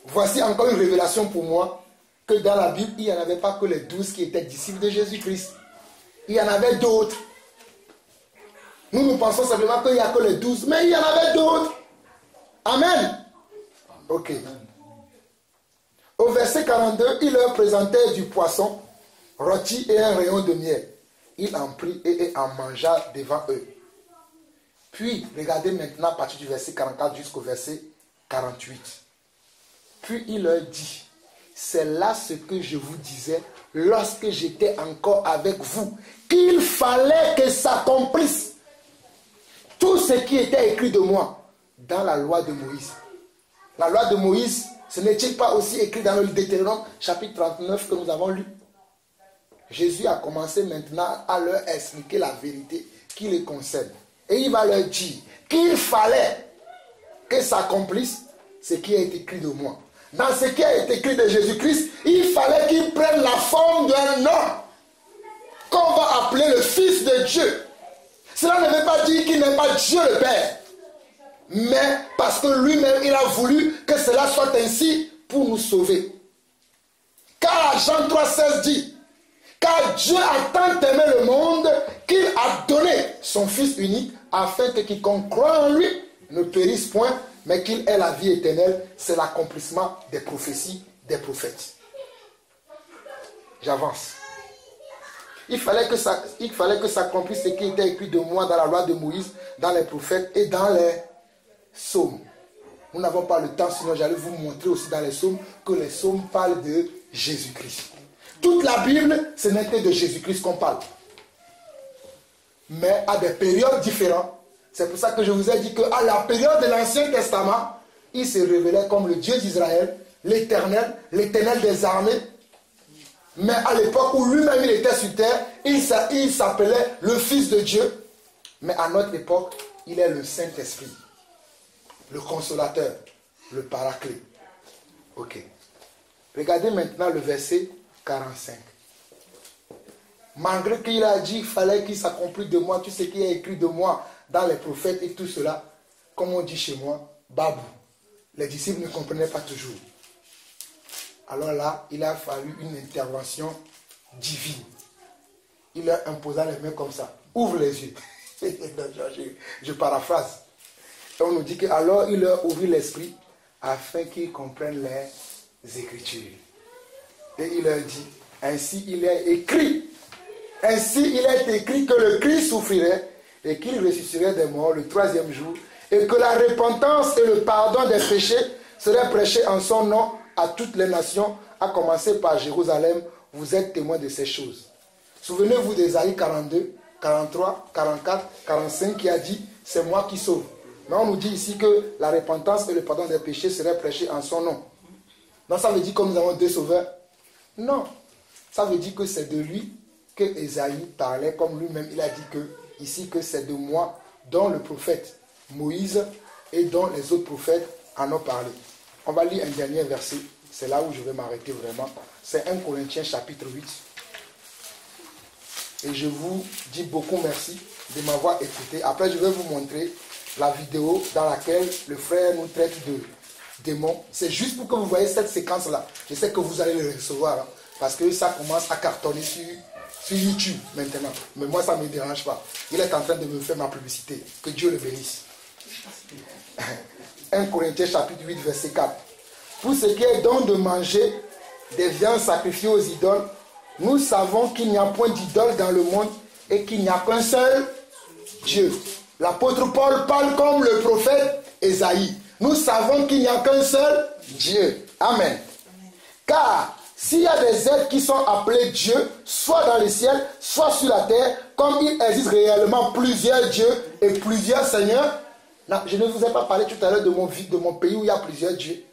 Voici encore une révélation pour moi, que dans la Bible, il n'y en avait pas que les 12 qui étaient disciples de Jésus-Christ. Il y en avait d'autres. Nous pensons simplement qu'il n'y a que les 12, mais il y en avait d'autres. Amen. Ok. Au verset 42, il leur présentait du poisson rôti et un rayon de miel. Il en prit et en mangea devant eux. Puis, regardez maintenant à partir du verset 44 jusqu'au verset 48. Puis il leur dit, c'est là ce que je vous disais lorsque j'étais encore avec vous, qu'il fallait que s'accomplisse tout ce qui était écrit de moi dans la loi de Moïse. La loi de Moïse, ce n'est-il pas aussi écrit dans le Deutéronome, chapitre 39 que nous avons lu? Jésus a commencé maintenant à leur expliquer la vérité qui les concerne. Et il va leur dire qu'il fallait que s'accomplisse ce qui a été écrit de moi. Dans ce qui a été écrit de Jésus-Christ, il fallait qu'il prenne la forme d'un homme qu'on va appeler le Fils de Dieu. Cela ne veut pas dire qu'il n'est pas Dieu le Père. Mais parce que lui-même, il a voulu que cela soit ainsi pour nous sauver. Car Jean 3,16 dit, car Dieu a tant aimé le monde qu'il a donné son Fils unique afin que quiconque croit en lui ne périsse point, mais qu'il ait la vie éternelle. C'est l'accomplissement des prophéties des prophètes. J'avance. Il fallait que s'accomplisse ce qui était écrit de moi dans la loi de Moïse, dans les prophètes et dans les psaumes. Nous n'avons pas le temps, sinon j'allais vous montrer aussi dans les psaumes que les psaumes parlent de Jésus-Christ. Toute la Bible, ce n'est que de Jésus-Christ qu'on parle. Mais à des périodes différentes. C'est pour ça que je vous ai dit qu'à la période de l'Ancien Testament, il se révélait comme le Dieu d'Israël, l'Éternel des armées. Mais à l'époque où lui-même il était sur terre, il s'appelait le Fils de Dieu. Mais à notre époque, il est le Saint-Esprit, le Consolateur, le Paraclet. Ok. Regardez maintenant le verset 45. Malgré qu'il a dit qu'il fallait qu'il s'accomplisse de moi tout ce qui est écrit de moi dans les prophètes et tout cela, comme on dit chez moi, babou. Les disciples ne comprenaient pas toujours. Alors là, il a fallu une intervention divine. Il leur imposa les mains comme ça. Ouvre les yeux. je paraphrase. Et on nous dit qu'alors il leur ouvrit l'esprit afin qu'ils comprennent les Écritures. Et il leur dit, ainsi il est écrit que le Christ souffrirait et qu'il ressusciterait des morts le 3e jour et que la repentance et le pardon des péchés seraient prêchés en son nom à toutes les nations, à commencer par Jérusalem. Vous êtes témoins de ces choses. Souvenez-vous d'Ésaïe 42, 43, 44, 45 qui a dit, c'est moi qui sauve. Mais on nous dit ici que la repentance et le pardon des péchés seraient prêchés en son nom. Donc ça veut dire que nous avons deux sauveurs? Non. Ça veut dire que c'est de lui que Ésaïe parlait, comme lui-même il a dit que ici que c'est de moi dont le prophète Moïse et dont les autres prophètes en ont parlé. On va lire un dernier verset. C'est là où je vais m'arrêter vraiment. C'est 1 Corinthiens chapitre 8. Et je vous dis beaucoup merci de m'avoir écouté. Après, je vais vous montrer la vidéo dans laquelle le frère nous traite de démons. C'est juste pour que vous voyez cette séquence-là. Je sais que vous allez le recevoir. Hein, parce que ça commence à cartonner sur YouTube maintenant. Mais moi, ça ne me dérange pas. Il est en train de me faire ma publicité. Que Dieu le bénisse. 1 Corinthiens chapitre 8, verset 4. Pour ce qui est donc de manger des viandes sacrifiées aux idoles, nous savons qu'il n'y a point d'idole dans le monde et qu'il n'y a qu'un seul Dieu. L'apôtre Paul parle comme le prophète Ésaïe. Nous savons qu'il n'y a qu'un seul Dieu. Amen. Car s'il y a des êtres qui sont appelés Dieu, soit dans le ciel, soit sur la terre, comme il existe réellement plusieurs dieux et plusieurs seigneurs. Non, je ne vous ai pas parlé tout à l'heure de mon pays où il y a plusieurs dieux.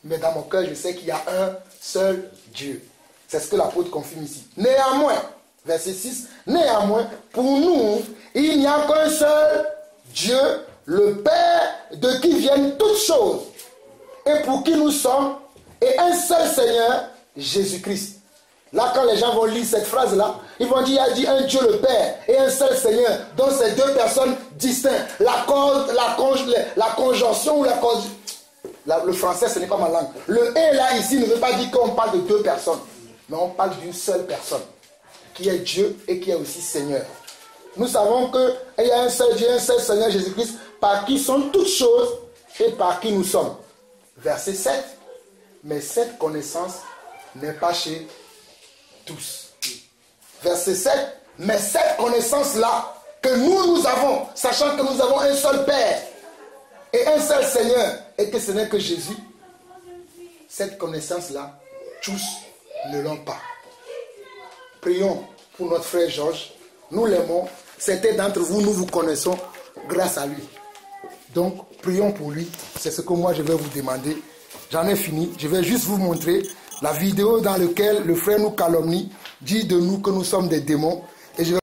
Mais dans mon cœur, je sais qu'il y a un seul Dieu. C'est ce que l'apôtre confirme ici. Néanmoins, verset 6, néanmoins, pour nous, il n'y a qu'un seul Dieu, le Père, de qui viennent toutes choses, et pour qui nous sommes, et un seul Seigneur, Jésus-Christ. Là, quand les gens vont lire cette phrase-là, ils vont dire, il y a dit un Dieu le Père et un seul Seigneur, dont c'est deux personnes distinctes. La conjonction ou le français, ce n'est pas ma langue. Le « et » là, ici, ne veut pas dire qu'on parle de deux personnes, mais on parle d'une seule personne, qui est Dieu et qui est aussi Seigneur. Nous savons qu'il y a un seul Dieu, un seul Seigneur, Jésus-Christ, par qui sont toutes choses et par qui nous sommes. Verset 7. Mais cette connaissance n'est pas chez tous. Verset 7. Mais cette connaissance-là que nous avons, sachant que nous avons un seul Père et un seul Seigneur, et que ce n'est que Jésus, cette connaissance-là, tous ne l'ont pas. Prions pour notre frère Georges. Nous l'aimons. Certains d'entre vous, nous vous connaissons grâce à lui. Donc, prions pour lui. C'est ce que moi, je vais vous demander. J'en ai fini. Je vais juste vous montrer la vidéo dans laquelle le frère nous calomnie, dit de nous que nous sommes des démons. Et je vais